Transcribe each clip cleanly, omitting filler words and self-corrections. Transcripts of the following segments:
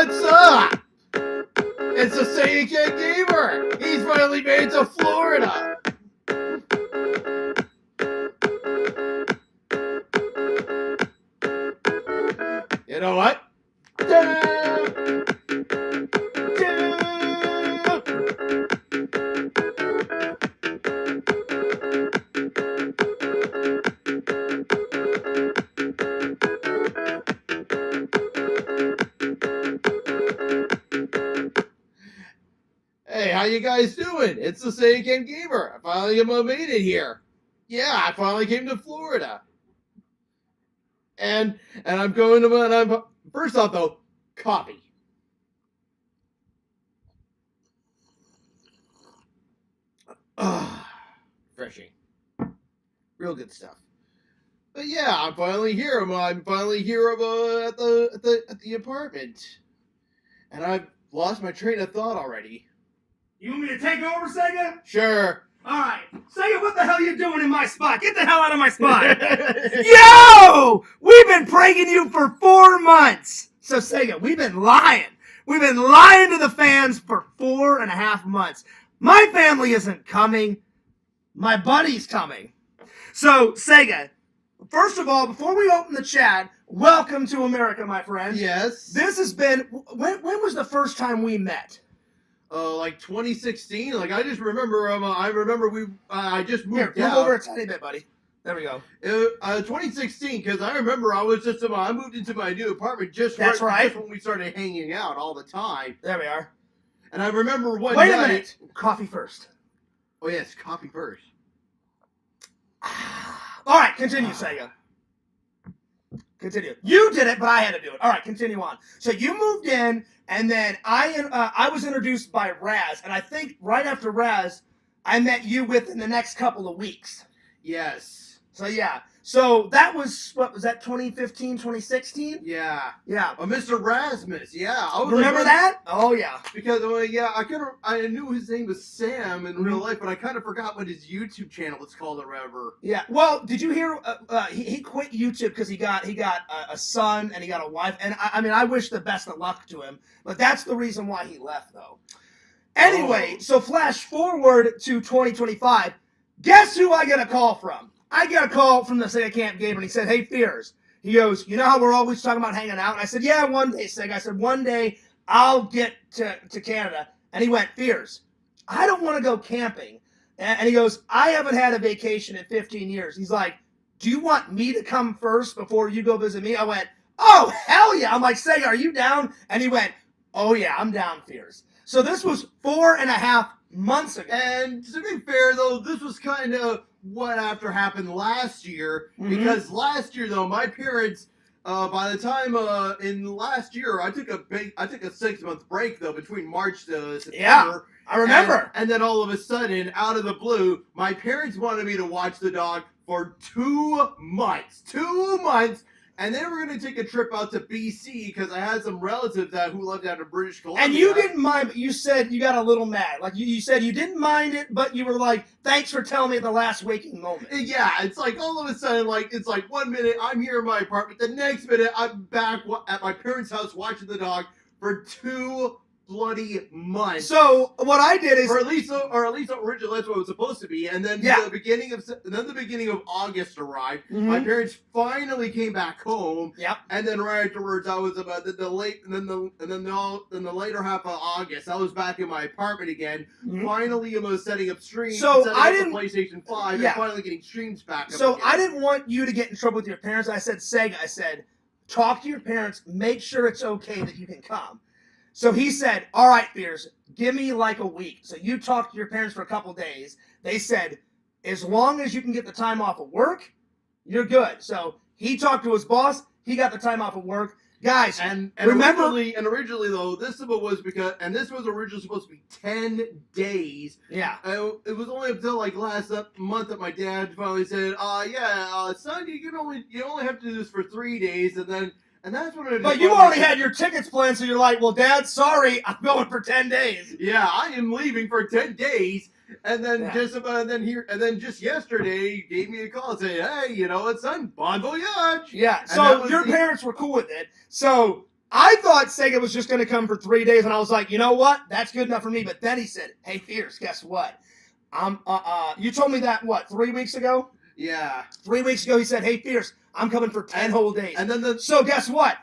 What's up? It's the Sega Gamer. He's finally made it to Florida. You know what? Hey, how you guys doing? It's the Sega Gamer. I finally made it here. Yeah, I finally came to Florida. And I'm going to, and I'm, first off though, coffee. Refreshing. Real good stuff. But yeah, I'm finally here. I'm finally here at the apartment. And I've lost my train of thought already. You want me to take over, Sega? Sure. Alright. Sega, what the hell are you doing in my spot? Get the hell out of my spot! Yo! We've been pranking you for 4 months! So, Sega, we've been lying. We've been lying to the fans for 4.5 months. My family isn't coming. My buddy's coming. So, Sega, first of all, before we open the chat, welcome to America, my friend. Yes. This has been... When was the first time we met? Like 2016. Like I just remember. I just moved. Here, move over a tiny bit, buddy. There we go. 2016, because I remember I moved into my new apartment just That's right. just when we started hanging out all the time. There we are. And I remember one Wait night. a minute. Coffee first. Oh yes, coffee first. All right, continue, Sega. Continue. You did it, but I had to do it. All right, continue on. So you moved in, and then I was introduced by Raz, and I think right after Raz, I met you within the next couple of weeks. Yes. So yeah. So that was, what was that, 2015, 2016? Yeah. Yeah. Oh, Mr. Rasmus. Yeah. I was Remember that? Oh yeah. Because I knew his name was Sam in real life, but I kind of forgot what his YouTube channel was called or whatever. Yeah. Well, did you hear? He quit YouTube because he got a son and he got a wife, and I mean I wish the best of luck to him, but that's the reason why he left though. Anyway, So flash forward to 2025. Guess who I get a call from? I got a call from the Sega Camp Gamer, and he said, "Hey, Fears." He goes, "You know how we're always talking about hanging out?" And I said, "Yeah, one day, Sega." I said, "One day I'll get to Canada." And he went, "Fears, I don't want to go camping." And he goes, "I haven't had a vacation in 15 years. He's like, "Do you want me to come first before you go visit me?" I went, "Oh, hell yeah." I'm like, "Sega, are you down?" And he went, "Oh, yeah, I'm down, Fears." So this was 4.5 months ago. And to be fair, though, this was kind of what after happened last year. Because last year, though, my parents, by the time in last year, I took a 6-month break, though, between March to September. Yeah, I remember. And then all of a sudden, out of the blue, my parents wanted me to watch the dog for 2 months. 2 months. And then we're going to take a trip out to BC because I had some relatives who lived out in British Columbia. And you didn't mind, but you said you got a little mad. Like, you said you didn't mind it, but you were like, "Thanks for telling me at the last waking moment." Yeah, it's like all of a sudden, like, it's like 1 minute I'm here in my apartment, the next minute I'm back at my parents' house watching the dog for 2 bloody months. So what I did is, or at least originally that's what it was supposed to be. And then the beginning of August arrived. My parents finally came back home. Yep. And then right afterwards, I was about the later half of August, I was back in my apartment again. Finally, I was setting up streams. So setting I up didn't. the PlayStation 5 and finally getting streams back up So again. I didn't want you to get in trouble with your parents. I said, "Sega," I said, "talk to your parents. Make sure it's okay that you can come." So he said, "All right, Fears, give me like a week." So you talked to your parents for a couple days. They said, "As long as you can get the time off of work, you're good." So he talked to his boss. He got the time off of work. Guys, and remember, originally though, this was originally supposed to be 10 days. Yeah. It was only until like last month that my dad finally said, son, you only have to do this for 3 days, and that's what it. But you already had your tickets planned, so you're like, "Well, Dad, sorry, I'm going for 10 days." Yeah, I am leaving for 10 days. And then just yesterday, he gave me a call and said, "Hey, you know what, son? Bon voyage." Yeah. So your parents were cool with it. So I thought Sega was just going to come for 3 days, and I was like, you know what? That's good enough for me. But then he said, hey, Fierce, guess what? You told me that, what, 3 weeks ago? Yeah. 3 weeks ago, he said, hey, Fierce, I'm coming for 10 whole days. And then So guess what?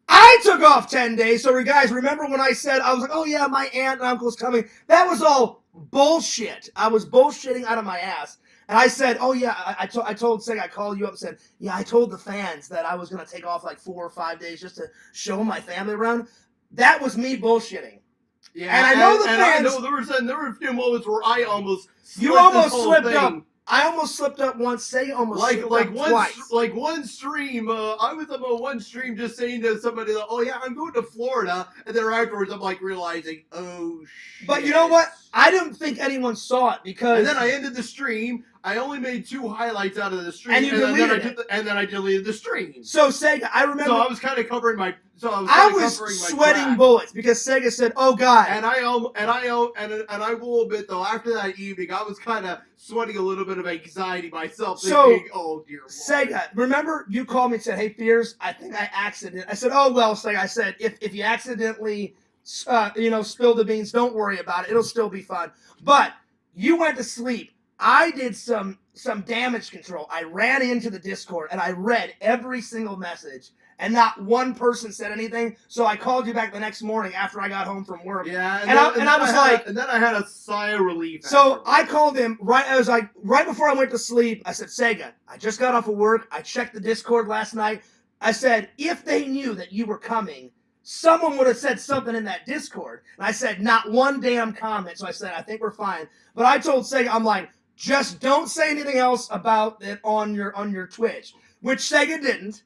I took off 10 days. So you guys, remember when I said, I was like, oh, yeah, my aunt and uncle's coming. That was all bullshit. I was bullshitting out of my ass. And I said, oh, yeah, I told Sega, I called you up and said, yeah, I told the fans that I was going to take off like 4 or 5 days just to show my family around. That was me bullshitting. Yeah, and I know the fans. I know there were a few moments where I almost slipped up. I almost slipped up once. Sega almost slipped up twice. Like one stream, I was on one stream just saying to somebody, oh yeah, I'm going to Florida, and then afterwards I'm like realizing, oh shit. But you know what? I didn't think anyone saw it because. And then I ended the stream. I only made 2 highlights out of the stream, and then I deleted the stream. So Sega, I remember. So I was kind of covering my. I was sweating bullets because Sega said, "Oh God!" And I will admit though, after that evening, I was kind of sweating a little bit of anxiety myself. Thinking, oh dear Lord. Sega, remember you called me and said, "Hey, Fears, I think I accidentally." I said, "Oh well, Sega." I said, "If you accidentally, spill the beans, don't worry about it. It'll still be fun." But you went to sleep. I did some damage control. I ran into the Discord and I read every single message, and not one person said anything. So I called you back the next morning after I got home from work. Yeah, and then I had a sigh of relief. So I called him right. I was like, right before I went to sleep. I said, Sega, I just got off of work. I checked the Discord last night. I said, if they knew that you were coming, someone would have said something in that Discord. And I said, not one damn comment. So I said, I think we're fine. But I told Sega, I'm like, just don't say anything else about it on your Twitch, which Sega didn't.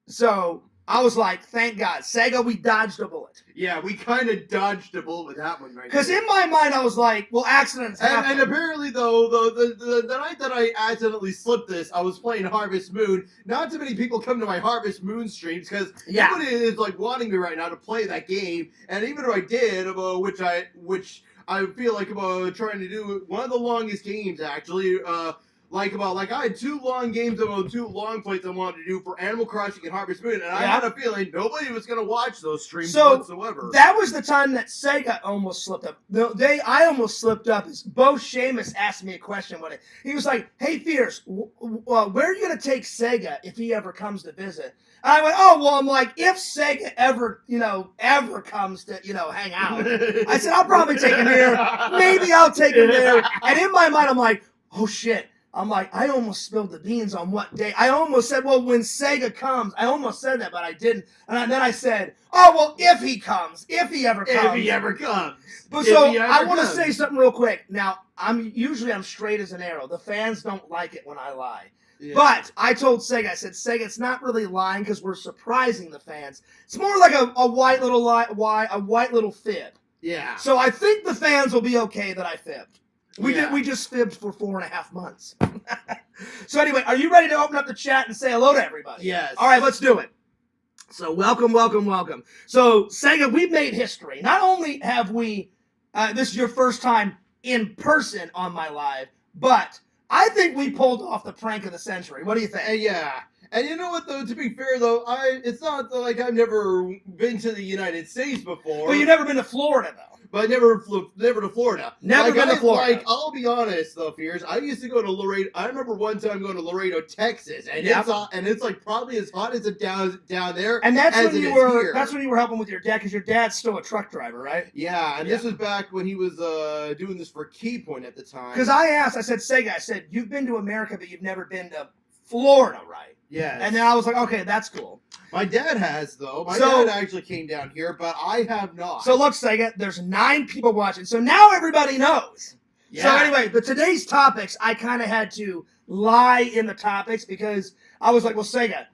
So I was like, thank God. Sega, we dodged a bullet. Yeah, we kind of dodged a bullet with that one right Because in my mind, I was like, well, accidents happen. And apparently, though, the night that I accidentally slipped this, I was playing Harvest Moon. Not too many people come to my Harvest Moon streams because nobody is like wanting me right now to play that game. And even if I did, which I feel like about trying to do one of the longest games actually. I had 2 long games about 2 long plays I wanted to do for Animal Crossing and Harvest Moon, and I had a feeling nobody was going to watch those streams whatsoever. That was the time that Sega almost slipped up. I almost slipped up. Bo Seamus asked me a question. He was like, "Hey, Fierce, where are you going to take Sega if he ever comes to visit?" And I went, "Oh, well," I'm like, if Sega ever comes to, hang out, I said, I'll probably take him here. Maybe I'll take him there. And in my mind, I'm like, oh shit. I'm like, I almost spilled the beans on what day. I almost said, well, when Sega comes. I almost said that, but I didn't. And then I said, oh, well, if he comes. If he ever comes. If he ever comes. But so I want to say something real quick. Now, I'm straight as an arrow. The fans don't like it when I lie. Yeah. But I told Sega, I said, Sega, it's not really lying because we're surprising the fans. It's more like a white little lie, a white little fib. Yeah. So I think the fans will be okay that I fibbed. We just fibbed for 4.5 months. So anyway, are you ready to open up the chat and say hello to everybody? Yes. All right, let's do it. So welcome. So Sega, we've made history. Not only have we, this is your first time in person on my live, but I think we pulled off the prank of the century. What do you think? Yeah. And you know what, though? To be fair, though, it's not like I've never been to the United States before. But you've never been to Florida, though. But never to Florida. Never been to Florida. Like, I'll be honest, though, Fears. I used to go to Laredo. I remember one time going to Laredo, Texas, and it's like probably as hot as it down there. And that's when you were. That's when you were helping with your dad, because your dad's still a truck driver, right? Yeah, and this was back when he was doing this for Keypoint at the time. Because I said, Sega, you've been to America, but you've never been to Florida, right? Yeah. And then I was like, okay, that's cool. My dad has, though. My dad actually came down here, but I have not. So look, Sega, there's 9 people watching. So now everybody knows. Yeah. So anyway, but today's topics, I kind of had to lie in the topics because I was like, well, Sega,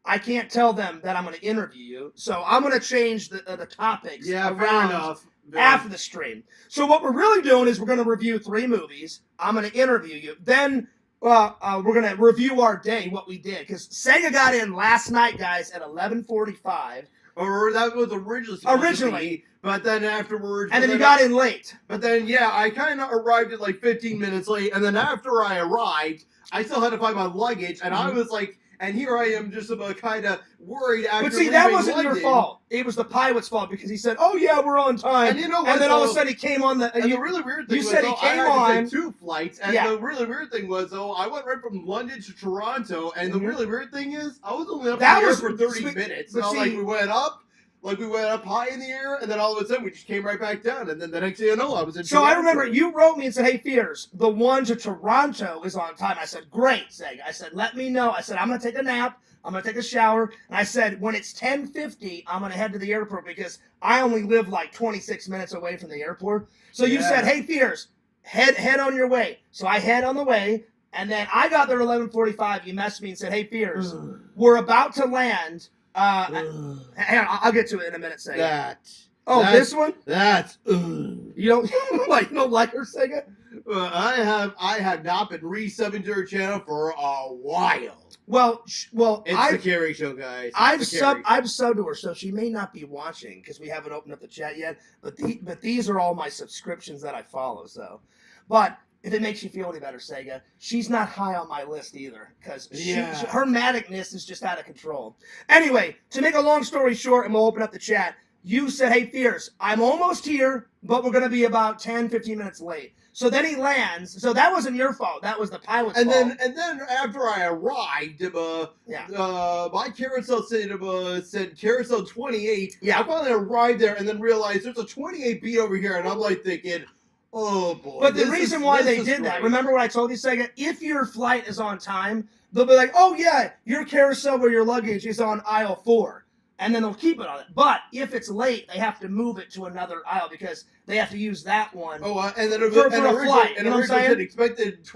I can't tell them that I'm going to interview you. So I'm going to change the topics around after the stream. So what we're really doing is we're going to review 3 movies. I'm going to interview you. Then we're going to review our day, what we did. Because Sega got in last night, guys, at 11:45. Or that was originally. But then afterwards... And then you got in late. But then, I kind of arrived at like 15 minutes late. And then after I arrived, I still had to find my luggage. And I was like... and here I am just kind of worried after But see, that leaving wasn't your London. fault. It was the pilot's fault because he said, "Oh yeah, we're on time." And you know what? And then all of a though? sudden he came on the. And the really weird thing you was, said he though, came I had to on- take 2 flights, and Yeah. the really weird thing was, though, I went right from London to Toronto, and the really weird thing is, I was only up That in the air was- for 30 but- minutes. but So, see- like, we went up high in the air, and then all of a sudden we just came right back down, and then the next thing you know, I was in So I Toronto. remember you wrote me and said, "Hey, Fears, the one to Toronto is on time." I said, "Great, Sega." I said, "Let me know." I said, "I'm gonna take a nap. I'm gonna take a shower." And I said, "When it's 10:50, I'm gonna head to the airport because I only live like 26 minutes away from the airport." So you Yeah. said, "Hey, Fears, head on your way." So I head on the way, and then I got there at 11:45. You messaged me and said, "Hey, Fears, we're about to land." Hang on, I'll get to it in a minute, Sega. This one? That's. You don't what? You don't like her, Sega? I have not been resubbing to her channel for a while. Well, It's the Carrie Show, guys. I've It's the Carrie. subbed to her, so she may not be watching because we haven't opened up the chat yet. But these are all my subscriptions that I follow. So, but if it makes you feel any better, Sega, she's not high on my list either because her manicness is just out of control. Anyway, to make a long story short, and we'll open up the chat. You said, "Hey, Fierce, I'm almost here, but we're going to be about 10, 15 minutes late." So then he lands. So that wasn't your fault. That was the pilot's fault. And then after I arrived, my carousel said carousel 28. Yeah. I finally arrived there and then realized there's a 28B over here, and I'm like thinking, oh boy. But the reason why they did that, remember what I told you, Sega? If your flight is on time, they'll be like, "Oh yeah, your carousel where your luggage is on aisle 4. And then they'll keep it on it. But if it's late, they have to move it to another aisle because they have to use that one. And then for a flight. You know what I'm saying? said expected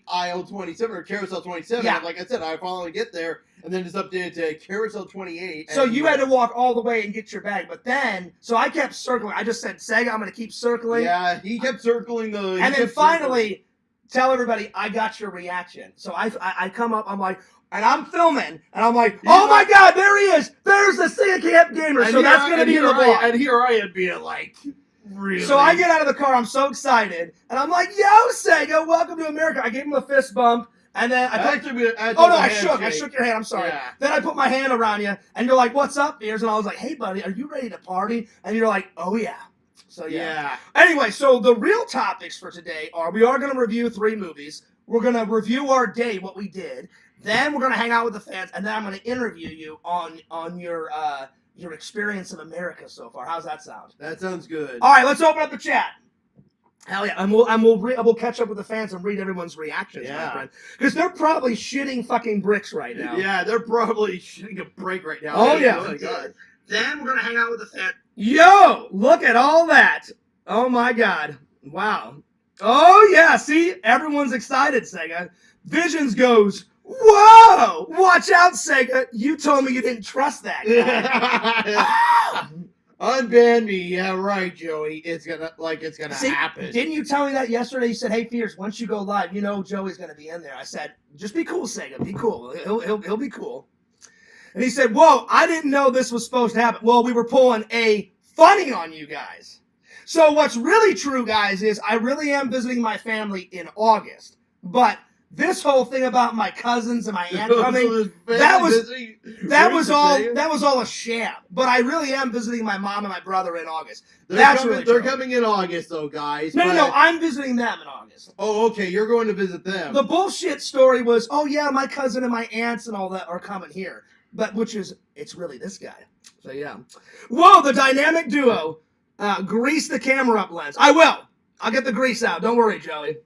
aisle 27 or carousel 27. Yeah. And like I said, I finally get there, and then it's updated to carousel 28. So you had to walk all the way and get your bag. But then, so I kept circling. I just said, "Sega, I'm going to keep circling." Yeah, he kept circling the. And then finally, tell everybody, "I got your reaction." So I come up, I'm like, and I'm filming, and I'm like, "Oh my God, there he is! There's the Sega Camp Gamer." So that's going to be in the vlog. And here I am being like, really? So I get out of the car, I'm so excited, and I'm like, "Yo, Sega, welcome to America." I gave him a fist bump, and then I shook your hand, I'm sorry. Yeah. Then I put my hand around you, and you're like, "What's up, Beers?" And I was like, "Hey, buddy, are you ready to party?" And you're like, "Oh, yeah." So, yeah. Anyway, so the real topics for today are, we are going to review 3 movies. We're going to review our day, what we did. Then we're going to hang out with the fans, and then I'm going to interview you on your experience of America so far. How's that sound? That sounds good. All right, let's open up the chat. Hell yeah, and we'll catch up with the fans and read everyone's reactions, my friend, because they're probably shitting fucking bricks right now. Yeah, they're probably shitting a break right now. Oh yeah. Oh my God. Then we're gonna hang out with the fans. Yo, look at all that. Oh my God. Wow. Oh yeah. See, everyone's excited. Sega. Visions goes, "Whoa! Watch out, Sega. You told me you didn't trust that guy." Unban me. Yeah, right, Joey. It's gonna happen. Didn't you tell me that yesterday? You said, "Hey, Fierce, once you go live, you know Joey's gonna be in there." I said, "Just be cool, Sega. Be cool. He'll be cool." And he said, "Whoa, I didn't know this was supposed to happen." Well, we were pulling a funny on you guys. So what's really true, guys, is I really am visiting my family in August. But this whole thing about my cousins and my aunt coming, that was all a sham. But I really am visiting my mom and my brother in August. They're coming in August, though, guys. No, I'm visiting them in August. Oh, okay, you're going to visit them. The bullshit story was, "Oh yeah, my cousin and my aunts and all that are coming here." But it's really this guy. So yeah. Whoa, the dynamic duo. Grease the camera up, Lens. I will. I'll get the grease out. Don't worry, Joey.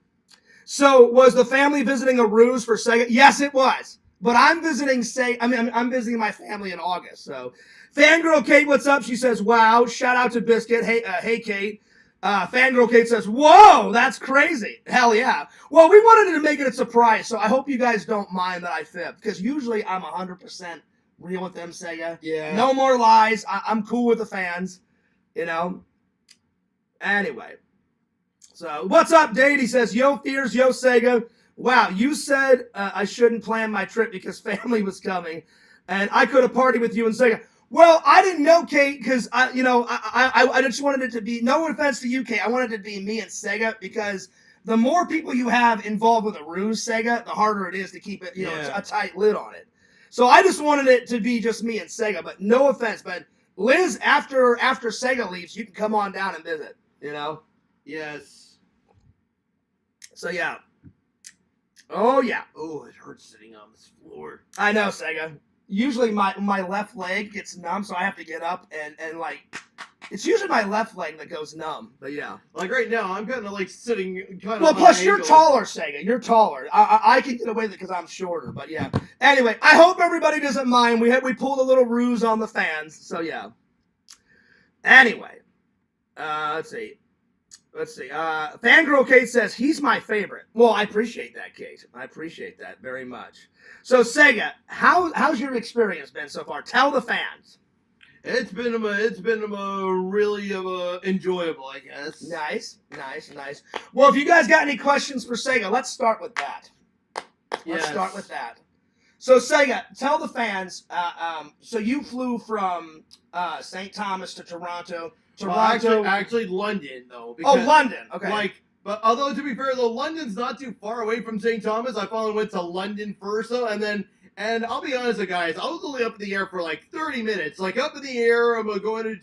So was the family visiting a ruse for Sega? Yes, it was. But I'm visiting I'm visiting my family in August. So Fangirl Kate, what's up? She says, "Wow." Shout out to Biscuit. Hey Kate. Fangirl Kate says, "Whoa, that's crazy." Hell yeah. Well, we wanted to make it a surprise, so I hope you guys don't mind that I fibbed, because usually I'm 100% real with them, Sega. Yeah. No more lies. I'm cool with the fans, you know. Anyway. So, what's up, Dade? He says, "Yo, Fears, yo, Sega. Wow, you said I shouldn't plan my trip because family was coming, and I could have partied with you and Sega." Well, I didn't know, Kate, because I just wanted it to be, no offense to you, Kate, I wanted it to be me and Sega, because the more people you have involved with a ruse, Sega, the harder it is to keep it, a tight lid on it. So I just wanted it to be just me and Sega, but no offense, but Liz, after Sega leaves, you can come on down and visit, you know? Yes. So yeah. Oh yeah. Oh, it hurts sitting on this floor. I know, Sega. Usually my left leg gets numb, so I have to get up and like, it's usually my left leg that goes numb. But yeah. Like right now, I'm kind of like sitting kind of. Well, plus you're taller, Sega. You're taller. I can get away with it because I'm shorter. But yeah. Anyway, I hope everybody doesn't mind. We pulled a little ruse on the fans. So yeah. Anyway, let's see. Fangirl Kate says he's my favorite. Well, I appreciate that, Kate. I appreciate that very much. So Sega, how's your experience been so far? Tell the fans. It's been really enjoyable, I guess. Nice. Well, if you guys got any questions for Sega, let's start with that. Let's start with that. So Sega, tell the fans. So you flew from St. Thomas to Toronto. Actually, London though. Oh, London. Okay. But although to be fair, though, London's not too far away from St. Thomas. I finally went to London first, though, and I'll be honest, guys, I was only up in the air for like 30 minutes. Like up in the air, I'm going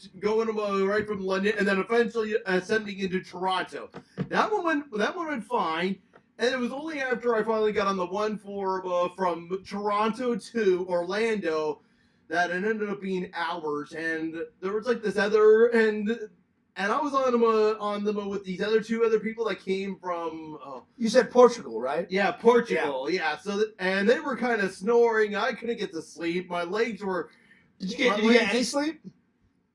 right from London, and then eventually ascending into Toronto. That one went fine, and it was only after I finally got on the one from Toronto to Orlando that it ended up being hours. And there was like this other and I was on them with these two other people that came from. You said Portugal, right? Yeah, Portugal. Yeah. So and they were kind of snoring. I couldn't get to sleep. My legs were. Did you get any sleep?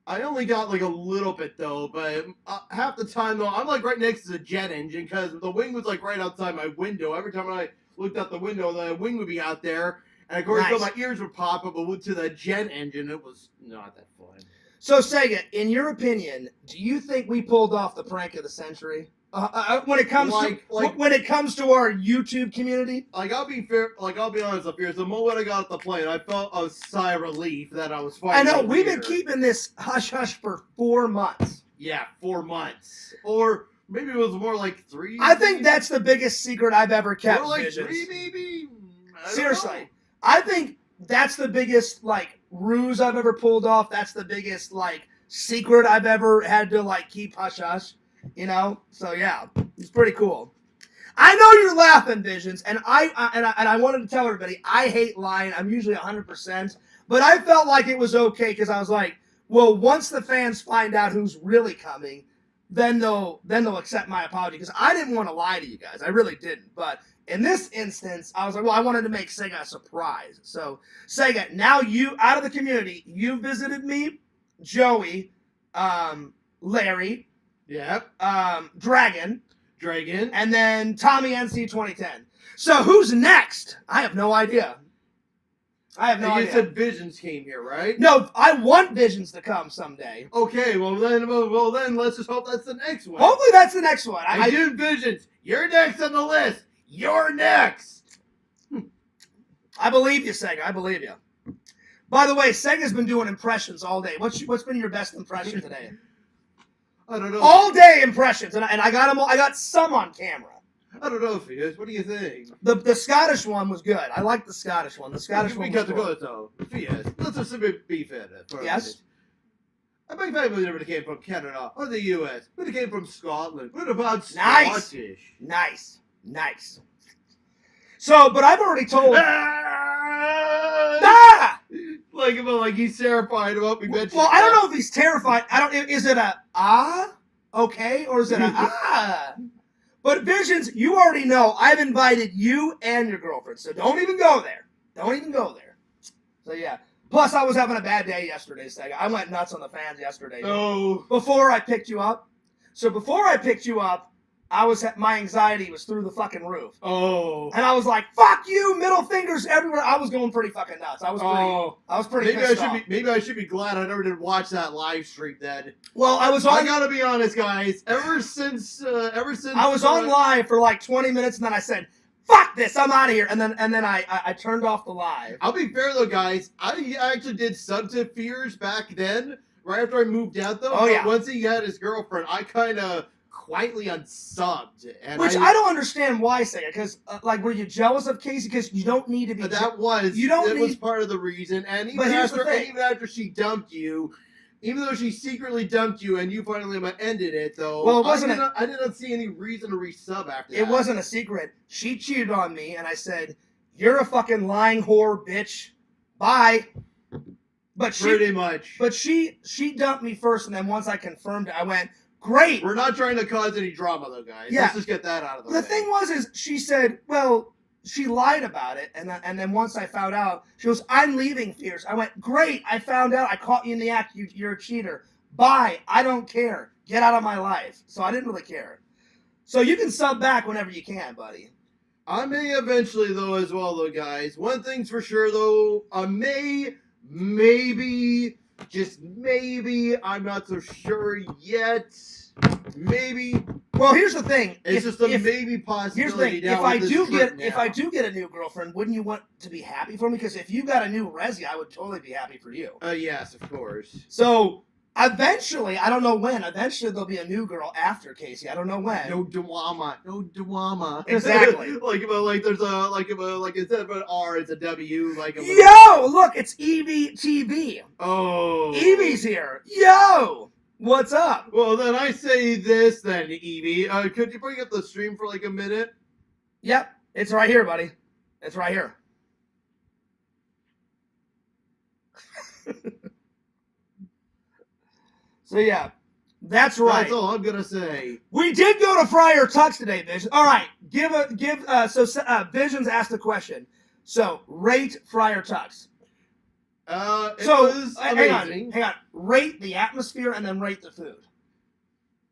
I only got like a little bit though, but half the time though, I'm like right next to the jet engine because the wing was like right outside my window. Every time I looked out the window, the wing would be out there, and of course, so my ears would pop up. But went to the jet engine, it was not that fun. So Sega, in your opinion, do you think we pulled off the prank of the century when it comes to our YouTube community? Like I'll be honest up here. The moment I got off the plane, I felt a sigh of relief that I was finally. I know we've been keeping this hush hush for 4 months. Yeah, 4 months, or maybe it was more like 3. I think that's the biggest secret I've ever kept. Or like Visions. 3, maybe. Seriously, I think that's the biggest ruse I've ever pulled off. That's the biggest secret I've ever had to keep hush hush. You know, so yeah, it's pretty cool. I know you're laughing, Visions, and I wanted to tell everybody I hate lying. I'm usually 100%, but I felt like it was okay because I was like, well, once the fans find out who's really coming, then they'll accept my apology because I didn't want to lie to you guys. I really didn't, but. In this instance, I was like, well, I wanted to make Sega a surprise. So, Sega, now you, out of the community, you visited me, Joey, Larry, yep, Dragon, and then Tommy NC 2010. So, who's next? I have no idea. You said Visions came here, right? No, I want Visions to come someday. Okay, well then, let's just hope that's the next one. Hopefully that's the next one. I do Visions. You're next on the list. You're next. I believe you, Sega. I believe you. By the way, Sega's been doing impressions all day. What's been your best impression today? I don't know. All day impressions, and I got them all. I got some on camera. I don't know if he is. What do you think? The Scottish one was good. I like the Scottish one. The Scottish one was good. Yes. Let's just be fair. Yes. My family never came from Canada or the U.S. We came from Scotland. What about Scottish? Nice. So, but I've already told. Like he's terrified about me mentioning. Well, I don't know if he's terrified. Is it a okay, or is it a But Visions, you already know I've invited you and your girlfriend, so don't even go there. So yeah. Plus, I was having a bad day yesterday, Sega. I went nuts on the fans yesterday. Oh. Before I picked you up. So before I picked you up, my anxiety was through the fucking roof. Oh. And I was like, fuck you, middle fingers everywhere. I was going pretty fucking nuts. I was pretty pissed off. Maybe I should be glad I never did watch that live stream then. Well, I gotta be honest, guys. Ever since I was on live for 20 minutes, and then I said, fuck this, I'm out of here. And then I turned off the live. I'll be fair though, guys. I actually did Subterfuge back then, right after I moved out though. Oh, yeah. Once he had his girlfriend, I kind of quietly unsubbed. And Which I don't understand why, Sega. Because like, were you jealous of Casey? Because you don't need to be. That was was part of the reason. And even after she dumped you, even though she secretly dumped you and you finally ended it, though, well, it wasn't I didn't see any reason to resub after that. It wasn't a secret. She cheated on me, and I said, "You're a fucking lying whore, bitch. Bye." But pretty much. But she dumped me first, and then once I confirmed it, I went, "Great." We're not trying to cause any drama, though, guys. Yeah. Let's just get that out of the way. The thing is she said, well, she lied about it, and then once I found out, she goes, "I'm leaving, Fierce." I went, "Great, I found out. I caught you in the act. You're a cheater. Bye. I don't care. Get out of my life." So I didn't really care. So you can sub back whenever you can, buddy. I may eventually, though, as well, though, guys. One thing's for sure, though. I may, maybe, just maybe, I'm not so sure yet. Maybe. Well, here's the thing. It's just a maybe possibility. Here's the thing. If I do get a new girlfriend, wouldn't you want to be happy for me? Because if you got a new Resi, I would totally be happy for you. Yes, of course. So eventually, I don't know when. Eventually, there'll be a new girl after Casey. I don't know when. No drama. Exactly. Instead of an R, it's a W. Yo, look, it's EVTV. Oh. Evie's here. Yo. What's up? Well, then I say this, then, Evie. Could you bring up the stream for like a minute? Yep, it's right here, buddy. It's right here. So yeah, that's right. That's all I'm gonna say. We did go to Friar Tuck's today, Vision. All right, Visions asked a question. So rate Friar Tuck's. It was amazing. Hang on. Rate the atmosphere and then rate the food.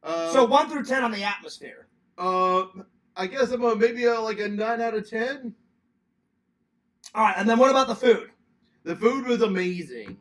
So 1 through 10 on the atmosphere. I guess I'm maybe like a 9 out of 10. All right, and then what about the food? The food was amazing.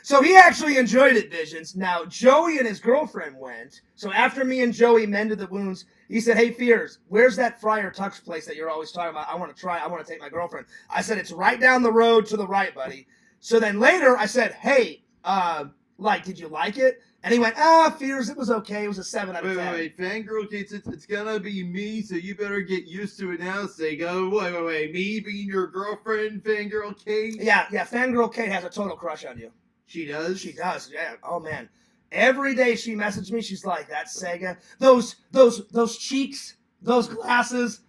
So he actually enjoyed it, Visions. Now, Joey and his girlfriend went. So after me and Joey mended the wounds, he said, "Hey, Fears, where's that Friar Tuck's place that you're always talking about? I want to try. I want to take my girlfriend." I said, "It's right down the road to the right, buddy." So then later I said, "Hey, did you like it?" And he went, Fears, it was okay. It was a 7 out of 10. Wait. Fangirl Kate, it's gonna be me, so you better get used to it now, Sega. Wait. Me being your girlfriend, Fangirl Kate? Yeah. Fangirl Kate has a total crush on you. She does? She does, yeah. Oh, man. Every day she messaged me, she's like, "That Sega. Those cheeks, those glasses."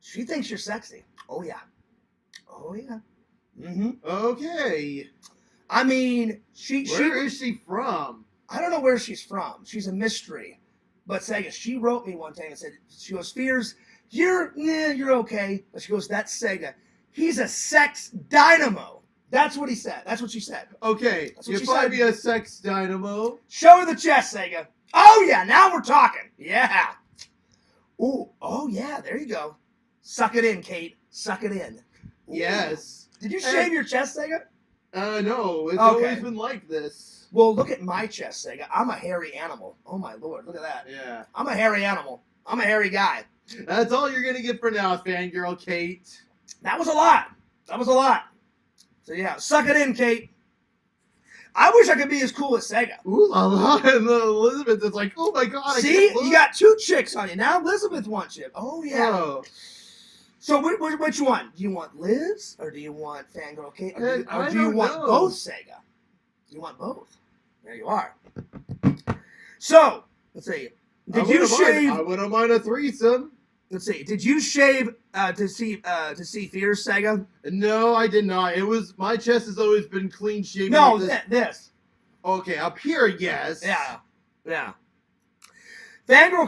She thinks you're sexy. Oh, yeah. Mm-hmm. Okay. I mean, Where is she from? I don't know where she's from. She's a mystery. But Sega, she wrote me one time and said, she goes, "Fears, you're okay." But she goes, "That's Sega. He's a sex dynamo." That's what he said. That's what she said. Okay. You'll probably be a sex dynamo. Show her the chest, Sega. Oh, yeah. Now we're talking. Yeah. Ooh. Oh, yeah. There you go. Suck it in, Kate. Suck it in. Ooh. Yes. Did you shave your chest, Sega? No. It's always been like this. Well, look at my chest, Sega. I'm a hairy animal. Oh, my Lord. Look at that. Yeah. I'm a hairy animal. I'm a hairy guy. That's all you're going to get for now, Fangirl Kate. That was a lot. So, yeah. Suck it in, Kate. I wish I could be as cool as Sega. Ooh la la. And Elizabeth is like, "Oh, my God." See? You got 2 chicks on you. Now Elizabeth wants you. Oh, yeah. Oh. So which one? Do you want Liz or do you want Fangirl Kate? Or do you want know. both, Sega? You want both. There you are. So, let's see. Did you shave? I wouldn't mind a threesome. Let's see. Did you shave to see Fears, Sega? No, I did not. It was my chest has always been clean shaven. No, this. Okay, up here, yes. Yeah. Fangirl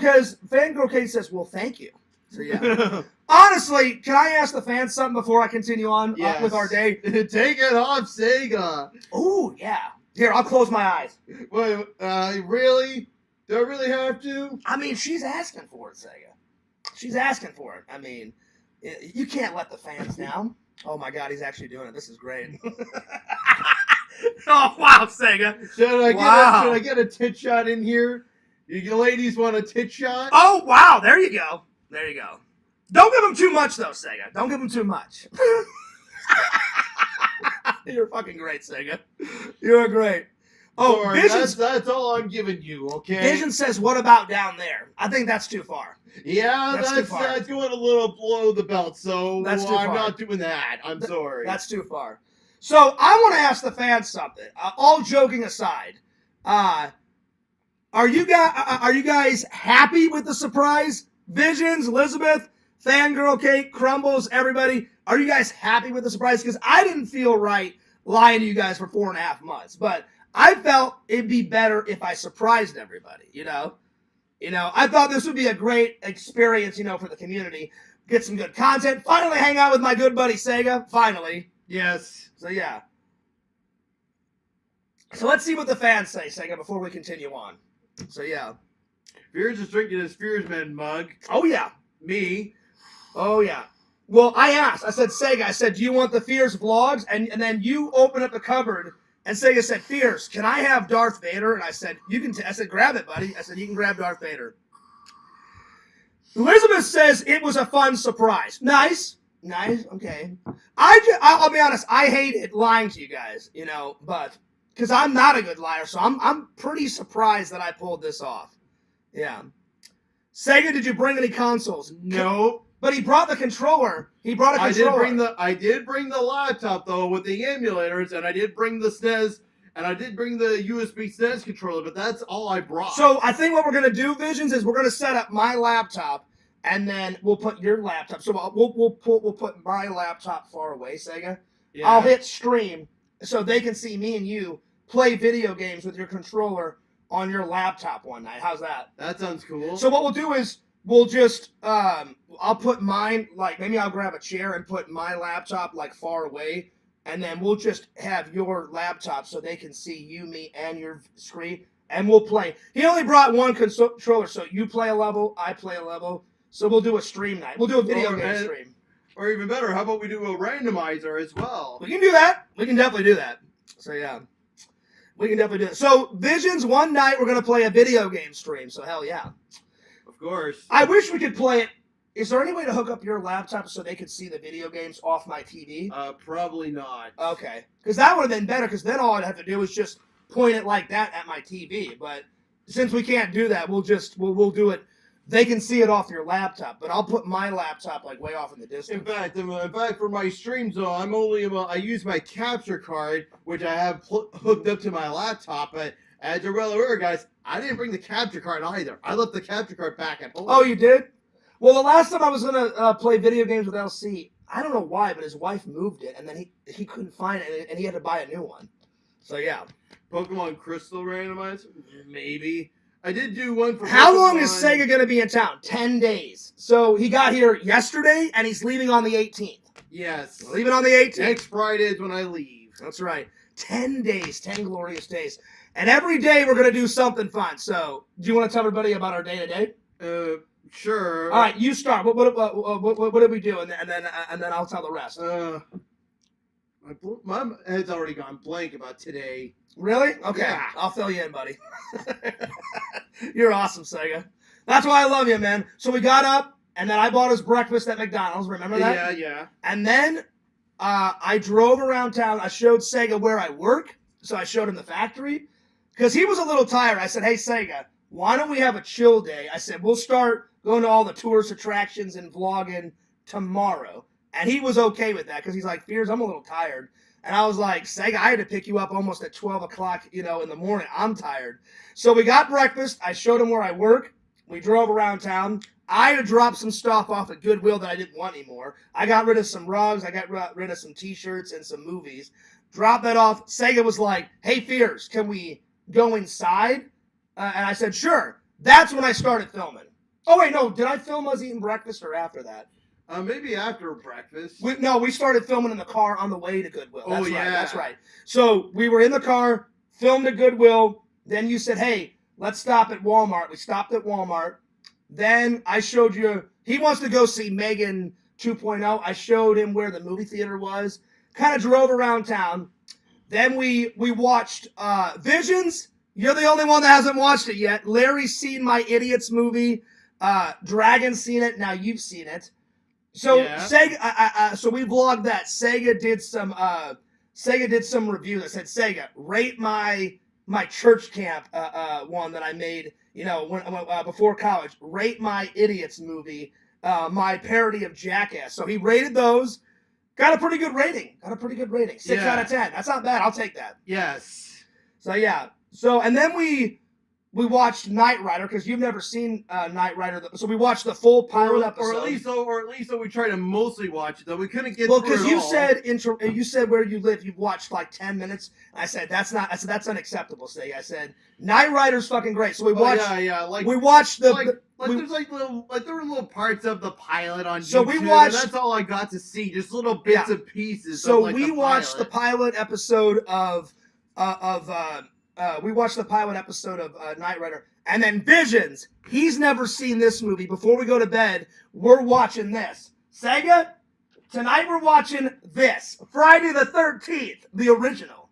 Kate says, "Well, thank you." So yeah. Honestly, can I ask the fans something before I continue on with our day? Take it off, Sega. Oh yeah. Here, I'll close my eyes. Wait, really? Do I really have to? I mean, she's asking for it, Sega. She's asking for it. I mean, you can't let the fans down. Oh my God, he's actually doing it. This is great. Oh wow, Sega. Should I get a tit shot in here? You ladies want a tit shot? Oh wow, there you go. Don't give him too much though, Sega. Don't give him too much. You're fucking great, Sega. You're great. Oh, Sorry, Visions. that's all I'm giving you, okay? Vision says, "What about down there?" I think that's too far. Yeah, That's too far. that's going a little below the belt, so That's too I'm far. not doing that. I'm sorry. That's too far. So I want to ask the fans something. All joking aside, are you guys happy with the surprise? Visions, Elizabeth, Fangirl, Kate, Crumbles, everybody. Are you guys happy with the surprise? Because I didn't feel right lying to you guys for 4.5 months, but I felt it'd be better if I surprised everybody. I thought this would be a great experience, for the community. Get some good content. Finally hang out with my good buddy Sega. Finally. Yes. So, yeah. So, let's see what the fans say, Sega, before we continue on. So, yeah. Fears is drinking his Fearsman mug. Oh, yeah. Me. Oh, yeah. Well, I asked. I said, Sega, do you want the Fears vlogs? And then you open up the cupboard, and Sega said, Fears, can I have Darth Vader? And I said, I said, grab it, buddy. I said, you can grab Darth Vader. Elizabeth says it was a fun surprise. Nice. Okay. I'll be honest. I hated lying to you guys, but because I'm not a good liar, so I'm pretty surprised that I pulled this off. Yeah. Sega, did you bring any consoles? No. But he brought the controller. He brought a controller. I did bring the laptop though with the emulators, and I did bring the SNES, and I did bring the USB SNES controller, but that's all I brought. So I think what we're gonna do, Visions, is we're gonna set up my laptop, and then we'll put your laptop. So we'll put my laptop far away, Sega. Yeah. I'll hit stream so they can see me and you play video games with your controller on your laptop one night. How's that? That sounds cool. So what we'll do is we'll just I'll put mine, like maybe I'll grab a chair and put my laptop like far away, and then we'll just have your laptop so they can see you, me, and your screen, and we'll play. He only brought one controller, so you play a level, I play a level. So we'll do a stream night. We'll do a video game stream. Or even better, how about we do a randomizer as well? We can do that. We can definitely do that. So yeah. We can definitely do it. So Visions, one night we're going to play a video game stream. So hell yeah. Of course. I wish we could play it. Is there any way to hook up your laptop so they could see the video games off my TV? Probably not. Okay. Because that would have been better, because then all I'd have to do is just point it like that at my TV. But since we can't do that, we'll do it. They can see it off your laptop, but I'll put my laptop like way off in the distance. In fact, for my streams though, I use my capture card, which I have hooked up to my laptop. But as you're well aware, guys, I didn't bring the capture card either. I left the capture card back at home. Oh, you did? Well, the last time I was gonna play video games with LC, I don't know why, but his wife moved it, and then he couldn't find it, and he had to buy a new one. So yeah. Pokemon Crystal randomizer, maybe. I did do one for How Pokemon. long is Sega going to be in town? 10 days. So he got here yesterday, and he's leaving on the 18th. Yes. Leaving on the 18th. Next Friday is when I leave. That's right. 10 days. 10 glorious days. And every day we're going to do something fun. So do you want to tell everybody about our day-to-day? Sure. All right, you start. What did we do? And then I'll tell the rest. My head's already gone blank about today. Really? Okay. Yeah. I'll fill you in, buddy. You're awesome, Sega. That's why I love you, man. So we got up, and then I bought us breakfast at McDonald's. Remember that? Yeah. And then I drove around town. I showed Sega where I work. So I showed him the factory. Because he was a little tired. I said, hey, Sega, why don't we have a chill day? I said, we'll start going to all the tourist attractions and vlogging tomorrow. And he was okay with that because he's like, Fears, I'm a little tired. And I was like, Sega, I had to pick you up almost at 12 o'clock, in the morning. I'm tired. So we got breakfast. I showed him where I work. We drove around town. I had dropped some stuff off at Goodwill that I didn't want anymore. I got rid of some rugs. I got rid of some T-shirts and some movies. Dropped that off. Sega was like, hey, Fears, can we go inside? And I said, sure. That's when I started filming. Oh, wait, no. Did I film us eating breakfast or after that? Maybe after breakfast. We started filming in the car on the way to Goodwill. That's yeah. Right, that's right. So we were in the car, filmed at Goodwill. Then you said, hey, let's stop at Walmart. We stopped at Walmart. Then I showed you, he wants to go see Megan 2.0. I showed him where the movie theater was. Kind of drove around town. Then we watched Visions. You're the only one that hasn't watched it yet. Larry's seen my Idiots movie. Dragon's seen it. Now you've seen it. So yeah. Sega, so we vlogged that. Sega did some review that said, Sega, rate my my church camp one that I made, when before college. Rate My Idiots movie, my parody of Jackass. So he rated those. Got a pretty good rating. 6 out of 10. That's not bad. I'll take that. Yes. So yeah. So and then we watched Knight Rider because you've never seen Knight Rider. So we watched the full pilot episode. Or at least we tried to mostly watch it though. We couldn't get well through it because all. you said where you live you've watched like 10 minutes. I said that's unacceptable. I said Knight Rider's fucking great. So we watched. Like we watched the. there were little parts of the pilot on So YouTube, we watched. and that's all I got to see, just little bits and pieces. So of, like, we watched the pilot episode of Knight Rider, and then Visions. He's never seen this movie. Before we go to bed, we're watching this. Sega, tonight we're watching this. Friday the 13th, the original.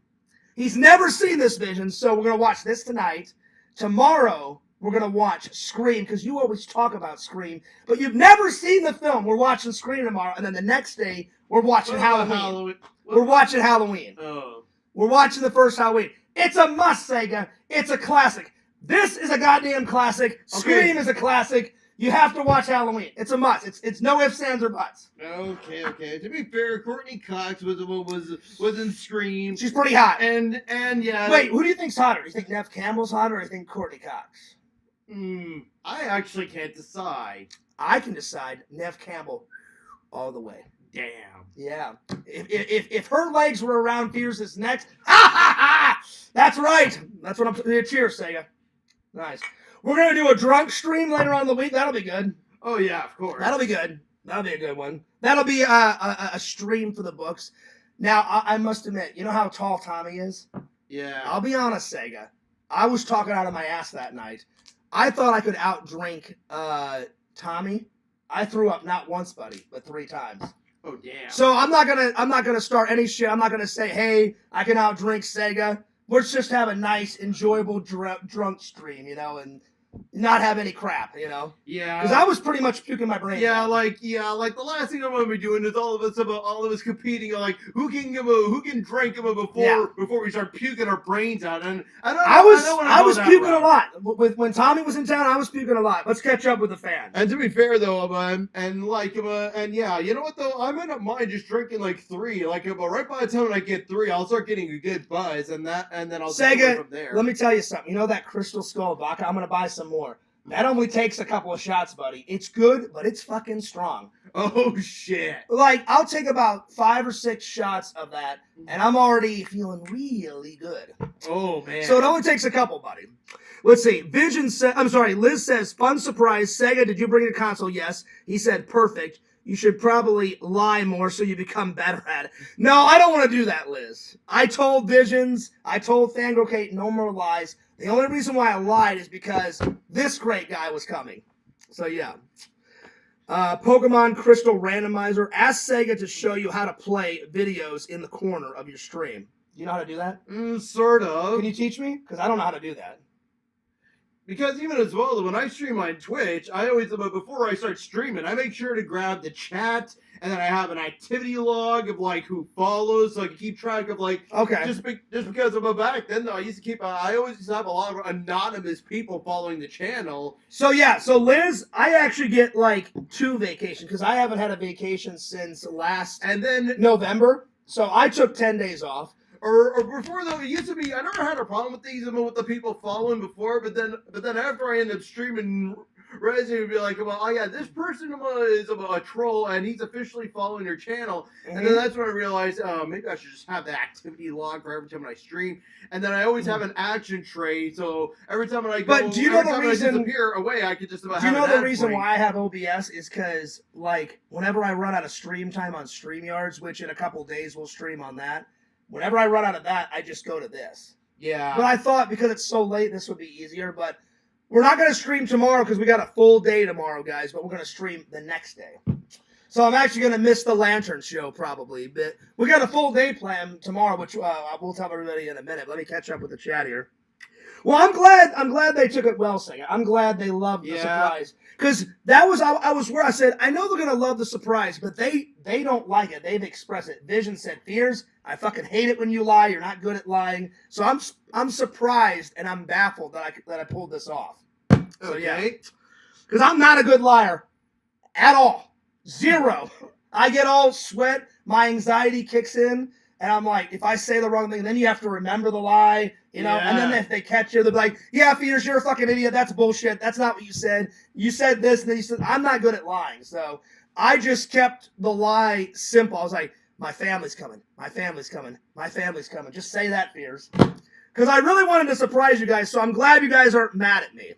He's never seen this, Visions, so we're gonna watch this tonight. Tomorrow we're gonna watch Scream because you always talk about Scream, but you've never seen the film. We're watching Scream tomorrow, and then the next day we're watching Halloween. We're watching Halloween. Oh. We're watching the first Halloween. It's a must, Sega. It's a classic. This is a goddamn classic. Scream is a classic. You have to watch Halloween. It's a must. It's no ifs, ands, or buts. Okay. To be fair, Courtney Cox was in Scream. She's pretty hot. And yeah. Wait, who do you think's hotter? Do you think Neve Campbell's hotter, or do you think Courtney Cox? I actually can't decide. I can decide Neve Campbell all the way. Damn. Yeah. If her legs were around Pierce's neck, that's right. That's what I'm. Cheers, Sega. Nice. We're gonna do a drunk stream later on in the week. That'll be good. Oh yeah, of course. That'll be good. That'll be a good one. That'll be a stream for the books. Now I must admit, you know how tall Tommy is? Yeah. I'll be honest, Sega. I was talking out of my ass that night. I thought I could outdrink Tommy. I threw up not once, buddy, but 3 times. Oh damn. So I'm not gonna start any shit. I'm not gonna say, hey, I can outdrink Sega. Let's just have a nice, enjoyable drunk stream, and not have any crap, Yeah. Because I was pretty much puking my brains out. Like the last thing I'm gonna be doing is all of us competing on like who can drink before we start puking our brains out. And I was puking a lot. When Tommy was in town, I was puking a lot. Let's catch up with the fans. And to be fair though, you know what though, I might not mind just drinking like 3. But right by the time I get 3, I'll start getting a good buzz, and then I'll Sega, go from there. Let me tell you something. You know that Crystal Skull vodka? I'm gonna buy some more. That only takes a couple of shots, buddy. It's good, but it's fucking strong. Oh shit! I'll take about 5 or 6 shots of that, and I'm already feeling really good. Oh man! So it only takes a couple, buddy. Let's see. Liz says, fun surprise. Sega, did you bring a console? Yes. He said, perfect. You should probably lie more so you become better at it. No, I don't want to do that, Liz. I told Visions, I told Fangirl Kate, no more lies. The only reason why I lied is because this great guy was coming. So, yeah. Pokemon Crystal Randomizer. Ask Sega to show you how to play videos in the corner of your stream. Do you know how to do that? Sort of. Can you teach me? Because I don't know how to do that. Because even as well, when I stream on Twitch, I always, before I start streaming, I make sure to grab the chat, and then I have an activity log of who follows, so I can keep track of Okay. Just because back then though, I used to always used to have a lot of anonymous people following the channel. So yeah, so Liz, I actually get 2 vacations because I haven't had a vacation since last November. So I took 10 days off. Or before though, it used to be I never had a problem with these with the people following before, but then after I ended up streaming Resident, would be like, well, oh yeah, this person is a troll and he's officially following your channel, and then that's when I realized, maybe I should just have the activity log for every time I stream, and then I always have an action tray, so every time I go, but do you know the reason? I disappear away, I could just about. Do you know the reason why I have OBS is because whenever I run out of stream time on StreamYards, which in a couple days we'll stream on that. Whenever I run out of that, I just go to this. Yeah. But I thought because it's so late, this would be easier. But we're not going to stream tomorrow because we got a full day tomorrow, guys. But we're going to stream the next day. So I'm actually going to miss the Lantern show probably. But we got a full day planned tomorrow, which we'll tell everybody in a minute. Let me catch up with the chat here. Well, I'm glad they took it well, Sega. I'm glad they loved the surprise. Because that was, I was where I said, I know they're going to love the surprise, but they don't like it. They've expressed it. Vision said, Fears, I fucking hate it when you lie. You're not good at lying. So I'm surprised and I'm baffled that I pulled this off. So, Okay. Because I'm not a good liar at all. Zero. I get all sweat. My anxiety kicks in. And I'm like, if I say the wrong thing, then you have to remember the lie, you know? Yeah. And then if they catch you, they'll be like, yeah, Fears, you're a fucking idiot. That's bullshit. That's not what you said. You said this, and then you said, I'm not good at lying. So I just kept the lie simple. I was like, my family's coming. My family's coming. My family's coming. Just say that, Fears. Because I really wanted to surprise you guys, so I'm glad you guys aren't mad at me.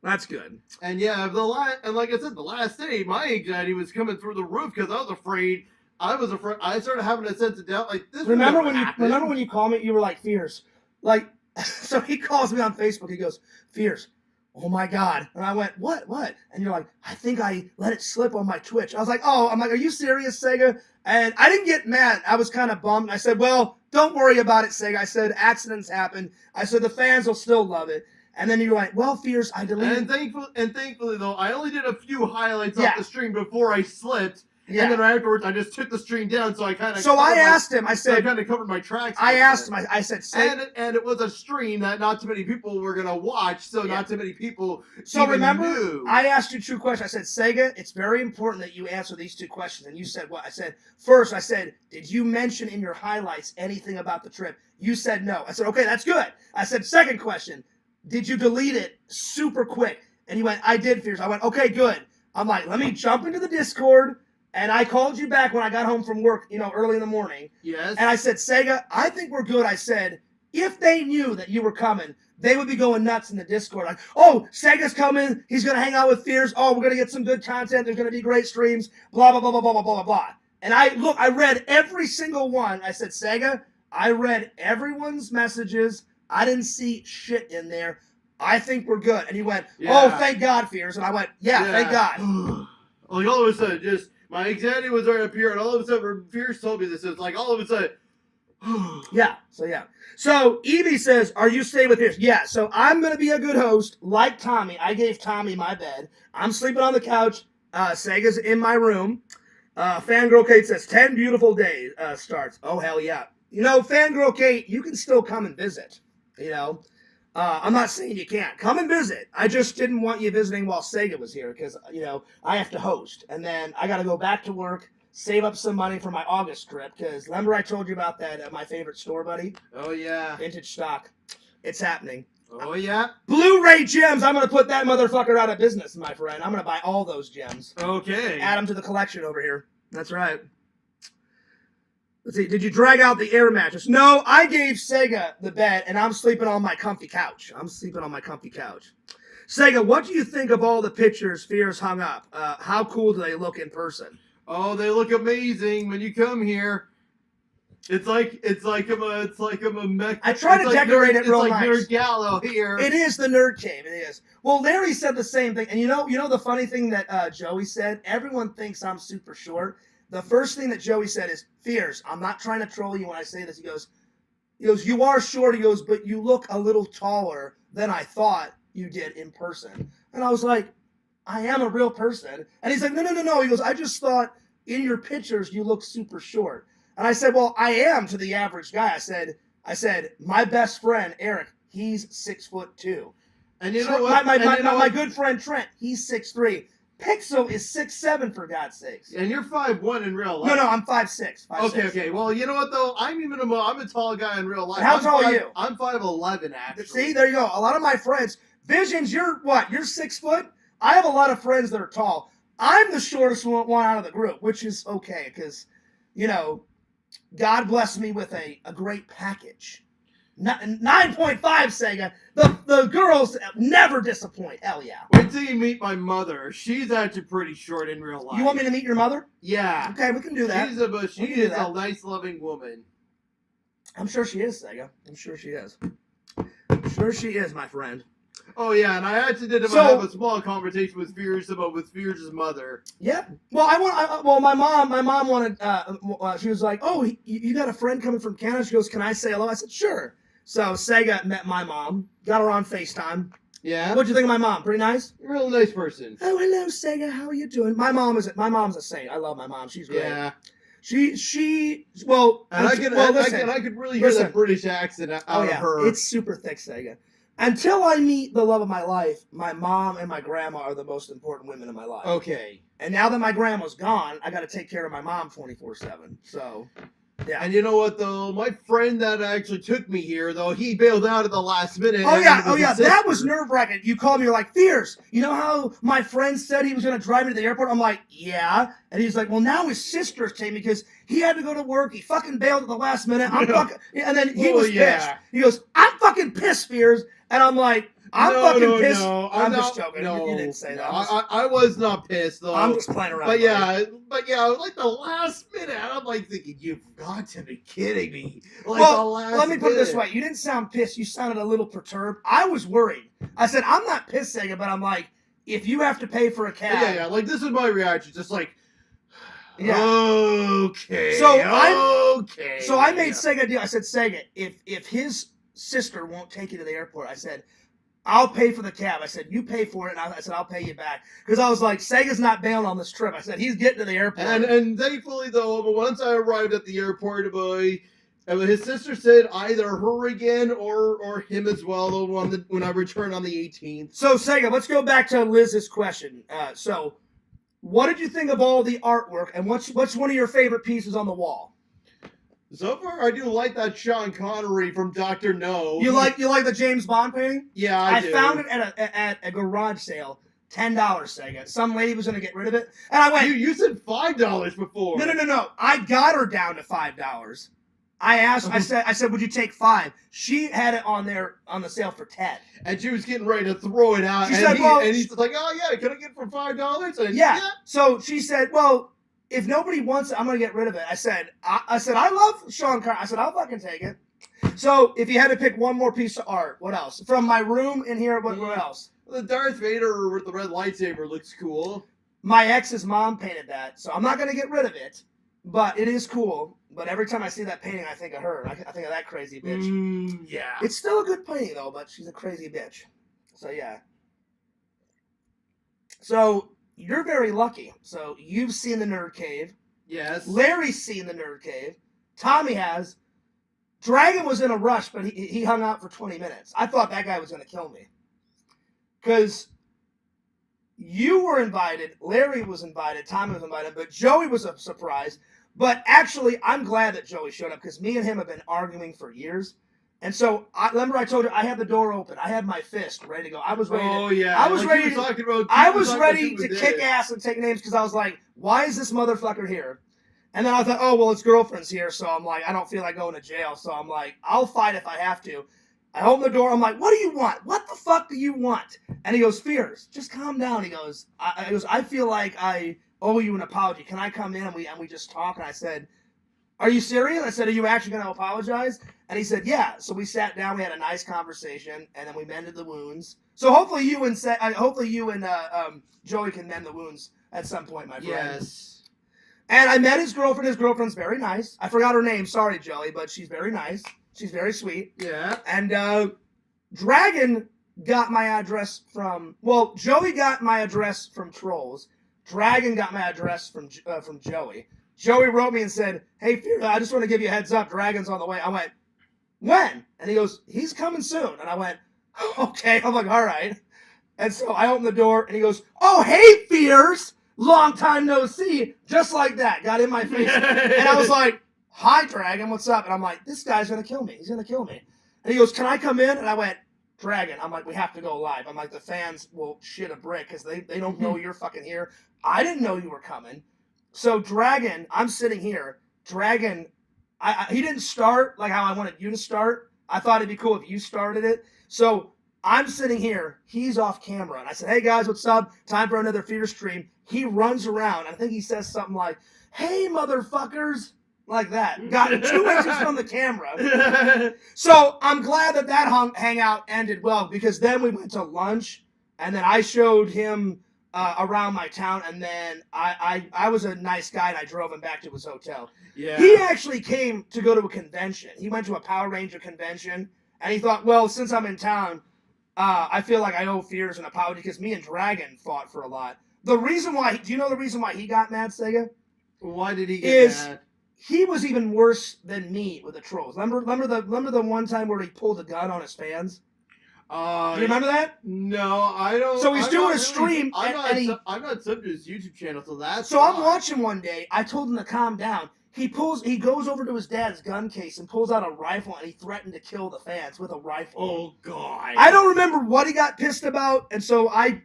That's good. And yeah, and like I said, the last day, my anxiety was coming through the roof because I was afraid. I started having a sense of doubt. Like this. Remember when you called me? You were like, Fears. Like, so he calls me on Facebook. He goes, Fears. Oh my God. And I went, what? And you're like, I think I let it slip on my Twitch. I was like, oh, I'm like, are you serious, Sega? And I didn't get mad. I was kind of bummed. I said, well, don't worry about it, Sega. I said, accidents happen. I said, the fans will still love it. And then you were like, well, Fears, I deleted. And thankfully, though, I only did a few highlights Yeah. off the stream before I slipped. Yeah. And then afterwards, I just took the stream down, so I kind of. So I asked him. I said, I kind of covered my tracks. I asked him. I said, and it was a stream that not too many people were gonna watch, so Yeah. not too many people. So even remember, knew. I asked you two questions. I said, Sega, it's very important that you answer these two questions. And you said what? I said, first, I said, did you mention in your highlights anything about the trip? You said no. I said, okay, that's good. I said, second question, did you delete it super quick? And he went, I did, Fears. I went, okay, good. I'm like, let me jump into the Discord. And I called you back when I got home from work, early in the morning. Yes. And I said, Sega, I think we're good. I said, if they knew that you were coming, they would be going nuts in the Discord. Like, oh, Sega's coming. He's going to hang out with Fears. Oh, we're going to get some good content. There's going to be great streams. Blah, blah, blah, blah, blah, blah, blah, blah. And I read every single one. I said, Sega, I read everyone's messages. I didn't see shit in there. I think we're good. And he went, oh, thank God, Fears. And I went, yeah. Thank God. Like all of a sudden, just my anxiety was right up here, and all of a sudden, Fears told me this. It's like all of a sudden. Yeah. So Evie says, are you staying with Fears? Yeah. So I'm going to be a good host, like Tommy. I gave Tommy my bed. I'm sleeping on the couch. Sega's in my room. Fangirl Kate says, 10 beautiful days starts. Oh, hell yeah. Fangirl Kate, you can still come and visit. I'm not saying you can't. Come and visit. I just didn't want you visiting while Sega was here because, I have to host. And then I got to go back to work, save up some money for my August trip because remember I told you about that my favorite store, buddy? Oh, yeah. Vintage stock. It's happening. Oh, yeah. Blu-ray gems. I'm going to put that motherfucker out of business, my friend. I'm going to buy all those gems. Okay. Add them to the collection over here. That's right. Let's see, did you drag out the air mattress? No, I gave Sega the bed, and I'm sleeping on my comfy couch. Sega, what do you think of all the pictures Fears hung up? How cool do they look in person? Oh, they look amazing when you come here. It's like I'm a mech. I try to decorate it real nice. It's like Nerd Gallo here. It is the Nerd Cave. It is. Well, Larry said the same thing, and you know the funny thing that Joey said. Everyone thinks I'm super short. The first thing that Joey said is, Fears, I'm not trying to troll you when I say this. He goes, you are short. He goes, but you look a little taller than I thought you did in person. And I was like, I am a real person. And he's like, no. He goes, I just thought in your pictures you look super short. And I said, well, I am to the average guy. I said, my best friend, Eric, he's 6'2". And you know what? My good friend Trent, he's 6'3". Pixel is 6'7", for God's sakes. And you're 5'1" in real life. No, I'm 5'6". Okay. Well, you know what though? I'm a tall guy in real life. And how tall are you? I'm 5'11", actually. See, there you go. A lot of my friends, Visions, you're what? You're 6 foot. I have a lot of friends that are tall. I'm the shortest one out of the group, which is okay because, God bless me with a great package. 9.5, Sega. The girls never disappoint. Hell yeah. Wait till you meet my mother. She's actually pretty short in real life. You want me to meet your mother? Yeah. Okay, we can do that. She's a nice, loving woman. I'm sure she is, Sega. I'm sure she is. I'm sure she is, my friend. Oh yeah, and I actually did have a small conversation with Fears with Fears' mother. Yeah. Well, my mom wanted. She was like, "Oh, you got a friend coming from Canada?" She goes, "Can I say hello?" I said, "Sure." So Sega met my mom, got her on FaceTime. Yeah. What'd you think of my mom? Pretty nice? You're a real nice person. Oh, hello, Sega. How are you doing? My mom's a saint. I love my mom. She's great. Yeah. Well, And I could really hear that British accent out of her. It's super thick, Sega. Until I meet the love of my life, my mom and my grandma are the most important women in my life. Okay. And now that my grandma's gone, I got to take care of my mom 24/7. So, yeah. And you know what, though? My friend that actually took me here, though, he bailed out at the last minute. Oh, yeah. That was nerve-wracking. You called me, you're like, Fierce, you know how my friend said he was going to drive me to the airport? I'm like, yeah. And he's like, well, now his sister's taking me because he had to go to work. He fucking bailed at the last minute. I'm fucking... And then he was pissed. He goes, I'm fucking pissed, Fierce. And I'm like, I'm fucking pissed. No, I'm just joking. You didn't say that. I was not pissed, though. I'm just playing around. But yeah, like the last minute, I'm like thinking, you've got to be kidding me. Like well, let me put it this way. You didn't sound pissed. You sounded a little perturbed. I was worried. I said, I'm not pissed, Sega, but I'm like, if you have to pay for a cab. Yeah. Like, this is my reaction. Just like, yeah. Okay. So I made Sega a deal. I said, Sega, if his sister won't take you to the airport, I said, I'll pay for the cab. I said, you pay for it. And I said, I'll pay you back. Because I was like, Sega's not bailing on this trip. I said, he's getting to the airport. And thankfully, though, once I arrived at the airport, his sister said either her again or him as well, the one that when I returned on the 18th. So, Sega, let's go back to Liz's question. So, what did you think of all the artwork? And what's one of your favorite pieces on the wall? So far, I do like that Sean Connery from Dr. No. You like the James Bond painting? Yeah, I do. Found it at a garage sale, $10, Sega. Some lady was gonna get rid of it, and I went. You said $5 before. No. I got her down to $5. I asked. I said, would you take $5? She had it on the sale for $10. And she was getting ready to throw it out. She said, and he's like, oh yeah, can I get it for $5? And yeah. So she said, well, if nobody wants it, I'm gonna get rid of it. I said, I love Sean Connery. I said, I'll fucking take it. So if you had to pick one more piece of art, what else? From my room in here, what else? The Darth Vader with the red lightsaber looks cool. My ex's mom painted that, so I'm not gonna get rid of it, but it is cool. But every time I see that painting, I think of her. I think of that crazy bitch. Yeah. It's still a good painting though, but she's a crazy bitch. So yeah. So you're very lucky. So you've seen the Nerd Cave. Yes. Larry's seen the Nerd Cave. Tommy has. Dragon was in a rush, but he hung out for 20 minutes. I thought that guy was going to kill me. Because you were invited, Larry was invited, Tommy was invited, but Joey was a surprise. But actually, I'm glad that Joey showed up because me and him have been arguing for years. And so, remember I told you I had the door open. I had my fist ready to go. I was ready. I was ready to kick ass and take names because I was like, "Why is this motherfucker here?" And then I thought, "Oh well, his girlfriend's here." So I'm like, I don't feel like going to jail. So I'm like, I'll fight if I have to. I open the door. I'm like, "What do you want? What the fuck do you want?" And he goes, "Fierce, just calm down." He goes, I feel like I owe you an apology. Can I come in and we just talk?" And I said, "Are you serious?" I said, "Are you actually going to apologize?" And he said, "Yeah." So we sat down, we had a nice conversation, and then we mended the wounds. So hopefully you and Joey can mend the wounds at some point, my friend. Yes. And I met his girlfriend. His girlfriend's very nice. I forgot her name. Sorry, Joey, but she's very nice. She's very sweet. Yeah. And Dragon got my address from... Well, Joey got my address from Trolls. Dragon got my address from Joey. Joey wrote me and said, "Hey, Fear, I just want to give you a heads up. Dragon's on the way." I went, "When?" And he goes, "He's coming soon." And I went, "Okay." I'm like, "All right." And so I opened the door, and he goes, "Oh, hey, Fears. Long time no see." Just like that. Got in my face. And I was like, "Hi, Dragon. What's up?" And I'm like, "This guy's going to kill me. He's going to kill me." And he goes, "Can I come in?" And I went, "Dragon." I'm like, "We have to go live." I'm like, "The fans will shit a brick because they don't know you're fucking here. I didn't know you were coming." So Dragon, I'm sitting here. Dragon, he didn't start like how I wanted you to start. I thought it'd be cool if you started it. So I'm sitting here. He's off camera. And I said, "Hey, guys, what's up? Time for another Fear stream." He runs around. I think he says something like, "Hey, motherfuckers." Like that. Got 2 inches from the camera. So I'm glad that hangout ended well because then we went to lunch. And then I showed him... around my town, and then I was a nice guy, and I drove him back to his hotel. Yeah. He actually came to go to a convention. He went to a Power Ranger convention, And he thought, well, since I'm in town, I feel like I owe Fears an apology because me and Dragon fought for a lot. The reason why, do you know the reason why he got mad, Sega? Why did he get mad? He was even worse than me with the trolls. Remember the one time where he pulled a gun on his fans? Do you remember that? No, I don't. So he's doing a stream, I'm not subbed to his YouTube channel, so that's. So I'm watching one day. I told him to calm down. He goes over to his dad's gun case and pulls out a rifle, and he threatened to kill the fans with a rifle. Oh God! I don't remember what he got pissed about, and so I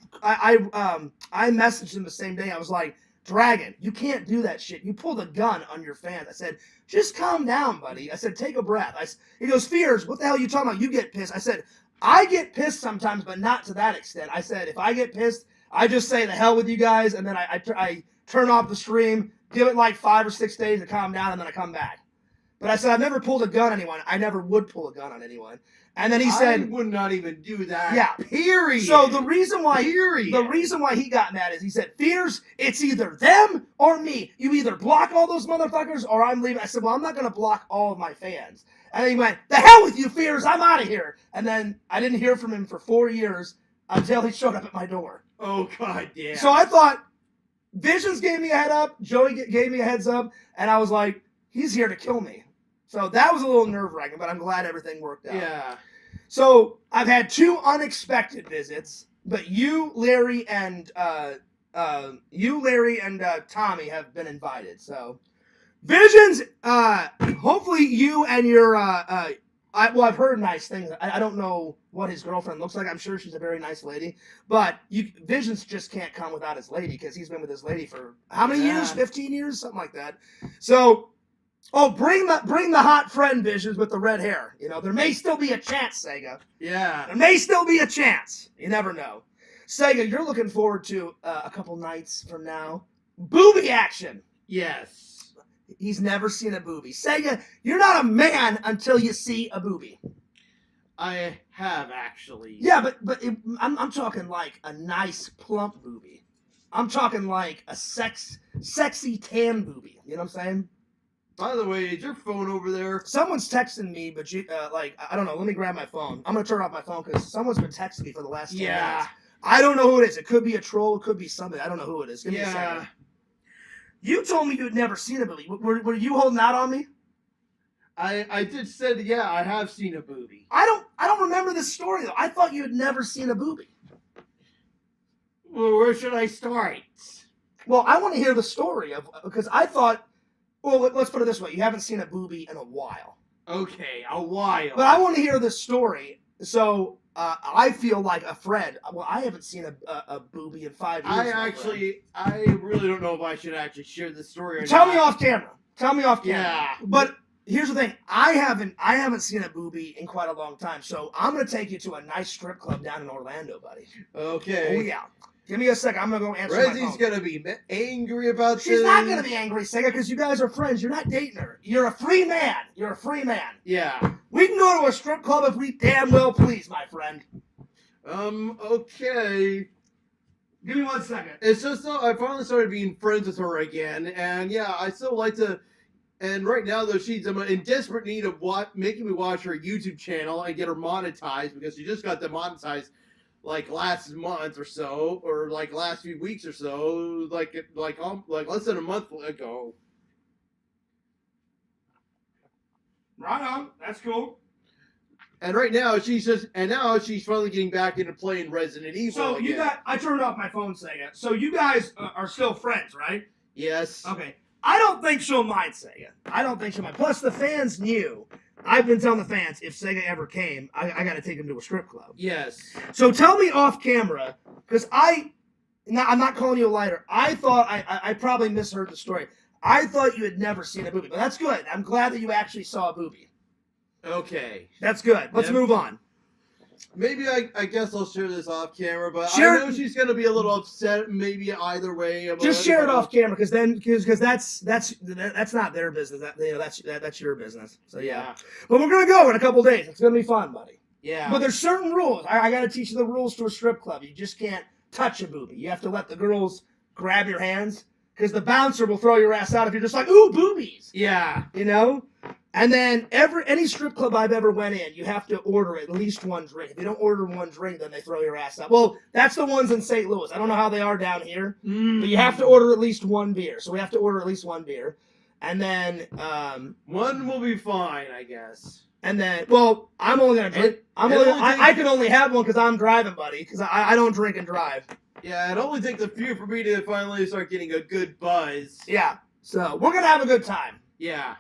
messaged him the same day. I was like, Dragon, you can't do that shit. You pulled a gun on your fans. I said, just calm down, buddy. I said, take a breath. He goes, Fears, what the hell are you talking about? You get pissed. I said, I get pissed sometimes, but not to that extent. I said, if I get pissed, I just say the hell with you guys, and then I turn off the stream. Give it like 5 or 6 days to calm down, and then I come back. But I said, I've never pulled a gun on anyone. I never would pull a gun on anyone. And then he said, I would not even do that. Yeah. Period. So the reason why he got mad is he said, Fears, it's either them or me. You either block all those motherfuckers or I'm leaving. I said, well, I'm not going to block all of my fans. And then he went, the hell with you, Fears. I'm out of here. And then I didn't hear from him for 4 years until he showed up at my door. Oh, God damn. So I thought, Visions gave me a head up, Joey gave me a heads up, and I was like, he's here to kill me. So that was a little nerve-wracking, but I'm glad everything worked out. Yeah. So I've had 2 unexpected visits, but you, Larry, and Tommy have been invited. So Visions, hopefully you and your I've heard nice things. I don't know what his girlfriend looks like. I'm sure she's a very nice lady. But Visions just can't come without his lady because he's been with his lady for how many years? 15 years? Something like that. So, bring the hot friend, Visions, with the red hair. You know, there may still be a chance, Sega. Yeah. There may still be a chance. You never know. Sega, you're looking forward to a couple nights from now. Booby action. Yes. He's never seen a boobie. Sega, you're not a man until you see a boobie. I have, actually. Yeah, but I'm talking like a nice plump boobie. I'm talking like a sexy tan boobie. You know what I'm saying? By the way, is your phone over there? Someone's texting me, but I don't know. Let me grab my phone. I'm gonna turn off my phone because someone's been texting me for the last 10 minutes. I don't know who it is. It could be a troll. It could be somebody. I don't know who it is. Give me a second. You told me you'd never seen a boobie. Were you holding out on me? I did said, yeah, I have seen a boobie. I don't remember this story though. I thought you had never seen a boobie. Well, where should I start? Well, I want to hear the story because I thought. Well, let's put it this way: you haven't seen a boobie in a while. Okay, a while. But I want to hear this story. So I feel like a friend. Well, I haven't seen a boobie in 5 years. I really don't know if I should actually share this story. Or Tell not. me off camera. Tell me off camera. Yeah. But here's the thing: I haven't seen a boobie in quite a long time. So I'm gonna take you to a nice strip club down in Orlando, buddy. Okay. Oh yeah. Give me a second. I'm gonna go answer my phone. Reggie's gonna be angry about this. She's not gonna be angry, Sega, because you guys are friends. You're not dating her. You're a free man. You're a free man. Yeah. We can go to a strip club if we damn well please, my friend. Okay. Give me 1 second. It's just so I finally started being friends with her again, and yeah, I still like to. And right now, though, she's in desperate need of making me watch her YouTube channel and get her monetized because she just got demonetized like last month or so, or like last few weeks or so, like less than a month ago. Right on. That's cool. And right now she's finally getting back into playing Resident Evil. So again. I turned off my phone, Sega. So you guys are still friends, right? Yes. Okay. I don't think she'll mind, Sega. I don't think she'll mind. Plus, the fans knew. I've been telling the fans, if Sega ever came, I got to take him to a strip club. Yes. So tell me off camera, because I'm not calling you a liar. I thought, I probably misheard the story. I thought you had never seen a boobie, but that's good. I'm glad that you actually saw a boobie. Okay. That's good. Let's move on. Maybe I guess I'll share this off camera, but I know she's gonna be a little upset. Maybe either way. Just share it off camera, because that's not their business. That's your business. So yeah. But we're gonna go in a couple days. It's gonna be fun, buddy. Yeah. But there's certain rules. I got to teach you the rules to a strip club. You just can't touch a boobie. You have to let the girls grab your hands, because the bouncer will throw your ass out if you're just like, ooh, boobies. Yeah. You know. And then any strip club I've ever went in, you have to order at least one drink. If you don't order one drink, then they throw your ass out. Well, that's the ones in St. Louis. I don't know how they are down here, but you have to order at least one beer. So we have to order at least one beer. And then one will be fine, I guess. And then, well, I'm only gonna drink. I can only have one because I'm driving, buddy. Because I don't drink and drive. Yeah, it only takes a few for me to finally start getting a good buzz. Yeah. So we're gonna have a good time. Yeah.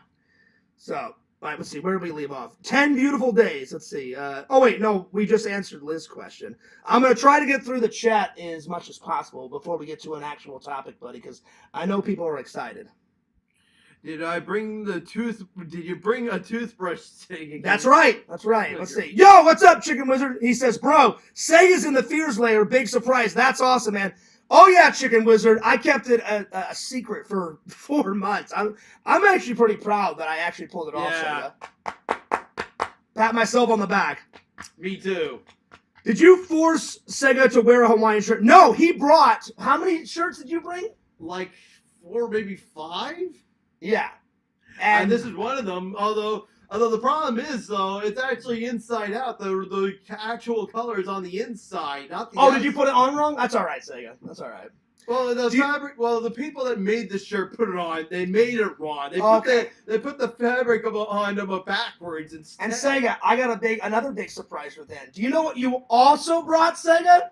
So, all right, let's see. Where did we leave off? 10 beautiful days. Let's see. Oh, wait, no, we just answered Liz's question. I'm going to try to get through the chat as much as possible before we get to an actual topic, buddy, because I know people are excited. Did you bring a toothbrush, Sega? That's right. That's right. Let's see. Yo, what's up, Chicken Wizard? He says, bro, Sega's in the Fears Layer. Big surprise. That's awesome, man. Oh yeah, Chicken Wizard. I kept it a secret for 4 months. I'm actually pretty proud that I actually pulled it off. Yeah. Sega. Pat myself on the back. Me too. Did you force Sega to wear a Hawaiian shirt? No, he brought. How many shirts did you bring? Like 4, maybe 5. Yeah, and this is one of them. Although the problem is though, it's actually inside out. The actual color is on the inside, not the. Oh, did you put it on wrong? That's all right, Sega. That's all right. Well, the people that made the shirt put it on. They made it wrong. They put the fabric on them backwards instead. And Sega, I got another big surprise for then. Do you know what you also brought, Sega?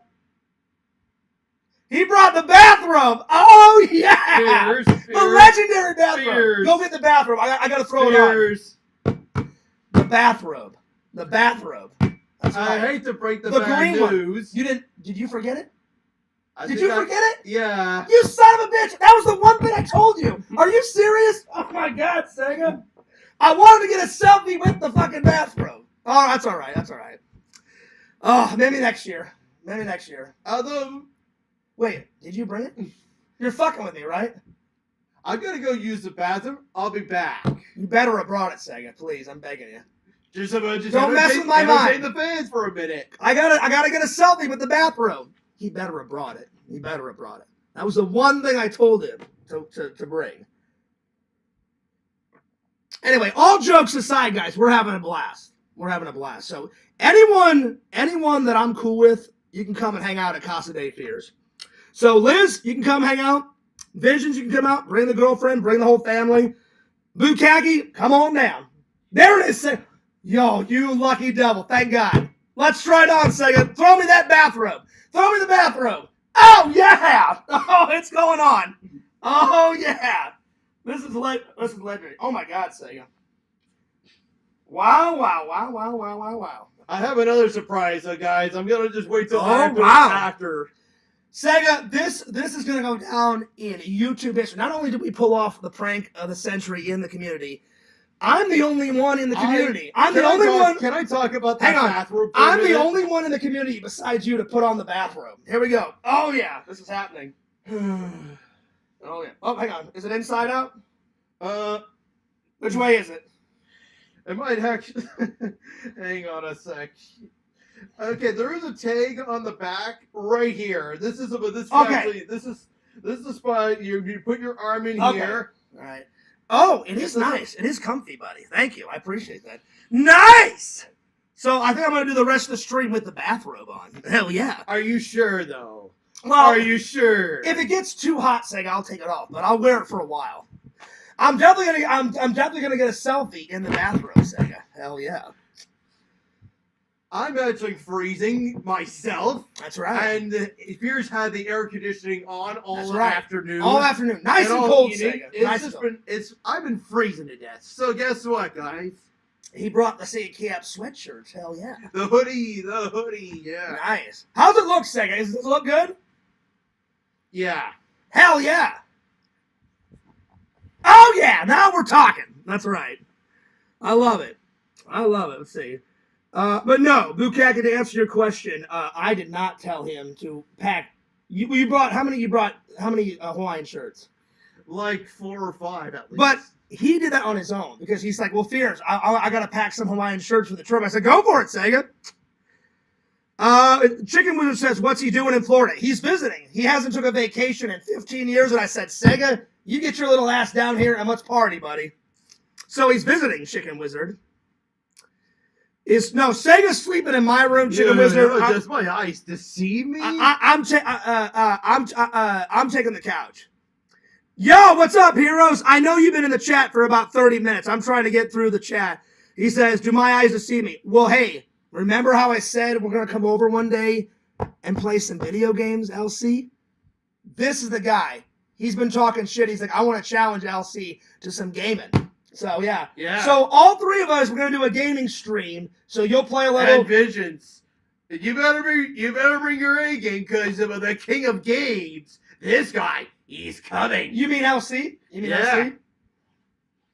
He brought the bathrobe. Oh yeah, Fears. The legendary bathrobe. Fears. Go get the bathrobe. I got to throw Fears. it on. The bathrobe. The bathrobe. That's I right. hate to break the bad green news. One. You didn't? Did you forget it? Did you forget it? Yeah. You son of a bitch! That was the one bit I told you. Are you serious? Oh my God, Sega! I wanted to get a selfie with the fucking bathrobe. Oh, that's all right. That's all right. Oh, maybe next year. Maybe next year. Although. Wait, did you bring it? You're fucking with me, right? I'm gonna go use the bathroom. I'll be back. You better have brought it, Sega. Please, I'm begging you. Don't mess with my mind. the fans for a minute. I gotta get a selfie with the bathrobe. He better have brought it. He better have brought it. That was the one thing I told him to bring. Anyway, all jokes aside, guys, we're having a blast. We're having a blast. So anyone that I'm cool with, you can come and hang out at Casa de Fears. So Liz, you can come hang out. Visions, you can come out. Bring the girlfriend. Bring the whole family. Bukaki, come on down. There it is. Yo, you lucky devil. Thank God. Let's try it on, Sega. Throw me that bathrobe. Throw me the bathrobe. Oh, yeah. Oh, it's going on. Oh, yeah. This is legendary. Oh, my God, Sega. Wow. I have another surprise, guys. I'm going to just wait till after. Sega, this is going to go down in YouTube history. Not only did we pull off the prank of the century in the community, I'm the only one in the community. I'm the only one. Can I talk about that bathroom? I'm the only one in the community besides you to put on the bathrobe. Here we go. Oh, yeah. This is happening. Oh, yeah. Oh, hang on. Is it inside out? Which way is it? It might actually. Hang on a sec. Okay, there is a tag on the back right here. This is the spot you put your arm in here. All right. Oh, it is nice. It is comfy, buddy. Thank you. I appreciate that. Nice! So I think I'm going to do the rest of the stream with the bathrobe on. Hell yeah. Are you sure, though? Well, are you sure? If it gets too hot, Sega, I'll take it off, but I'll wear it for a while. I'm definitely gonna get a selfie in the bathrobe, Sega. Hell yeah. I'm actually freezing myself. That's right. And Fears had the air conditioning on all afternoon. All afternoon. Nice and cold, Sega. I've been freezing to death. So guess what, guys? He brought the Sega Camp sweatshirts. Hell yeah. The hoodie, yeah. Nice. How's it look, Sega? Does it look good? Yeah. Hell yeah. Oh yeah, now we're talking. That's right. I love it. Let's see. But no, Bukaki, to answer your question, I did not tell him to pack. You brought how many Hawaiian shirts? Like 4 or 5 at least. But he did that on his own because he's like, well, Fears, I got to pack some Hawaiian shirts for the trip. I said, go for it, Sega. Chicken Wizard says, what's he doing in Florida? He's visiting. He hasn't took a vacation in 15 years. And I said, Sega, you get your little ass down here and let's party, buddy. So he's visiting Chicken Wizard. Sega's sleeping in my room, Chicken Wizard. Does my eyes deceive me? I'm taking the couch. Yo, what's up, heroes? I know you've been in the chat for about 30 minutes. I'm trying to get through the chat. He says, do my eyes deceive me? Well, hey, remember how I said we're going to come over one day and play some video games, LC? This is the guy. He's been talking shit. He's like, I want to challenge LC to some gaming. So, yeah. So, all three of us, we're going to do a gaming stream. So, you'll play a little... And Visions. You better bring your A game, because of the king of games. This guy, he's coming. You mean LC? You mean yeah. LC?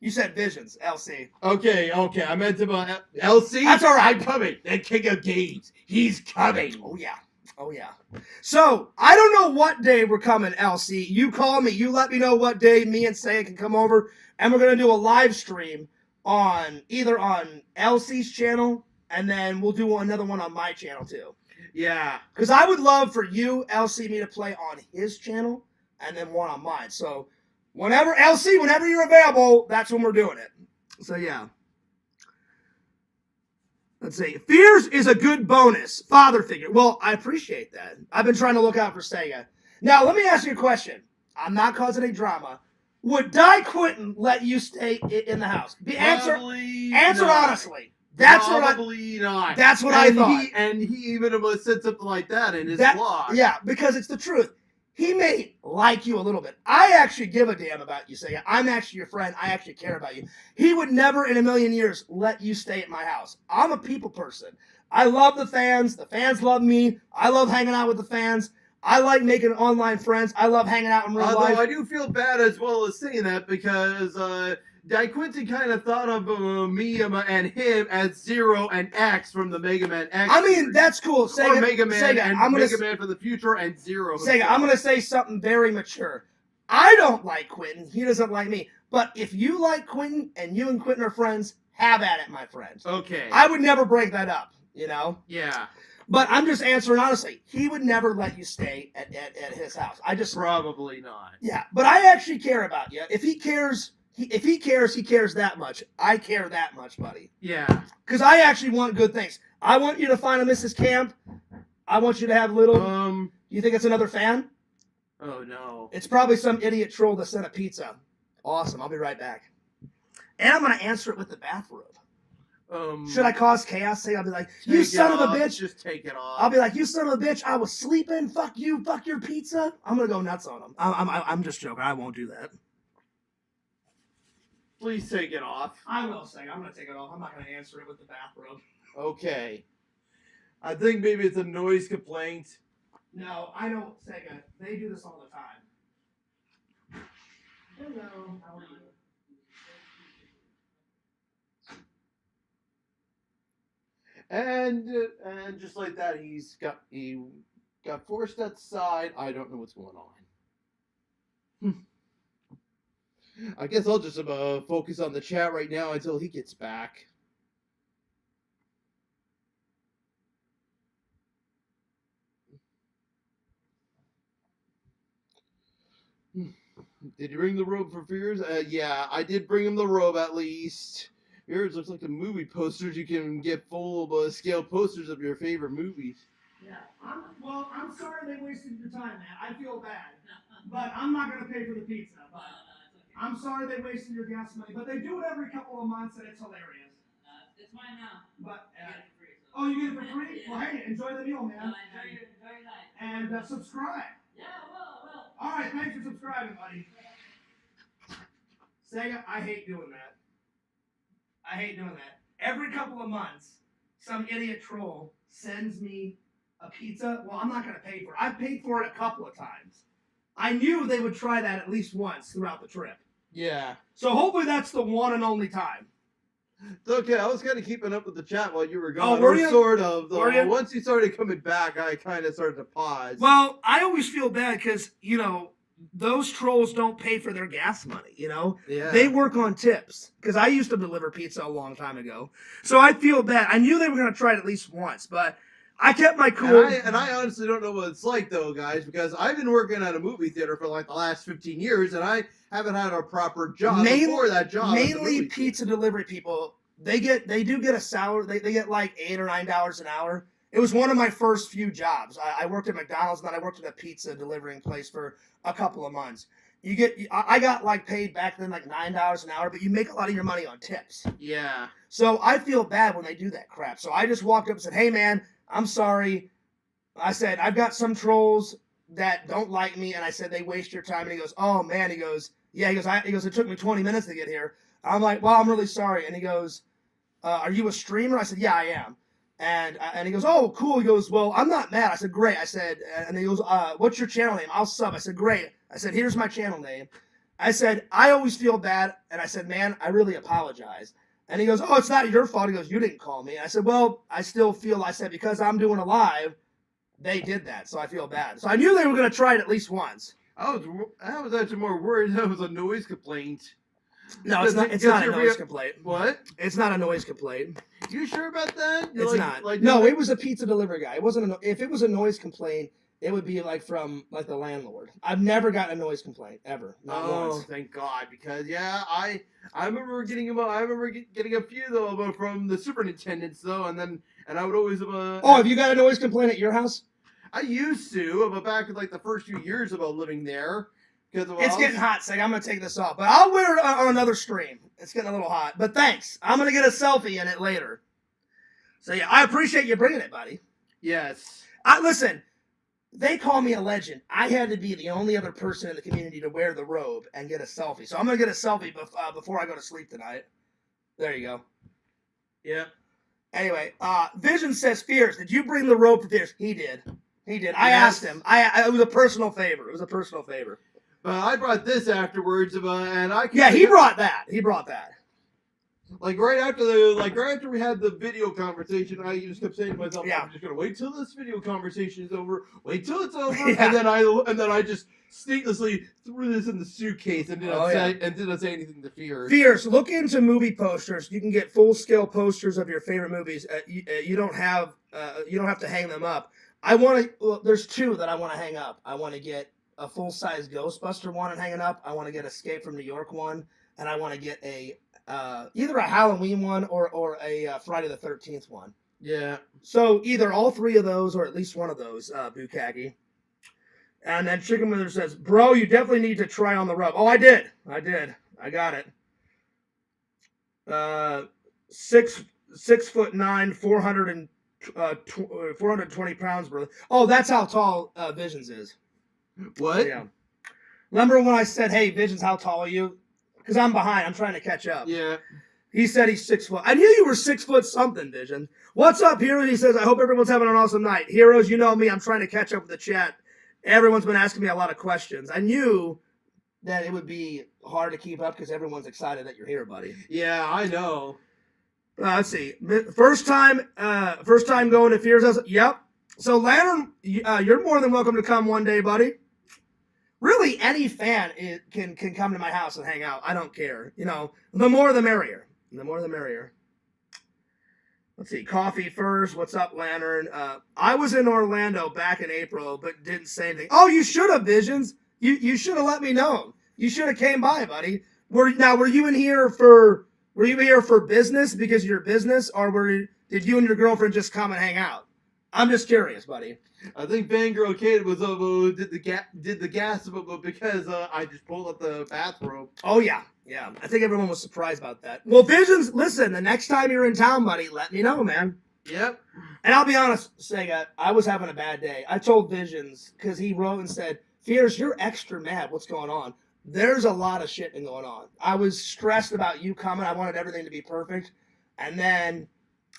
You said Visions, LC. Okay. I meant to LC. That's all right. I'm coming. The king of games. He's coming. Oh, yeah. So, I don't know what day we're coming, LC. You call me. You let me know what day me and Sega can come over. And we're going to do a live stream either on LC's channel, and then we'll do another one on my channel, too. Yeah. Because I would love for you, LC, me to play on his channel, and then one on mine. So, whenever you're available, that's when we're doing it. So, yeah. Let's see. Fears is a good bonus. Father figure. Well, I appreciate that. I've been trying to look out for Sega. Now, let me ask you a question. I'm not causing any drama. Would Quentin let you stay in the house? Answer honestly. Probably not. That's what I thought. He even said something like that in his vlog. Yeah, because it's the truth. He may like you a little bit. I actually give a damn about you, Sega. I'm actually your friend. I actually care about you. He would never in a million years let you stay at my house. I'm a people person. I love the fans. The fans love me. I love hanging out with the fans. I like making online friends. I love hanging out in real life. I do feel bad as well as saying that, because Quentin kind of thought of me and him as Zero and X from the Mega Man X. I mean, that's cool. Sega, or Mega Man Sega, and Mega Man for the future and Zero. Sega, I'm going to say something very mature. I don't like Quentin. He doesn't like me. But if you like Quentin and you and Quentin are friends, have at it, my friends. Okay. I would never break that up, you know? Yeah. But I'm just answering honestly. He would never let you stay at his house. Probably not. Yeah, but I actually care about you. If he cares, he cares that much. I care that much, buddy. Yeah. Because I actually want good things. I want you to find a Mrs. Camp. I want you to have little... You think it's another fan? Oh, no. It's probably some idiot troll that sent a pizza. Awesome. I'll be right back. And I'm going to answer it with the bathrobe. Should I cause chaos? I'll be like, you son of a bitch. Just take it off. I'll be like, you son of a bitch. I was sleeping. Fuck you. Fuck your pizza. I'm going to go nuts on him. I'm just joking. I won't do that. Please take it off. I will say. I'm going to take it off. I'm not going to answer it with the bathrobe. Okay. I think maybe it's a noise complaint. No, I don't, Sega. They do this all the time. Hello. How are you? And just like that, he got forced outside. I don't know what's going on. I guess I'll just focus on the chat right now until he gets back. Did you bring the robe for Fears? Yeah, I did bring him the robe at least. Yours looks like the movie posters. You can get full scale posters of your favorite movies. Yeah. I'm sorry they wasted your time, man. I feel bad. But I'm not going to pay for the pizza. But I'm sorry they wasted your gas money. But they do it every couple of months, and it's hilarious. It's mine now. But You get it for free. So. Oh, you get it for free? Yeah. Well, hey, enjoy the meal, man. Enjoy your night. And subscribe. Yeah, I will. All right, thanks for subscribing, buddy. Sega, I hate doing that. Every couple of months, some idiot troll sends me a pizza. Well, I'm not going to pay for it. I've paid for it a couple of times. I knew they would try that at least once throughout the trip. Yeah. So hopefully that's the one and only time. It's okay. I was kind of keeping up with the chat while you were gone. Oh, were you? Sort of. Were you? Once you started coming back, I kind of started to pause. Well, I always feel bad because, those trolls don't pay for their gas money, Yeah. They work on tips, because I used to deliver pizza a long time ago. So I feel bad. I knew they were going to try it at least once, but I kept my cool. And I honestly don't know what it's like though, guys, because I've been working at a movie theater for like the last 15 years, and I haven't had a proper job before that job. Mainly pizza delivery people. They do get a salary. They get like $8 or $9 an hour. It was one of my first few jobs. I worked at McDonald's, and then I worked at a pizza delivering place for a couple of months. I got like paid back then like $9 an hour, but you make a lot of your money on tips. Yeah. So I feel bad when they do that crap. So I just walked up and said, "Hey man, I'm sorry." I said, "I've got some trolls that don't like me," and I said, "They waste your time." And he goes, "Oh man," he goes, "Yeah," he goes, "It took me 20 minutes to get here." I'm like, "Well, I'm really sorry." And he goes, "Are you a streamer?" I said, "Yeah, I am." And he goes, "Oh, cool." He goes, "Well, I'm not mad." I said, "Great." I said, and he goes, "What's your channel name?" "I'll sub." I said, "Great." I said, "Here's my channel name." I said, "I always feel bad." And I said, "Man, I really apologize." And he goes, "Oh, it's not your fault." He goes, "You didn't call me." And I said, "Well, I still feel," I said, "because I'm doing a live, they did that, so I feel bad." So I knew they were going to try it at least once. I was actually more worried that was a noise complaint. No, it's not. It's not a noise complaint. What? It's not a noise complaint. You sure about that? It's not. No, it was a pizza delivery guy. It wasn't. If it was a noise complaint, it would be like from like the landlord. I've never gotten a noise complaint ever. Not once. Thank God! Because yeah, I remember getting getting a few though from the superintendents though, and I would always. Oh, have you got a noise complaint at your house? I used to, but back in like the first few years about living there. It's getting hot, Sega. I'm going to take this off. But I'll wear it on another stream. It's getting a little hot. But thanks. I'm going to get a selfie in it later. So, yeah, I appreciate you bringing it, buddy. Yes. Listen, they call me a legend. I had to be the only other person in the community to wear the robe and get a selfie. So I'm going to get a selfie before I go to sleep tonight. There you go. Yeah. Anyway, Vision says, "Fierce, did you bring the robe for Fierce?" He did. He did. I asked him. It was a personal favor. I brought this afterwards, and I. Yeah, he brought that. Like right after we had the video conversation, I just kept saying to myself, Yeah. "I'm just gonna wait till this video conversation is over. Wait till it's over." Yeah. And then I just sneaklessly threw this in the suitcase and didn't say anything to Fierce. Fierce, look into movie posters. You can get full-scale posters of your favorite movies. You don't have to hang them up. There's two that I want to hang up. I want to get a full-size Ghostbuster one and hang it up. I want to get Escape from New York one, and I want to get either a Halloween one or a Friday the 13th one. Yeah. So either all three of those or at least one of those, Bukaki. And then Chicken Mother says, "Bro, you definitely need to try on the rub." Oh, I did. I got it. 6'9", 420 pounds, brother. Oh, that's how tall Visions is. What? Yeah. Remember when I said, "Hey, Visions, how tall are you?" Because I'm behind. I'm trying to catch up. Yeah. He said he's 6 foot. I knew you were 6 foot something, Vision. What's up, Heroes? He says, "I hope everyone's having an awesome night." Heroes, you know me. I'm trying to catch up with the chat. Everyone's been asking me a lot of questions. I knew that it would be hard to keep up because everyone's excited that you're here, buddy. Yeah, I know. Let's see. First time going to Fear's house. Yep. So Lantern, you're more than welcome to come one day, buddy. Really, any fan can come to my house and hang out. I don't care. You know, the more the merrier. The more the merrier. Let's see. Coffee first. What's up, Lantern? I was in Orlando back in April, but didn't say anything. Oh, you should have, Visions. You should have let me know. You should have came by, buddy. Were you in here for business because of your business, or did you and your girlfriend just come and hang out? I'm just curious, buddy. I think Fangirl Kid was did the gas because I just pulled up the bathrobe. Oh yeah. I think everyone was surprised about that. Well, Visions, listen, the next time you're in town, buddy, let me know, man. Yep. And I'll be honest, Sega, I was having a bad day. I told Visions because he wrote and said, "Fierce, you're extra mad. What's going on?" There's a lot of shit going on. I was stressed about you coming. I wanted everything to be perfect, and then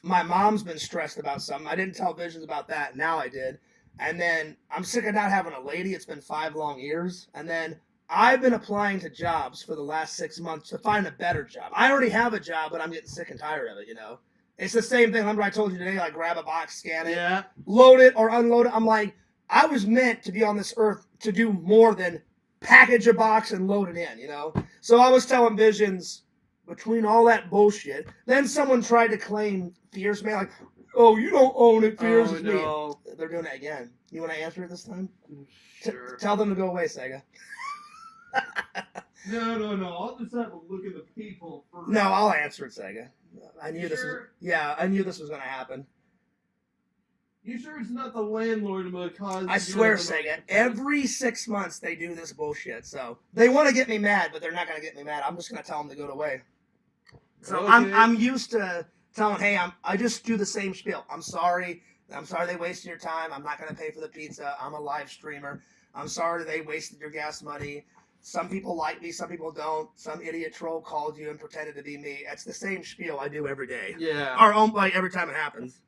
my mom's been stressed about something. I didn't tell Visions about that. Now I did. And then I'm sick of not having a lady. It's been 5 long years. And then I've been applying to jobs for the last 6 months to find a better job. I already have a job, but I'm getting sick and tired of it, you know? It's the same thing. Remember I told you today, like grab a box, scan it, Yeah. load it or unload it. I'm like, I was meant to be on this earth to do more than package a box and load it in, you know? So I was telling Visions, between all that bullshit, then someone tried to claim Fierce, man, like, Oh, you don't own it, Fears. Oh It's no. me. They're doing it again. You want to answer it this time? Sure. Tell them to go away, Sega. No. I'll just have a look at the people first. No, I'll answer it, Sega. I knew this was. Sure. Yeah, I knew this was going to happen. You sure it's not the landlord because I swear, Sega. Every 6 months they do this bullshit. So they want to get me mad, but they're not going to get me mad. I'm just going to tell them to go away. So Okay. I'm used to telling, hey, I just do the same spiel. I'm sorry they wasted your time. I'm not going to pay for the pizza. I'm a live streamer. I'm sorry they wasted your gas money. Some people like me, some people don't. Some idiot troll called you and pretended to be me. It's the same spiel I do every day. Yeah. Or like every time it happens.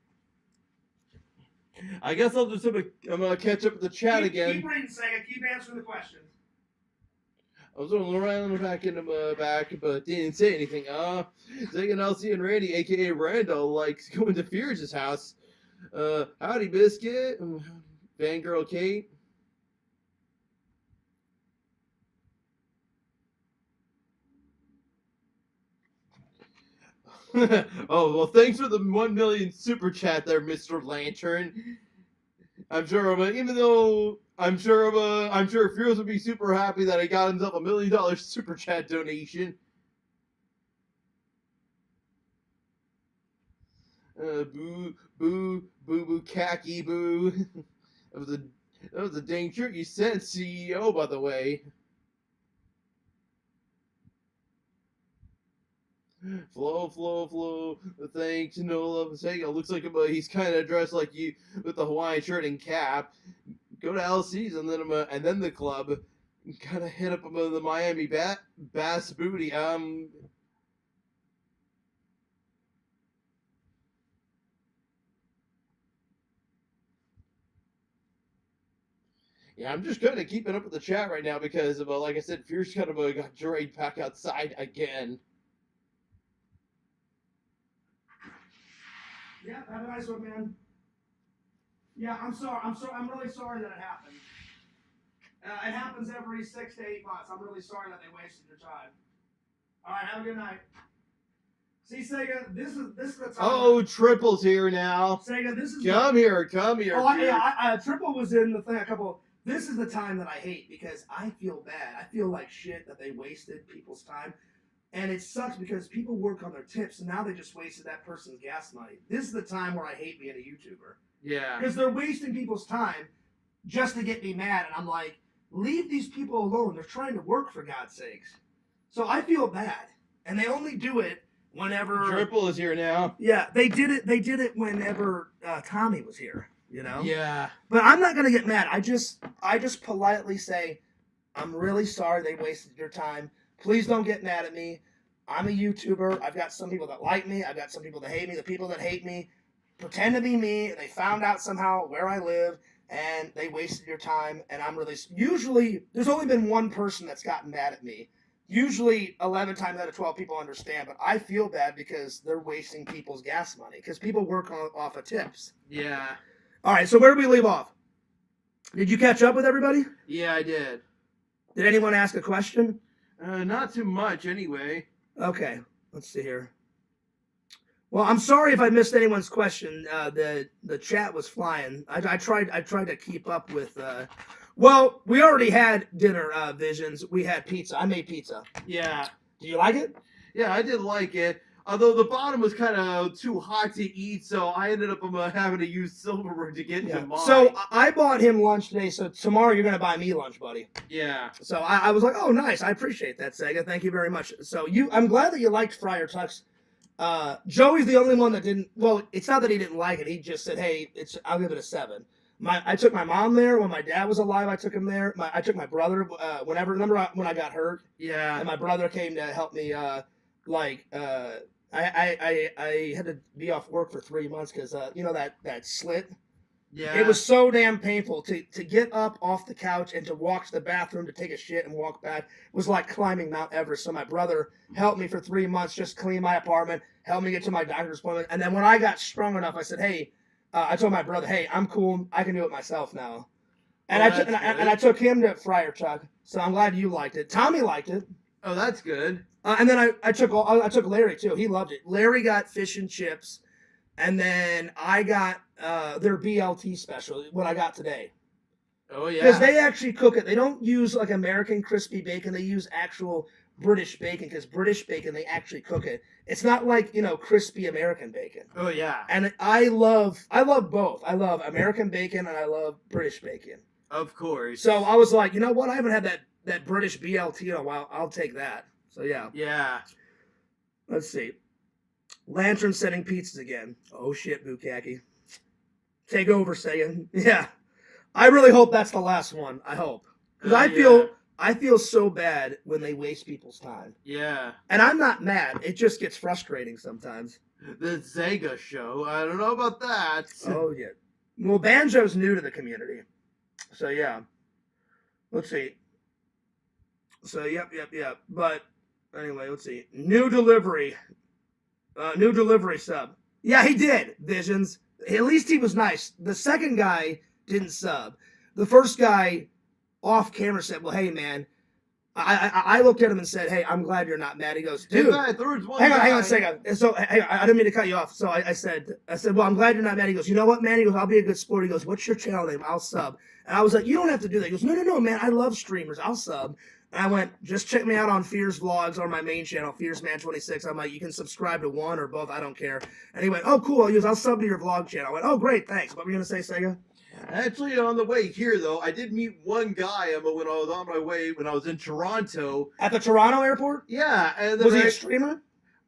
I guess I'm gonna catch up with the chat again. Keep reading, Sega. Keep answering the questions. I was rolling around back in the back, but didn't say anything. Zig and Elsie and Randy, aka Randall, likes going to Fears' house. Howdy, Biscuit. Fangirl Kate. Oh, well, thanks for the 1 million super chat there, Mr. Lantern. I'm sure Fears would be super happy that he got himself $1 million super chat donation. Boo, khaki, boo. That was a dang shirt you sent, CEO, by the way. Flow. Thanks, no love and Sega. Looks like he's kind of dressed like you with the Hawaiian shirt and cap. Go to LC's and then the club. Kind of hit up the Miami Bass Booty. Yeah, I'm just kind of keeping up with the chat right now because of like I said, Fierce kind of got dragged back outside again. Yeah, have a nice one, man. Yeah, I'm sorry. I'm really sorry that it happened. It happens every 6 to 8 months. I'm really sorry that they wasted your time. All right, have a good night. See, Sega, this is the time. Oh, Triple's here now. Sega, this is. Come here. Oh, Triple was in the thing a couple. This is the time that I hate because I feel bad. I feel like shit that they wasted people's time. And it sucks because people work on their tips, and now they just wasted that person's gas money. This is the time where I hate being a YouTuber. Yeah. Because they're wasting people's time just to get me mad, and I'm like, leave these people alone. They're trying to work, for God's sakes. So I feel bad. And they only do it whenever... Triple is here now. Yeah, they did it whenever Tommy was here, you know? Yeah. But I'm not going to get mad. I just politely say, I'm really sorry they wasted your time. Please don't get mad at me. I'm a YouTuber. I've got some people that like me. I've got some people that hate me. The people that hate me pretend to be me. They found out somehow where I live, and they wasted your time. And I'm really... Usually, there's only been one person that's gotten mad at me. Usually, 11 times out of 12 people understand, but I feel bad because they're wasting people's gas money. Because people work off of tips. Yeah. All right, so where did we leave off? Did you catch up with everybody? Yeah, I did. Did anyone ask a question? Not too much, anyway. Okay, let's see here. Well, I'm sorry if I missed anyone's question. The chat was flying. I tried to keep up with. Well, we already had dinner, Visions. We had pizza. I made pizza. Yeah. Do you like it? Yeah, I did like it. Although the bottom was kind of too hot to eat, so I ended up having to use silverware to get into mine. So I bought him lunch today, so tomorrow you're going to buy me lunch, buddy. Yeah. So I was like, oh, nice. I appreciate that, Sega. Thank you very much. So I'm glad that you liked Friar Tuck's. Joey's the only one that didn't. Well, it's not that he didn't like it. He just said, hey, I'll give it a 7. I took my mom there when my dad was alive. I took him there. I took my brother remember when I got hurt? Yeah. And my brother came to help me. I had to be off work for 3 months because that slit. Yeah. It was so damn painful to get up off the couch and to walk to the bathroom to take a shit and walk back. It was like climbing Mount Everest. So my brother helped me for 3 months, just clean my apartment, helped me get to my doctor's appointment. And then when I got strong enough, I said, hey, I told my brother, hey, I'm cool. I can do it myself now. And I took him to Friar Tuck. So I'm glad you liked it. Tommy liked it. Oh, that's good. And then I took Larry too. He loved it. Larry got fish and chips. And then I got their BLT special, what I got today. Oh Because yeah. they actually cook it. They don't use like American crispy bacon. They use actual British bacon because British bacon, they actually cook it. It's not like, crispy American bacon. Oh yeah. And I love both. I love American bacon and I love British bacon. Of course. So I was like, you know what? I haven't had that British BLT in a while. I'll take that. So yeah. Yeah. Let's see. Lantern sending pizzas again. Oh shit, Bukaki. Take over, Sega. Yeah. I really hope that's the last one. I hope. Because I feel so bad when they waste people's time. Yeah. And I'm not mad. It just gets frustrating sometimes. The Sega show. I don't know about that. Oh yeah. Well, Banjo's new to the community. So yeah. Let's see. So yep. But anyway, let's see. New delivery sub. Yeah, he did. Visions. At least he was nice. The second guy didn't sub. The first guy off camera said, "Well, hey man." I looked at him and said, "Hey, I'm glad you're not mad." He goes, "Dude, hang on a second." So hey, I didn't mean to cut you off. So I said, "Well, I'm glad you're not mad." He goes, "You know what, man?" He goes, "I'll be a good sport." He goes, "What's your channel name? I'll sub." And I was like, "You don't have to do that." He goes, "No, man. I love streamers. I'll sub." And I went, "Just check me out on Fears Vlogs or my main channel, FearsMan26. I'm like, you can subscribe to one or both. I don't care." And he went, "Oh, cool." I'll sub to your vlog channel. I went, "Oh, great. Thanks." What were you going to say, Sega? Actually, on the way here, though, I did meet one guy when I was on my way when I was in Toronto. At the Toronto airport? Yeah, and then Was he a streamer?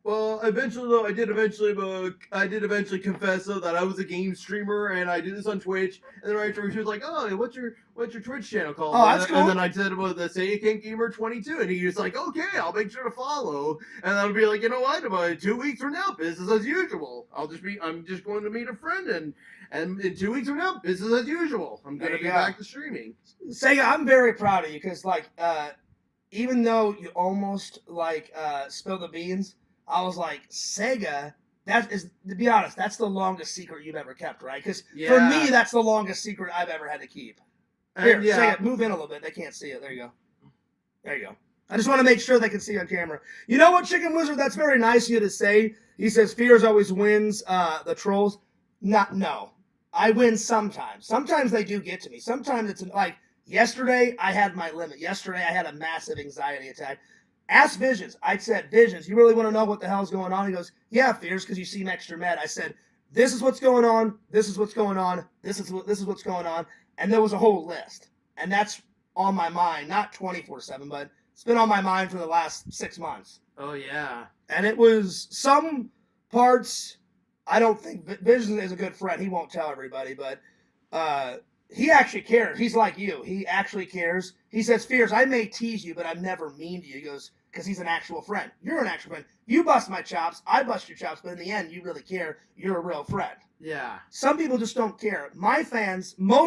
Well, eventually, though, I did eventually confess though that I was a game streamer and I do this on Twitch. And then right after he was like, "Oh, what's your Twitch channel called?" Oh, that's cool. And then I said about the Sega Gamer 22, and he was like, "Okay, I'll make sure to follow." And I'll be like, "You know what? About 2 weeks from now, business as usual. I'm just going to meet a friend and in 2 weeks from now, business as usual. I'm going to be back to streaming." Sega, I'm very proud of you because, even though you almost, spilled the beans, I was like, Sega, that is, to be honest, that's the longest secret you've ever kept, right? Because for me, that's the longest secret I've ever had to keep. Here, Sega, move in a little bit. They can't see it. There you go. I just want to make sure they can see on camera. You know what, Chicken Wizard? That's very nice of you to say. He says, Fears always wins the trolls. No. I win sometimes. Sometimes they do get to me. Sometimes it's like, yesterday, I had my limit. Yesterday, I had a massive anxiety attack. Ask Visions. I said, Visions, you really want to know what the hell's going on? He goes, yeah, Fears, because you seem extra mad. I said, this is what's going on. This is what's going on. This is what's going on. And there was a whole list. And that's on my mind, not 24/7, but it's been on my mind for the last 6 months. Oh, yeah. And it was some parts, I don't think, Visions is a good friend. He won't tell everybody, but he actually cares. He's like you. He actually cares. He says, Fears, I may tease you, but I'm never mean to you. He goes, because he's an actual friend. You're an actual friend. You bust my chops. I bust your chops. But in the end, you really care. You're a real friend. Yeah. Some people just don't care. Most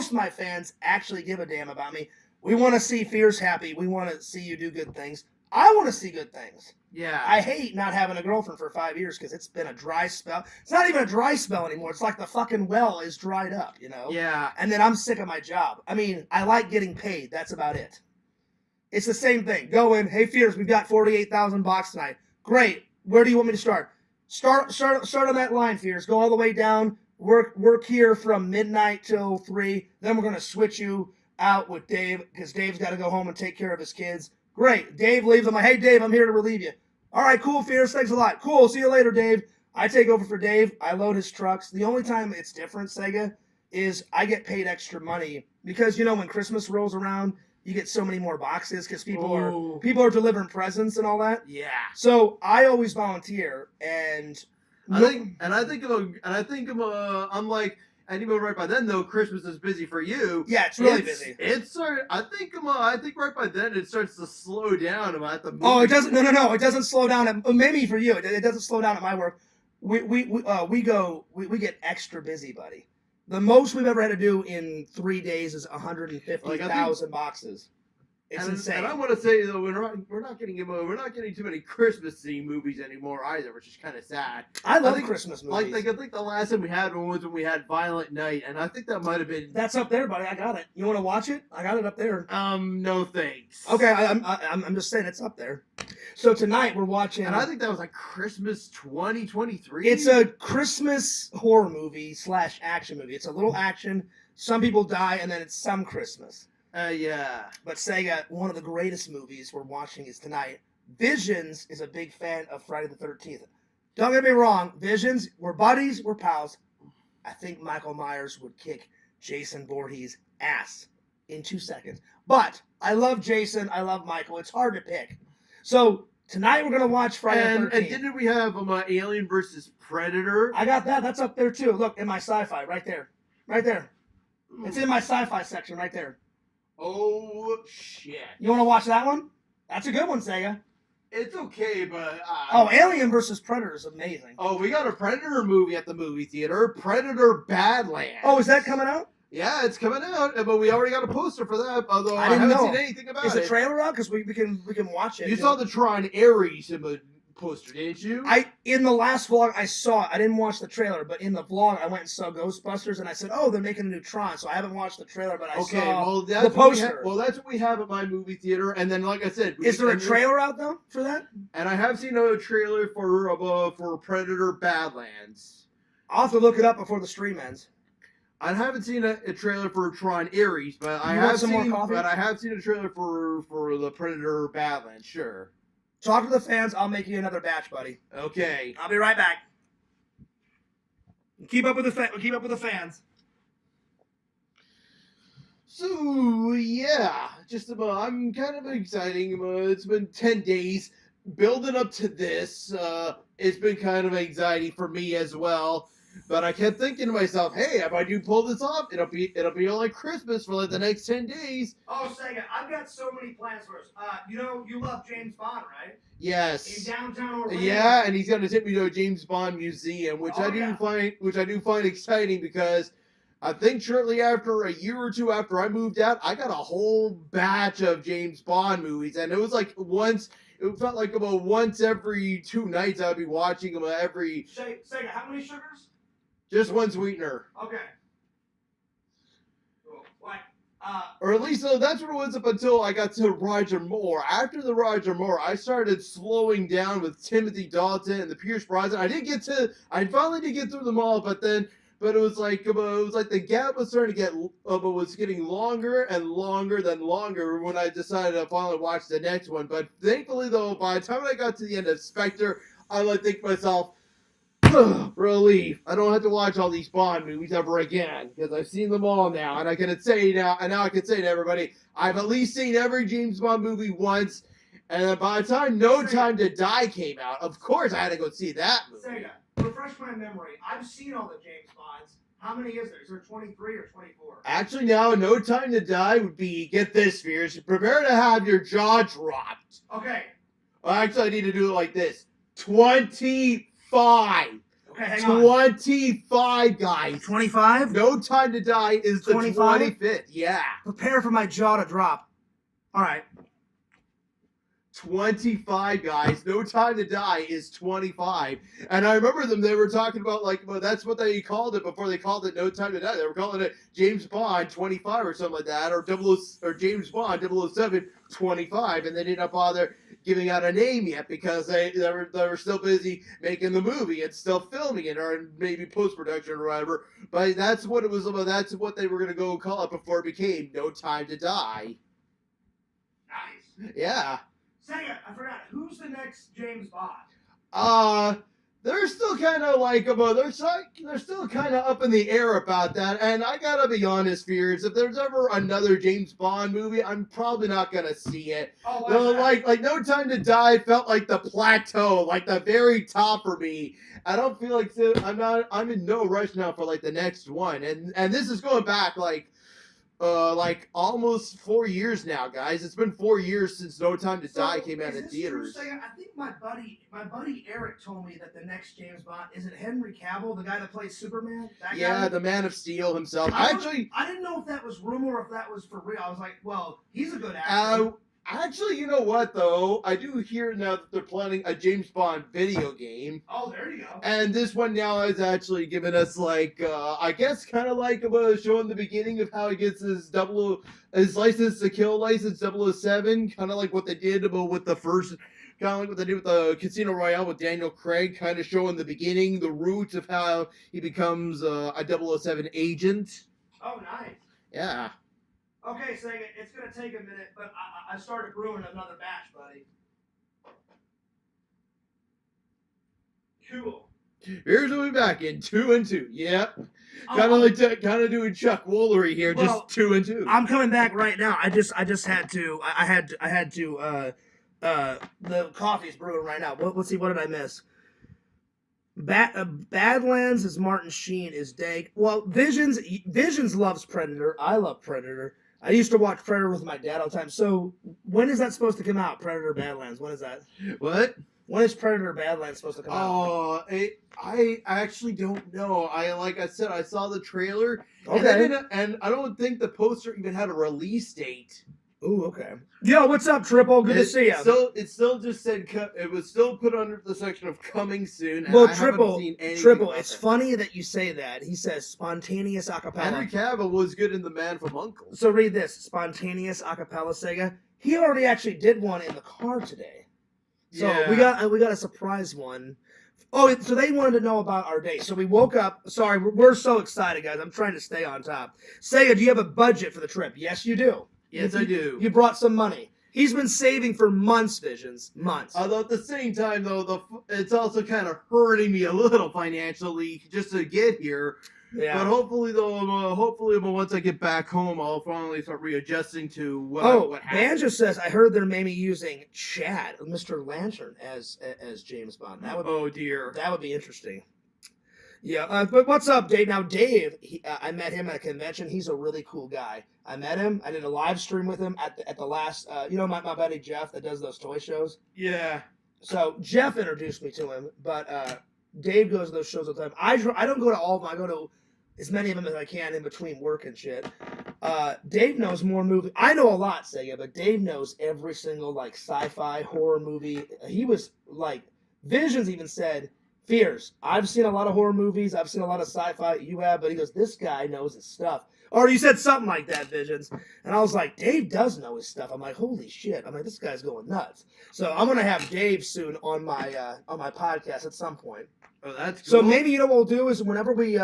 of my fans actually give a damn about me. We want to see Fears happy. We want to see you do good things. I want to see good things. Yeah. I hate not having a girlfriend for 5 years because it's been a dry spell. It's not even a dry spell anymore. It's like the fucking well is dried up, Yeah. And then I'm sick of my job. I mean, I like getting paid. That's about it. It's the same thing. Go in, hey, Fears, we've got 48,000 bucks tonight. Great. Where do you want me to start? Start on that line, Fears. Go all the way down. Work here from midnight till 3. Then we're going to switch you out with Dave because Dave's got to go home and take care of his kids. Great. Dave leaves. I'm like, hey, Dave, I'm here to relieve you. All right, cool, Fears. Thanks a lot. Cool. See you later, Dave. I take over for Dave. I load his trucks. The only time it's different, Sega, is I get paid extra money because, when Christmas rolls around, you get so many more boxes because people are delivering presents and all that. Yeah. So I always volunteer, and And even right by then, though, Christmas is busy for you. Yeah, it's really busy. I think right by then it starts to slow down about the movie. Oh, it doesn't. No. It doesn't slow down. Maybe for you, it doesn't slow down at my work. We get extra busy, buddy. The most we've ever had to do in 3 days is 150,000 boxes. It's insane. And I want to say though, we're not getting too many Christmas themed movies anymore either, which is kind of sad. I love Christmas movies. I think the last time we had one was when we had Violent Night, and I think that might have been. That's up there, buddy. I got it. You want to watch it? I got it up there. No thanks. Okay, I'm just saying it's up there. So tonight we're watching. And I think that was like Christmas 2023. It's a Christmas horror movie / action movie. It's a little action. Some people die, and then it's some Christmas. Yeah. But Sega, one of the greatest movies we're watching is tonight. Visions is a big fan of Friday the 13th. Don't get me wrong, Visions, we're buddies, we're pals. I think Michael Myers would kick Jason Voorhees' ass in 2 seconds. But I love Jason, I love Michael. It's hard to pick. So tonight we're going to watch Friday the 13th. And didn't we have Alien versus Predator? I got that. That's up there too. Look, in my sci-fi, right there. Right there. It's in my sci-fi section right there. Oh, shit. You want to watch that one? That's a good one, Sega. It's okay, but... Alien versus Predator is amazing. Oh, we got a Predator movie at the movie theater. Predator Badlands. Oh, is that coming out? Yeah, it's coming out, but we already got a poster for that, although I didn't haven't know. seen anything about Is it. the trailer out? Because we can watch it. You saw the Tron Ares poster, didn't you? In the last vlog I saw it. I didn't watch the trailer, but in the vlog I went and saw Ghostbusters, and I said, "Oh, they're making a new Tron." So I haven't watched the trailer, but I saw the poster. Well, that's what we have at my movie theater, and then, like I said, Is there a trailer out though for that? And I have seen a trailer for Predator Badlands. I'll have to look it up before the stream ends. I haven't seen a trailer for Tron Ares, but I You want have some seen. more coffee? But I have seen a trailer for the Predator Badlands. Sure. Talk to the fans. I'll make you another batch, buddy. Okay. I'll be right back. Keep up with the fans. So yeah, just I'm kind of exciting. It's been 10 days building up to this. It's been kind of anxiety for me as well. But I kept thinking to myself, hey, if I do pull this off, it'll be like Christmas for like the next 10 days. Oh, Sega, I've got so many plans for us. You love James Bond, right? Yes. In downtown Orlando. Yeah, and he's gonna take me to a James Bond museum, which Oh, I do yeah. find exciting because I think shortly after a year or two after I moved out, I got a whole batch of James Bond movies, and it was like it felt like about once every 2 nights I'd be watching them every. Sega, how many sugars? Just one sweetener. Okay. Cool. Like, Or at least that's what it was up until I got to Roger Moore. After the Roger Moore, I started slowing down with Timothy Dalton and the Pierce Brosnan. I finally did get through them all, but it was like the gap was starting to was getting longer and longer than longer when I decided to finally watch the next one. But thankfully, though, by the time I got to the end of Spectre, I like think to myself, relief. I don't have to watch all these Bond movies ever again because I've seen them all now, and I can say now I can say to everybody, I've at least seen every James Bond movie once. And then by the time No Time to Die came out, of course I had to go see that movie. Sega, refresh my memory. I've seen all the James Bonds. How many is there? Is there 23 or 24? Actually, now No Time to Die would be, get this, Fears, prepare to have your jaw dropped. Okay. Well, actually, I need to do it like this: 25. Okay, hang on. 25, guys. 25? No Time to Die is the 25? 25th. Yeah. Prepare for my jaw to drop. All right. 25, guys. No Time to Die is 25. And I remember they were talking about, that's what they called it before they called it No Time to Die. They were calling it James Bond 25 or something like that, or James Bond 007 25, and they did not bother giving out a name yet because they were still busy making the movie and still filming it, or maybe post-production or whatever. But that's what it was about. That's what they were going to go call it before it became No Time to Die. Nice. Yeah. Sega, I forgot. Who's the next James Bond? They're still kind of they're still kind of up in the air about that. And I gotta be honest, Fears, if there's ever another James Bond movie, I'm probably not gonna see it. Oh, Like No Time to Die felt like the plateau, like the very top for me. I don't feel like I'm in no rush now for like the next one. And this is going back almost 4 years now, guys. It's been 4 years since No Time to Die came out in theaters. True, Sega? I think my buddy Eric told me that the next James Bond is it Henry Cavill, the guy that plays Superman. That Yeah, guy? the Man of Steel himself. I didn't know if that was rumor or if that was for real. I was like, well, he's a good actor. Actually, you know what though? I do hear now that they're planning a James Bond video game. Oh, there you go. And this one now is actually giving us like, I guess, kind of like showing the beginning of how he gets his license to kill license 007, kind of like what they did with the first, kind of like what they did with the Casino Royale with Daniel Craig, kind of showing the beginning, the roots of how he becomes a 007 agent. Oh, nice. Yeah. Okay, Sega, it's gonna take a minute, but I started brewing another batch, buddy. Cool. Here's what we're back in 2 and 2. Yep. Kind of doing Chuck Woolery here, Well, just 2 and 2. I'm coming back right now. I just had to. I had to. The coffee's brewing right now. Let's see. What did I miss? Badlands is Martin Sheen is Dank. Well, Visions loves Predator. I love Predator. I used to watch Predator with my dad all the time. So when is that supposed to come out? Predator Badlands. When is that? What? When is Predator Badlands supposed to come out? Oh, I actually don't know. Like I said, I saw the trailer. Okay. And I don't think the poster even had a release date. Ooh, okay. Yo, what's up, Triple? Good to see you. So it still just said it was still put under the section of coming soon. And Well, I Triple, haven't seen anything Triple. about It's that. funny that you say that. He says spontaneous acapella. Henry Cavill was good in The Man from U.N.C.L.E. So read this: spontaneous acapella Sega. He already actually did one in the car today. So Yeah. we got a surprise one. Oh, so they wanted to know about our day. So we woke up. Sorry, we're so excited, guys. I'm trying to stay on top. Sega, do you have a budget for the trip? Yes, you do. Yes, I do. You brought some money. He's been saving for months, Visions. Months. Although at the same time, though, it's also kind of hurting me a little financially just to get here. Yeah. But hopefully, once I get back home, I'll finally start readjusting to what happened. Banjo says, I heard they're maybe using Chad, Mr. Lantern, as James Bond. Oh dear. That would be interesting. Yeah, but what's up, Dave? Now, Dave, I met him at a convention. He's a really cool guy. I met him. I did a live stream with him at the last, my buddy Jeff that does those toy shows. Yeah. So Jeff introduced me to him, but Dave goes to those shows all the time. I don't go to all of them. I go to as many of them as I can in between work and shit. Dave knows more movies. I know a lot, Sega, but Dave knows every single like sci-fi horror movie. He was like, Visions even said, Fears, I've seen a lot of horror movies. I've seen a lot of sci-fi. You have, but he goes, this guy knows his stuff. Or you said something like that, Visions. And I was like, Dave does know his stuff. I'm like, holy shit. I'm like, this guy's going nuts. So I'm gonna have Dave soon on my podcast at some point. Oh, that's cool. So maybe you know what we'll do is whenever we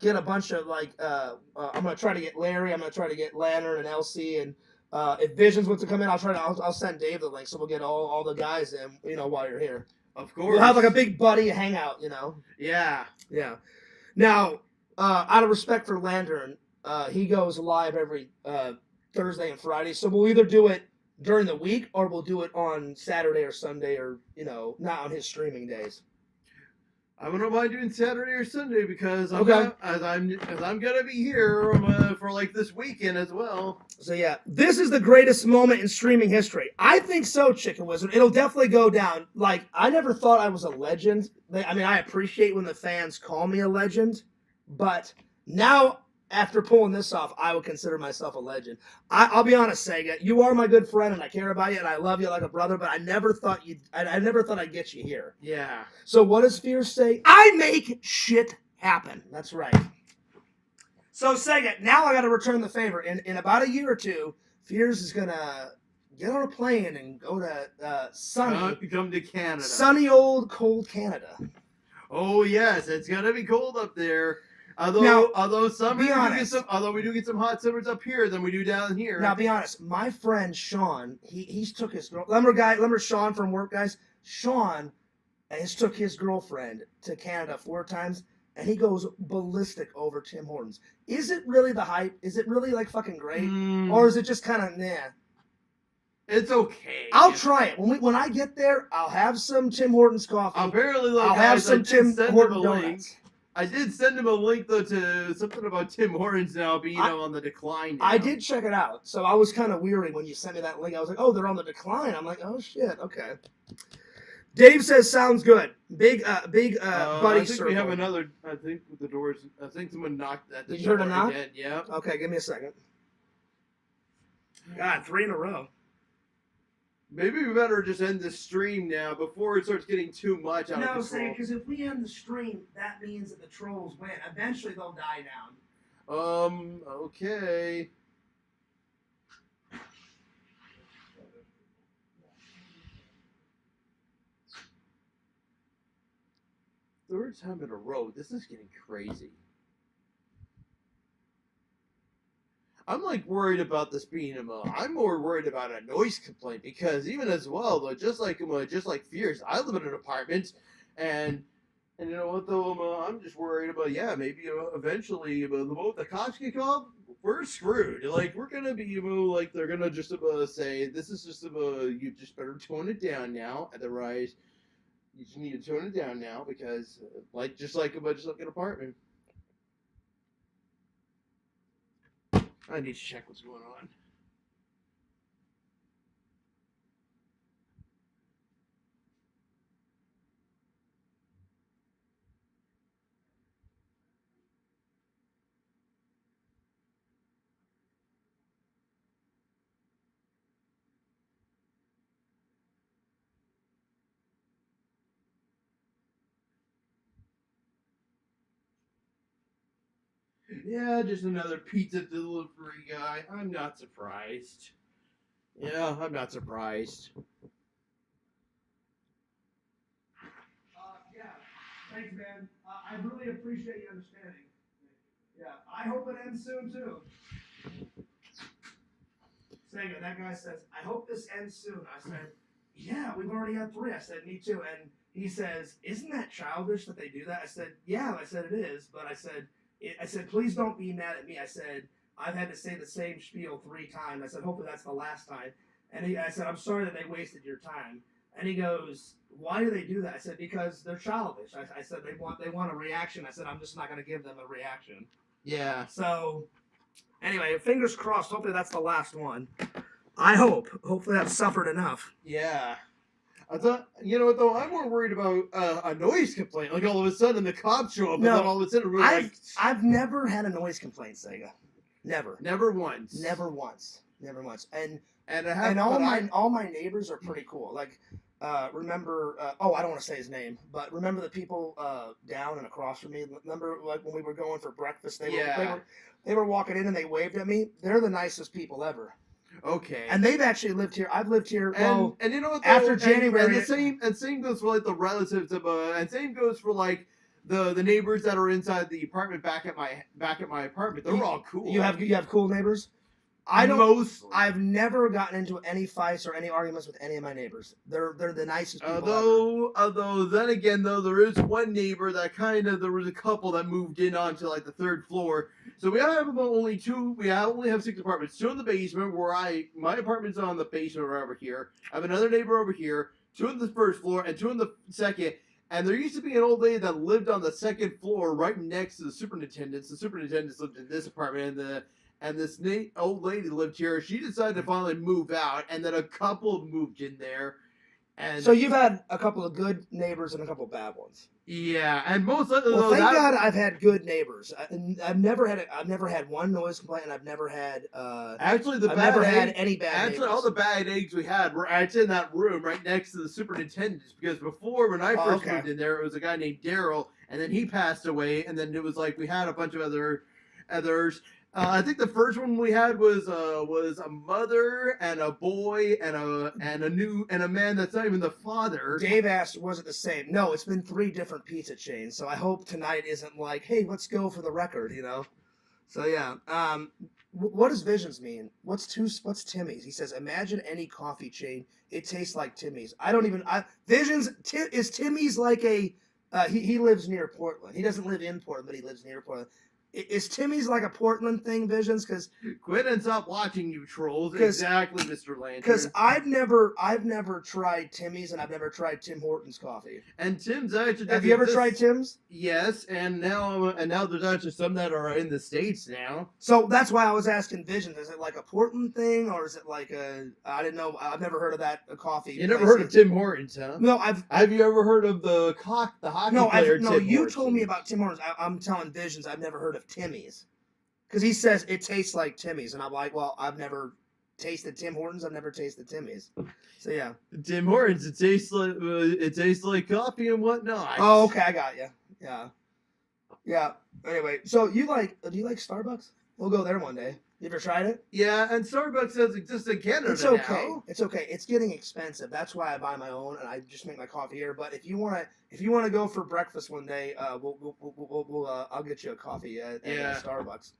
get a bunch of like, I'm gonna try to get Larry. I'm gonna try to get Lantern and LC, and if Visions wants to come in, I'll send Dave the link, so we'll get all the guys in. While you're here. Of course. We'll have like a big buddy hangout, Yeah. Yeah. Now, out of respect for Lantern, he goes live every Thursday and Friday. So we'll either do it during the week or we'll do it on Saturday or Sunday or, not on his streaming days. I wouldn't mind doing Saturday or Sunday because I'm Okay. gonna be here for like this weekend as well. So yeah, this is the greatest moment in streaming history. I think so, Chicken Wizard. It'll definitely go down. Like, I never thought I was a legend. I appreciate when the fans call me a legend, but now, after pulling this off, I would consider myself a legend. I'll be honest, Sega. You are my good friend, and I care about you, and I love you like a brother. But I never thought I'd get you here. Yeah. So what does Fears say? I make shit happen. That's right. So Sega, now I got to return the favor. In about a year or two, Fears is gonna get on a plane and go to sunny, Come to Canada. sunny old cold Canada. Oh yes, it's gonna be cold up there. Although we do get some hot summers up here than we do down here. Now, be honest. My friend Sean, he's took his girl. Remember Sean from work, guys. Sean has took his girlfriend to Canada 4 times, and he goes ballistic over Tim Hortons. Is it really the hype? Is it really like fucking great, or is it just kind of nah? It's okay. I'll try it when I get there. I'll have some Tim Hortons coffee. Apparently, I'll have some Tim Hortons donuts. I did send him a link though to something about Tim Hortons now being on the decline. Now. I did check it out, so I was kind of weary when you sent me that link. I was like, "Oh, they're on the decline." I'm like, "Oh shit, okay." Dave says, "Sounds good." Big buddy I think circle. we have another. I think the doors. I think someone knocked at the Did you hear door a knock? again. Yeah. Okay, give me a second. God, 3 in a row. Maybe we better just end the stream now before it starts getting too much out No, of control. say because if we end the stream, that means that the trolls win. Eventually, they'll die down. Okay. Third time in a row. This is getting crazy. I'm like worried about this being I'm more worried about a noise complaint because even as well though, just like Fierce, I live in an apartment, and you know what though, I'm just worried about maybe eventually the moment the cops get called, we're screwed. Like we're gonna be like they're gonna just say this is just you just better tone it down now, otherwise you just need to tone it down now because just like an apartment. I need to check what's going on. Yeah, just another pizza delivery guy. I'm not surprised. Yeah, I'm not surprised. Yeah, thanks, man. I really appreciate you understanding. Yeah, I hope it ends soon too. Sega, that guy says, I hope this ends soon. I said, yeah, we've already had 3. I said, me too. And he says, isn't that childish that they do that? I said, yeah. I said, it is. But I said, please don't be mad at me. I said, I've had to say the same spiel 3 times. I said, hopefully that's the last time. And I said, I'm sorry that they wasted your time. And he goes, why do they do that? I said, because they're childish. I said, they want a reaction. I said, I'm just not going to give them a reaction. Yeah. So, anyway, fingers crossed. Hopefully that's the last one. I hope. Hopefully I've suffered enough. Yeah. I thought, you know what though, I'm more worried about a noise complaint. Like all of a sudden the cops show up and then all of a sudden we're I've never had a noise complaint, Sega. Never. Never once. Never once. Never once. And all my neighbors are pretty cool. Like, remember? I don't want to say his name, but remember the people down and across from me. Remember, like when we were going for breakfast, they were walking in and they waved at me. They're the nicest people ever. Okay. And they've actually lived here. I've lived here. And you know what? Though, after January, and same goes for like the relatives of and same goes for like the neighbors that are inside the apartment back at my apartment. They're all cool. You have cool neighbors. I've never gotten into any fights or any arguments with any of my neighbors. They're the nicest people. Although then again though, there is one neighbor that there was a couple that moved in onto like the 3rd floor. So we have only 2. We only have 6 apartments. 2 in the basement where my apartment's on the basement right over here. I have another neighbor over here. 2 on the 1st floor and 2 on the 2nd. And there used to be an old lady that lived on the 2nd floor right next to the superintendents. The superintendents lived in this apartment and this old lady lived here. She decided to finally move out, and then a couple moved in there. And so you've had a couple of good neighbors and a couple of bad ones. Yeah, and most of well, thank God I've had good neighbors. I've never had one noise complaint, and I've never had any bad. Neighbors. All the bad eggs we had were in that room right next to the superintendents. Because before, when I first moved in there, it was a guy named Daryl, and then he passed away, and then it was like we had a bunch of others. I think the first one we had was a mother and a boy and a man that's not even the father. Dave asked, was it the same? No, it's been 3 different pizza chains. So I hope tonight isn't like, hey, let's go for the record, you know. So yeah. What does Visions mean? What's Timmy's? He says, imagine any coffee chain. It tastes like Timmy's. Visions is Timmy's like a. He lives near Portland. He doesn't live in Portland, but he lives near Portland. Is Timmy's like a Portland thing, Visions? Because quit and stop watching, you trolls. Exactly, Mr. Lantern. Because I've never tried Timmy's, and I've never tried Tim Hortons coffee. And Tim's actually. Have you ever tried Tim's? Yes, and now there's actually some that are in the States now. So that's why I was asking Visions. Is it like a Portland thing, or is it like I didn't know. I've never heard of that coffee. You never heard of Tim Hortons, huh? No, Have you ever heard of the hockey player? No, you told me about Tim Hortons. I'm telling Visions. I've never heard of Timmy's, because he says it tastes like Timmy's, and I'm like, well, I've never tasted Tim Hortons. I've never tasted Timmy's. So yeah. Tim Hortons, it tastes like coffee and whatnot. Oh, okay, I got you. Yeah. Yeah. Anyway, so do you like Starbucks? We'll go there one day. You ever tried it? Yeah, and Starbucks does exist in Canada It's okay. now. It's okay. It's getting expensive. That's why I buy my own and I just make my coffee here. But if you wanna go for breakfast one day, I'll get you a coffee at Starbucks.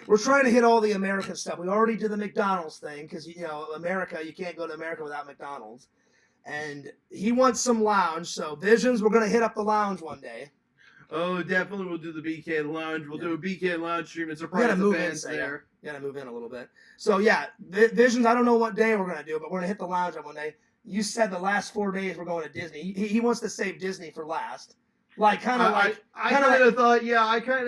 We're trying to hit all the American stuff. We already did the McDonald's thing because America, you can't go to America without McDonald's. And he wants some lounge, so Visions, we're gonna hit up the lounge one day. Oh, definitely we'll do the BK Lounge. We'll do a BK Lounge stream and We surprise gotta the move in, fans Sega. there. You gotta move in a little bit. So yeah, Visions. I don't know what day we're gonna do, but we're gonna hit the lounge on one day. You said the last 4 days we're going to Disney. He wants to save Disney for last. Like kind of like. I kind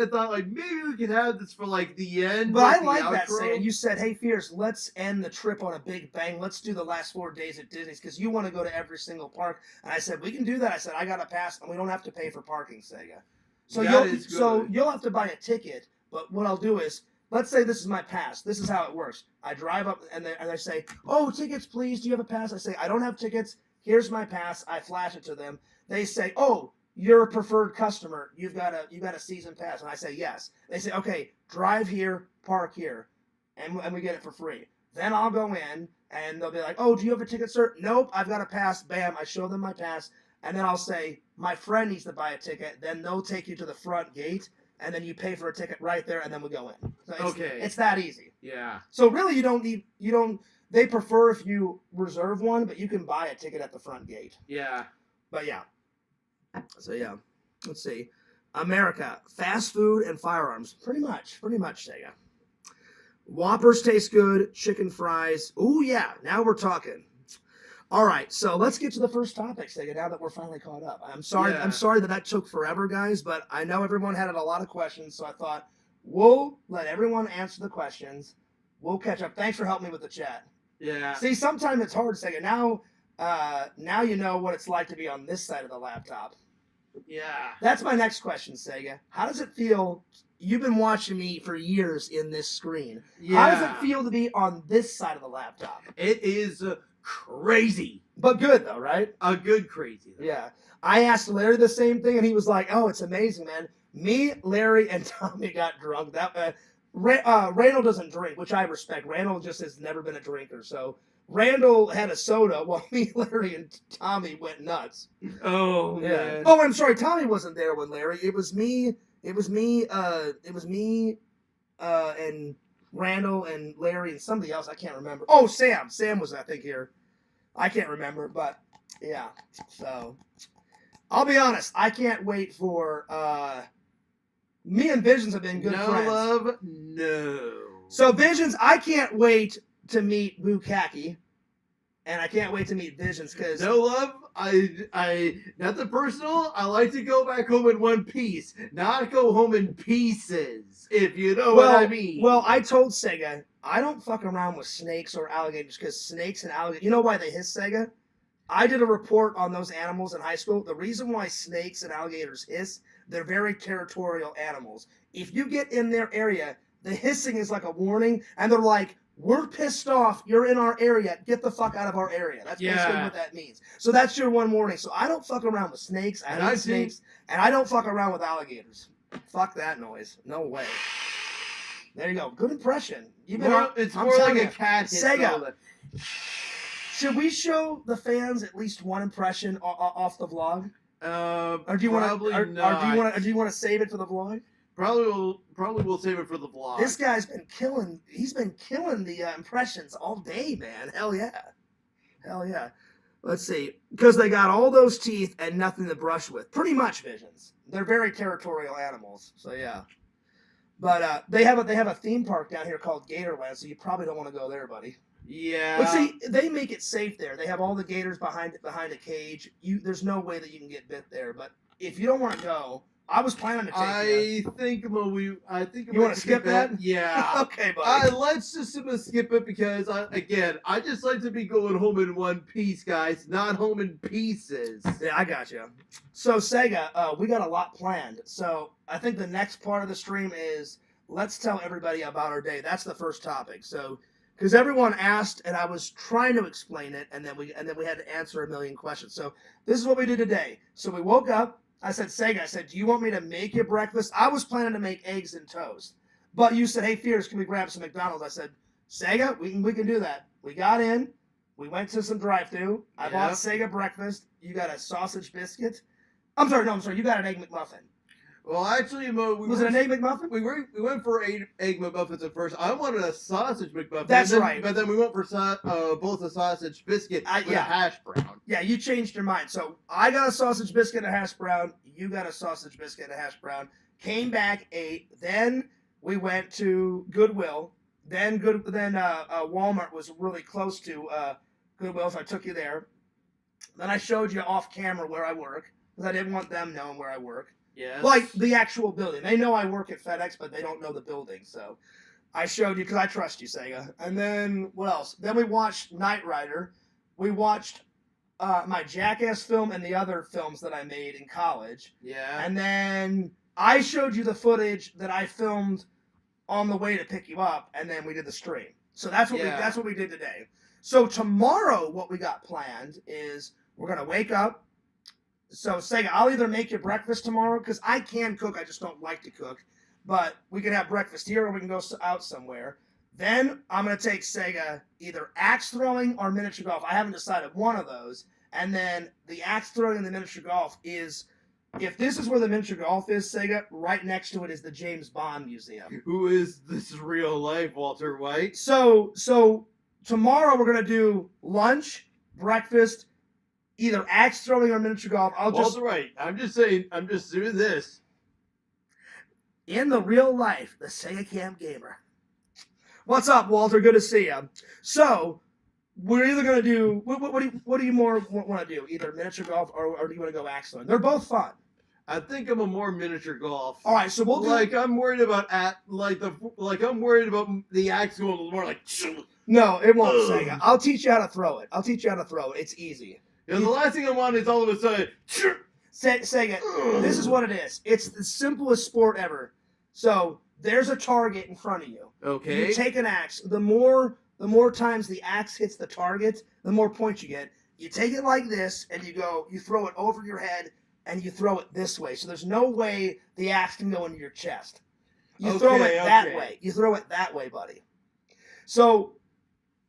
of thought like maybe we could have this for like the end. But I the like that, outro. Sega. You said, "Hey, Fierce, let's end the trip on a big bang. Let's do the last 4 days at Disney's because you want to go to every single park." And I said, "We can do that." I said, "I got a pass, and we don't have to pay for parking, Sega." So you'll have to buy a ticket. But what I'll do is, let's say this is my pass. This is how it works. I drive up and they say, "Oh, tickets, please. Do you have a pass?" I say, "I don't have tickets. Here's my pass." I flash it to them. They say, "Oh, you're a preferred customer. You've got a season pass." And I say, "Yes." They say, "Okay, drive here, park here," and we get it for free. Then I'll go in and they'll be like, "Oh, do you have a ticket, sir?" "Nope, I've got a pass." Bam, I show them my pass. And then I'll say, "My friend needs to buy a ticket." Then they'll take you to the front gate, and then you pay for a ticket right there, and then we go in. So it's that easy. Yeah. So really, they prefer if you reserve one, but you can buy a ticket at the front gate. Yeah. But yeah. So yeah, let's see. America, fast food and firearms. Pretty much, Sega. Whoppers taste good, chicken fries. Ooh yeah, now we're talking. All right, so let's get to the first topic, Sega, now that we're finally caught up. I'm sorry that took forever, guys, but I know everyone had a lot of questions, so I thought we'll let everyone answer the questions. We'll catch up. Thanks for helping me with the chat. Yeah. See, sometimes it's hard, Sega. Now you know what it's like to be on this side of the laptop. Yeah. That's my next question, Sega. How does it feel? You've been watching me for years in this screen. Yeah. How does it feel to be on this side of the laptop? It is crazy. But good, though, right? A good crazy. Though. Yeah. I asked Larry the same thing, and he was like, "Oh, it's amazing, man." Me, Larry, and Tommy got drunk. Randall doesn't drink, which I respect. Randall just has never been a drinker. So Randall had a soda while me, Larry, and Tommy went nuts. Oh, Yeah. man. Oh, I'm sorry. Tommy wasn't there when Larry. It was me, and Randall and Larry and somebody else. I can't remember. Oh, Sam. Sam was, I think, here. I can't remember, but yeah. So I'll be honest. I can't wait for. Me and Visions have been good friends. No love, no. So Visions, I can't wait to meet Bukaki, and I can't wait to meet Visions because No love. I nothing personal. I like to go back home in one piece, not go home in pieces. If you know what I mean. Well, I told Sega I don't fuck around with snakes or alligators because snakes and alligators. You know why they hiss, Sega? I did a report on those animals in high school. The reason why snakes and alligators hiss, they're very territorial animals. If you get in their area, the hissing is like a warning, and they're like, "We're pissed off. You're in our area. Get the fuck out of our area." That's basically what that means. So that's your one warning. So I don't fuck around with snakes. I hate snakes, and I don't fuck around with alligators. Fuck that noise. No way. There you go. Good impression. It's more like a cat hiss. Sega. Should we show the fans at least one impression off the vlog? Or do you want to? Do you want to save it for the vlog? Probably we'll save it for the vlog. This guy's been killing. He's been killing the impressions all day, man. Hell yeah, hell yeah. Let's see, because they got all those teeth and nothing to brush with. Pretty much, Visions. They're very territorial animals. So yeah. But they have a theme park down here called Gatorland, so you probably don't want to go there, buddy. Yeah. But see, they make it safe there. They have all the gators behind a cage. There's no way that you can get bit there. But if you don't want to go, I was planning to take you. I think you want to skip that? Yeah. Okay, buddy. Let's just skip it because I just like to be going home in one piece, guys, not home in pieces. Yeah, I got you. So Sega, we got a lot planned. So I think the next part of the stream is let's tell everybody about our day. That's the first topic. So because everyone asked, and I was trying to explain it, and then we had to answer a million questions. So this is what we did today. So we woke up. I said, Sega, I said, do you want me to make you breakfast? I was planning to make eggs and toast, but you said, hey, Fears, can we grab some McDonald's? I said, Sega, we can do that. We got in. We went to some drive-thru. I bought Sega breakfast. You got a sausage biscuit. I'm sorry. You got an egg McMuffin. Well, actually, was it an egg McMuffin? We went for egg McMuffins at first. I wanted a sausage McMuffin. That's right. But then we went for both a sausage biscuit and a hash brown. Yeah, you changed your mind. So I got a sausage biscuit and a hash brown. You got a sausage biscuit and a hash brown. Came back, ate. Then we went to Goodwill. Then Walmart was really close to Goodwill, so I took you there. Then I showed you off camera where I work because I didn't want them knowing where I work. Yes. Like the actual building. They know I work at FedEx, but they don't know the building. So I showed you because I trust you, Sega. And then what else? Then we watched Knight Rider. We watched my Jackass film and the other films that I made in college. Yeah. And then I showed you the footage that I filmed on the way to pick you up, and then we did the stream. So that's what we did today. So tomorrow, what we got planned is we're gonna wake up. So Sega, I'll either make you breakfast tomorrow because I can cook. I just don't like to cook. But we can have breakfast here, or we can go out somewhere. Then I'm gonna take Sega either axe throwing or miniature golf. I haven't decided one of those. And then the axe throwing and the miniature golf is, if this is where the miniature golf is, Sega, right next to it is the James Bond Museum. Who is this real life Walter White? So tomorrow we're gonna do lunch, breakfast, either axe throwing or miniature golf. Walter White. I'm just saying. I'm just doing this. In the real life, the Sega Camp Gamer. What's up, Walter? Good to see you. So we're either gonna do what do you more want to do? Either miniature golf or do you want to go axe throwing? They're both fun. I think I'm a more miniature golf. All right, so we'll do. I'm worried about I'm worried about the axe going more like. No, it won't, Sega. I'll teach you how to throw it. It's easy. Yeah, the last thing I want is all of a sudden. Sega, this is what it is. It's the simplest sport ever. So there's a target in front of you. Okay. You take an axe. The more times the axe hits the target, the more points you get. You take it like this, and you throw it over your head, and you throw it this way. So there's no way the axe can go into your chest. You throw it that way. You throw it that way, buddy. So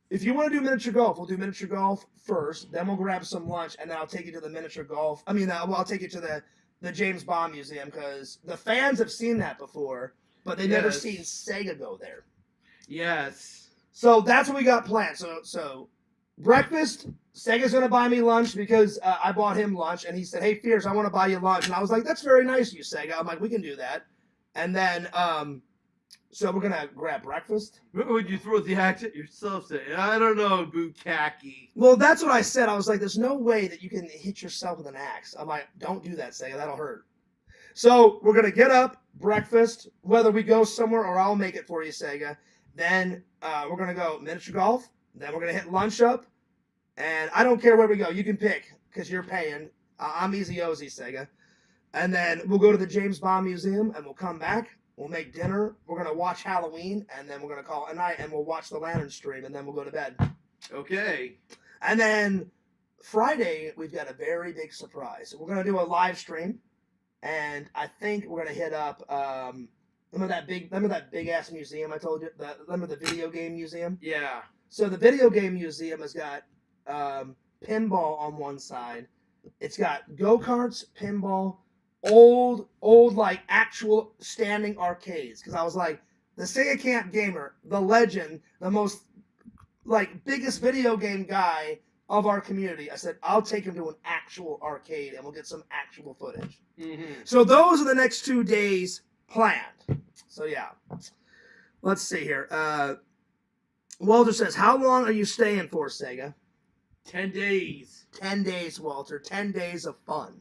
if you want to do miniature golf, we'll do miniature golf first. Then we'll grab some lunch, and then I'll take you to the miniature golf. I'll take you to the James Bond Museum because the fans have seen that before, but they've never seen Sega go there. Yes. So that's what we got planned. So breakfast, Sega's going to buy me lunch because I bought him lunch, and he said, hey, Fears, I want to buy you lunch. And I was like, that's very nice of you, Sega. I'm like, we can do that. And then, so we're going to grab breakfast. Would you throw the axe at yourself? Say, I don't know, Bukaki. Well, that's what I said. I was like, there's no way that you can hit yourself with an axe. I'm like, don't do that, Sega. That'll hurt. So we're going to get up, breakfast, whether we go somewhere or I'll make it for you, Sega. Then we're going to go miniature golf. Then we're going to hit lunch up. And I don't care where we go. You can pick because you're paying. I'm easy Ozy, Sega. And then we'll go to the James Bond Museum and we'll come back. We'll make dinner. We're going to watch Halloween. And then we're going to call it a night and we'll watch the Lantern stream. And then we'll go to bed. Okay. And then Friday, we've got a very big surprise. We're going to do a live stream. And I think we're going to hit up... Remember that big ass museum I told you? Remember the video game museum? Yeah. So the video game museum has got pinball on one side. It's got go-karts, pinball, old like actual standing arcades. Because I was like, the Sega Camp Gamer, the legend, the most like biggest video game guy of our community. I said, I'll take him to an actual arcade and we'll get some actual footage. Mm-hmm. So those are the next 2 days planned. So yeah, let's see here. Walter says, how long are you staying for, Sega? 10 days. 10 days, Walter. 10 days of fun.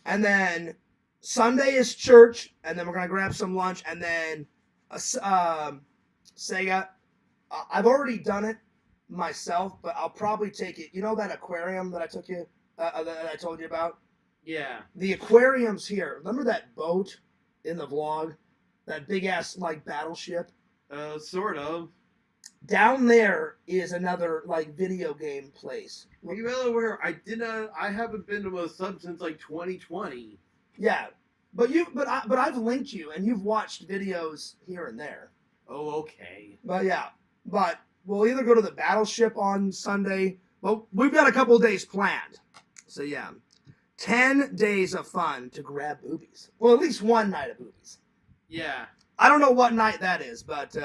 And then Sunday is church, and then we're going to grab some lunch, and then Sega, I've already done it myself, but I'll probably take it. You know that aquarium that I took you, that I told you about? Yeah. The aquarium's here. Remember that boat in the vlog? That big-ass, like, battleship? Sort of. Down there is another like video game place. Are you well aware? I haven't been to a sub since like 2020. Yeah, but I've linked you, and you've watched videos here and there. Oh, okay. But yeah, but we'll either go to the Battleship on Sunday. Well, we've got a couple days planned. So yeah, 10 days of fun to grab boobies. Well, at least one night of boobies. Yeah. I don't know what night that is, but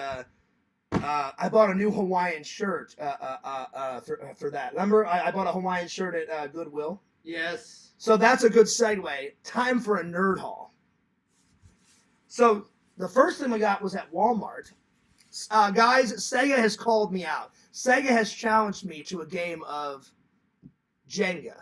I bought a new Hawaiian shirt for that. Remember, I bought a Hawaiian shirt at Goodwill. Yes. So that's a good segue. Time for a nerd haul. So the first thing we got was at Walmart. Guys, Sega has called me out. Sega has challenged me to a game of Jenga.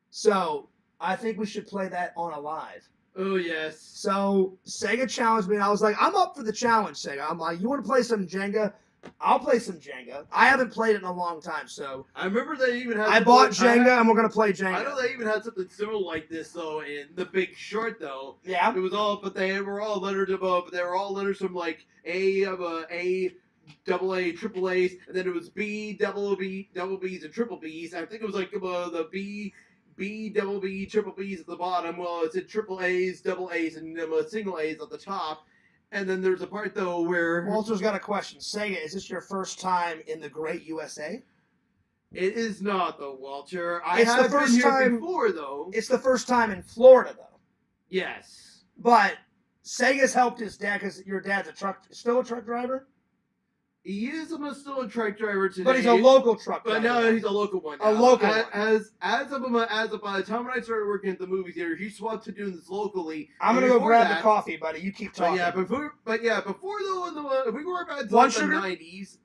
So I think we should play that on a live. Oh, yes. So Sega challenged me, and I was like, I'm up for the challenge, Sega. I'm like, you want to play some Jenga? I'll play some Jenga. I haven't played it in a long time, so I remember they even had. I bought Jenga, and we're gonna play Jenga. I know they even had something similar like this though in The Big Short though. Yeah. It was all, but they were all lettered above. They were all letters from like A, double A, triple A's, and then it was B, double B's, and triple B's. I think it was like the B, double B, triple B's at the bottom. Well, it's in triple A's, double A's, and single A's at the top. And then there's a part though where Walter's got a question. Sega, is this your first time in the Great USA? it is not though, Walter. It's the have first been here time- before though. It's the first time in Florida, though. Yes. But Sega's helped his dad because your dad's still a truck driver. He is still a truck driver today. But he's a local truck But driver. no, he's a local one. A now. local one. As of by the time when I started working at the movie theater, he swapped to doing this locally. I'm gonna And go before grab that- the coffee, buddy. You keep But talking. yeah, before though, if we go back to One like the sugar? 90s.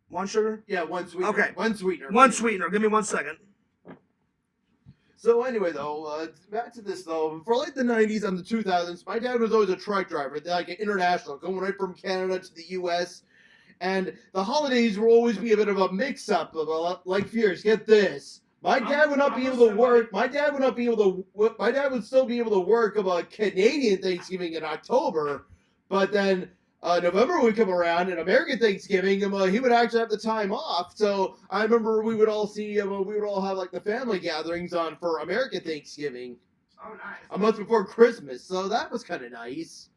One sugar? Yeah, one sweetener. Okay. One sweetener. One sweetener. Give me 1 second. So anyway, though, back to this though. For like the 90s and the 2000s, my dad was always a truck driver, like an international, going right from Canada to the U.S. And the holidays will always be a bit of a mix-up, like fears. Get this. My dad would not be able to work. My dad would not be able to. My dad would still be able to work about Canadian Thanksgiving in October, but then November would come around and American Thanksgiving, he would actually have the time off. So I remember we would all see, we would all have like the family gatherings on for American Thanksgiving Oh, nice. a month before Christmas. So that was kind of nice.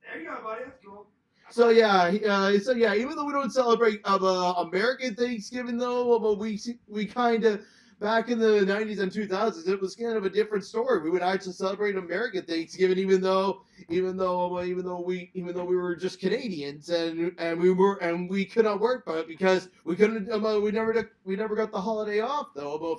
There you go, buddy. That's cool. So yeah, even though we don't celebrate American Thanksgiving though, we kind of back in the 90s and 2000s, it was kind of a different story. We would actually celebrate American Thanksgiving, even though we were just Canadians and we could not work, but because we couldn't, we never got the holiday off though,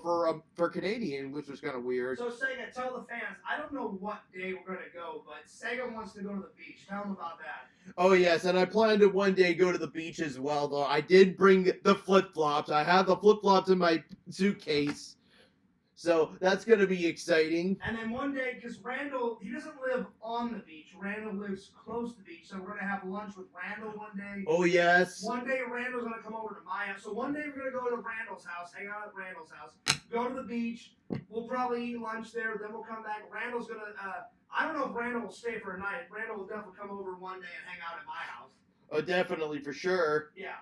for Canadian, which was kind of weird. So Sega, tell the fans. I don't know what day we're gonna go, but Sega wants to go to the beach. Tell them about that. Oh yes, and I plan to one day go to the beach as well. Though I did bring the flip flops. I have the flip flops in my suitcase, so that's gonna be exciting. And then one day, because Randall, he doesn't live on the beach. Randall lives close to the beach, so we're gonna have lunch with Randall one day. Oh yes. One day Randall's gonna come over to my house. So one day we're gonna go to Randall's house, hang out at Randall's house, go to the beach. We'll probably eat lunch there. Then we'll come back. Randall's gonna. I don't know if Randall will stay for a night. Randall will definitely come over one day and hang out at my house. Oh, definitely for sure. Yeah.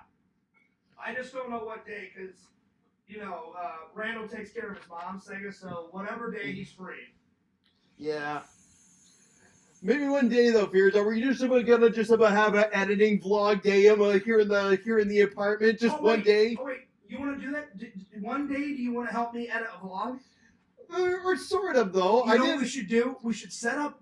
I just don't know what day, because, Randall takes care of his mom, Sega, so whatever day he's free. Yeah. Maybe one day though, Fears, are we just gonna have an editing vlog day here in the apartment? Just one day? Oh wait, you want to do that? One day, do you want to help me edit a vlog? Or sort of though. You know what we should do? We should set up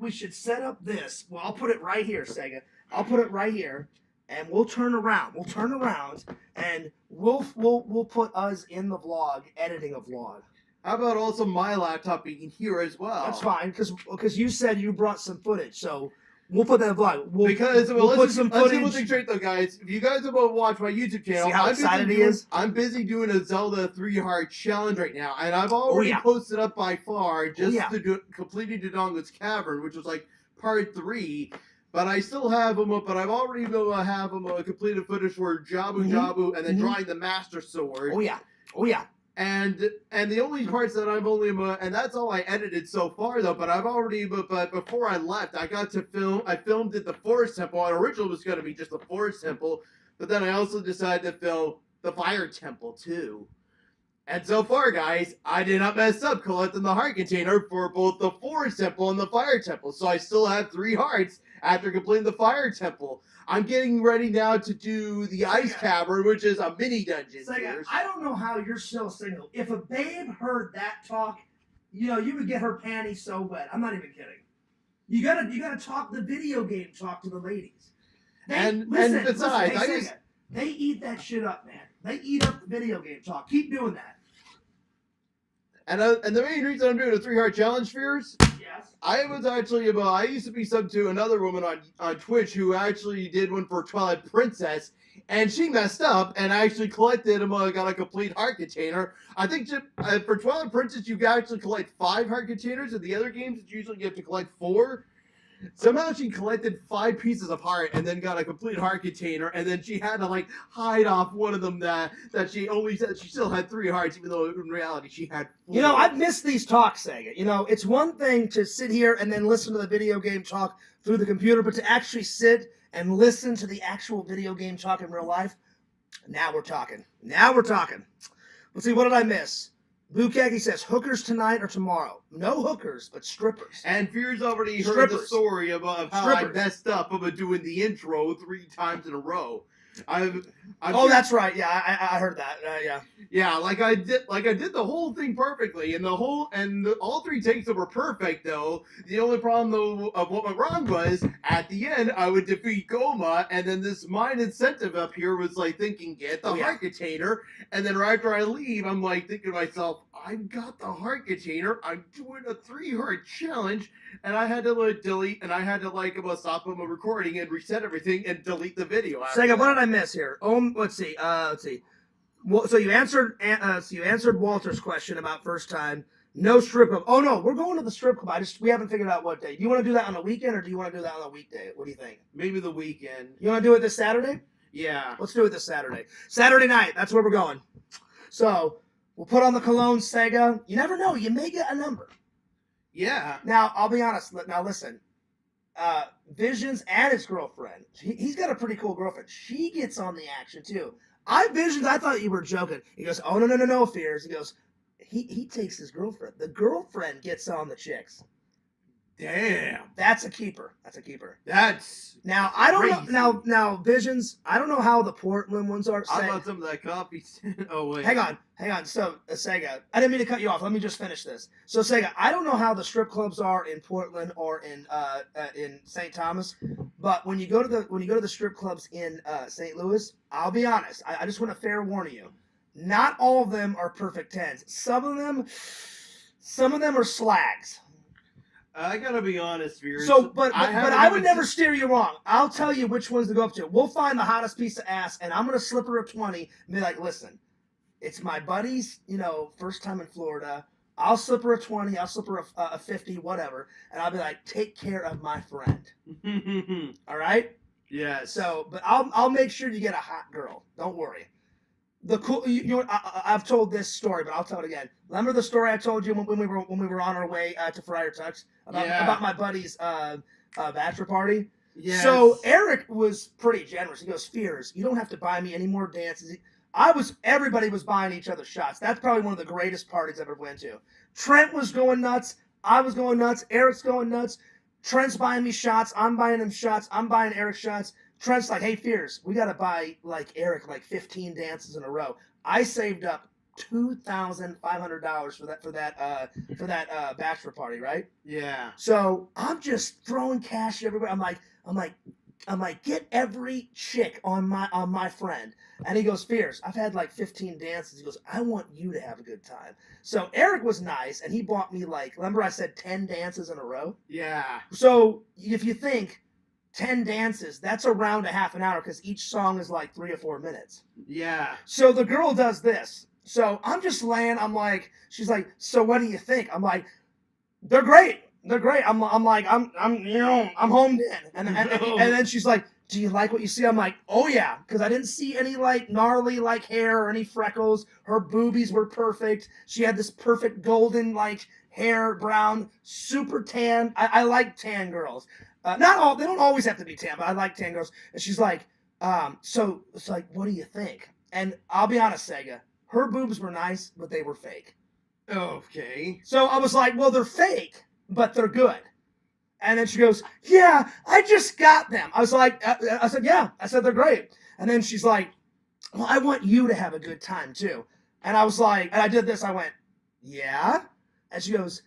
this. Well, I'll put it right here, Sega. I'll put it right here, and we'll turn around. We'll turn around, and we'll put us in the vlog, editing a vlog. How about also my laptop being here as well? That's fine, because you said you brought some footage, so we'll put that in the vlog. We'll put let's some do one footage. thing straight though, guys. If you guys want to watch my YouTube channel, See how excited he is? I'm busy doing a Zelda 3-heart challenge right now, and I've already posted up by far just to completing Dodongo's Cavern, which was like part 3. But I still have them up, but I've already have them completed footage for Jabu, and then drawing the Master Sword. Oh yeah. And the only parts that I've only and that's all I edited so far though. But I've already but before I left, I got to film. I filmed at the Forest Temple. And originally it was going to be just the Forest Temple, but then I also decided to fill the fire temple too. And so far, guys, I did not mess up collecting the heart container for both the forest temple and the fire temple. So I still have 3 hearts after completing the fire temple. I'm getting ready now to do the ice cavern, which is a mini dungeon. Sega, I don't know how you're still single. If a babe heard that talk, you would get her panties so wet. I'm not even kidding. You gotta talk the video game talk to the ladies. And besides, Sega, they eat that shit up, man. They eat up the video game talk. Keep doing that. And the main reason I'm doing a 3-heart challenge, Fears, Yes. I was actually I used to be sub to another woman on Twitch who actually did one for Twilight Princess, and she messed up and actually collected got a complete heart container. I think for Twilight Princess you can actually collect 5 heart containers, and the other games it's usually you have to collect 4. Somehow she collected 5 pieces of heart and then got a complete heart container, and then she had to hide off one of them that she only said she still had 3 hearts, even though in reality she had 4. I've missed these talks, Sega. It's one thing to sit here and then listen to the video game talk through the computer, but to actually sit and listen to the actual video game talk in real life, now we're talking. Let's see, what did I miss? Blue Khaki says, hookers tonight or tomorrow? No hookers, but strippers. And Fear's already heard the story about how I messed up about doing the intro 3 times in a row. That's right. Yeah, I heard that. Yeah. Yeah, I did the whole thing perfectly, and all 3 takes were perfect though. The only problem though of what went wrong was at the end I would defeat Goma, and then this mind incentive up here was thinking get the heart container, and then right after I leave I'm thinking to myself, I've got the heart container, I'm doing a 3-heart challenge, and I had to delete, and I had to stop my recording and reset everything and delete the video. Sega, what did I miss here? Let's see. Well, so you answered Walter's question about first time. No strip club. Oh no, we're going to the strip club. We haven't figured out what day. Do you want to do that on the weekend or do you want to do that on a weekday? What do you think? Maybe the weekend. You want to do it this Saturday? Yeah. Let's do it this Saturday. Saturday night. That's where we're going. So we'll put on the cologne, Sega. You never know. You may get a number. Yeah. Now I'll be honest. Now listen. Visions and his girlfriend. He's got a pretty cool girlfriend. She gets on the action too. Visions, I thought you were joking. He goes, oh no, Fears. He goes, he takes his girlfriend. The girlfriend gets on the chicks. Damn. That's a keeper. That's now I don't know. Now Visions. I don't know how the Portland ones are. I bought some of that coffee. Oh wait. Hang on. So Sega, I didn't mean to cut you off. Let me just finish this. So Sega, I don't know how the strip clubs are in Portland or in St. Thomas, but when you go to the strip clubs in St. Louis, I'll be honest. I just want to fair warn you. Not all of them are perfect 10s. Some of them are slags. I gotta be honest, Fears. So, but I would never steer you wrong. I'll tell you which ones to go up to. We'll find the hottest piece of ass, and I'm gonna slip her a 20 and be like, listen, it's my buddy's, first time in Florida. I'll slip her a 20. I'll slip her a 50, whatever, and I'll be like, take care of my friend. All right? Yes. So, but I'll make sure you get a hot girl. Don't worry. The cool, I've told this story, but I'll tell it again. Remember the story I told you when we were on our way to Friar Tuck's about my buddy's bachelor party? Yes. So Eric was pretty generous. He goes, Fears, you don't have to buy me any more dances. Everybody was buying each other shots. That's probably one of the greatest parties I've ever went to. Trent was going nuts. I was going nuts. Eric's going nuts. Trent's buying me shots. I'm buying him shots. I'm buying Eric shots. Trent's like, hey, Fears, we got to buy, Eric, 15 dances in a row. I saved up $2,500 for that bachelor party, right? Yeah. So I'm just throwing cash everywhere. I'm like, get every chick on my friend. And he goes, Fears, I've had 15 dances. He goes, I want you to have a good time. So Eric was nice, and he bought me remember I said 10 dances in a row? Yeah. So if you think 10 dances, that's around a half an hour because each song is 3 or 4 minutes. Yeah. So the girl does this. So I'm just laying, she's like, so what do you think? I'm like, they're great. I'm home in. And then she's like, do you like what you see? I'm like, oh yeah, because I didn't see any gnarly hair or any freckles. Her boobies were perfect. She had this perfect golden hair, brown, super tan. I like tan girls. Not all, they don't always have to be tan, but I like tan girls. And she's like, So it's like, what do you think? And I'll be honest, Sega, her boobs were nice, but they were fake. Okay. So I was like, well, they're fake, but they're good. And then she goes, yeah, I just got them. I was like, I said, yeah. I said, they're great. And then she's like, well, I want you to have a good time too. And I was like, and I did this. I went, yeah. And she goes,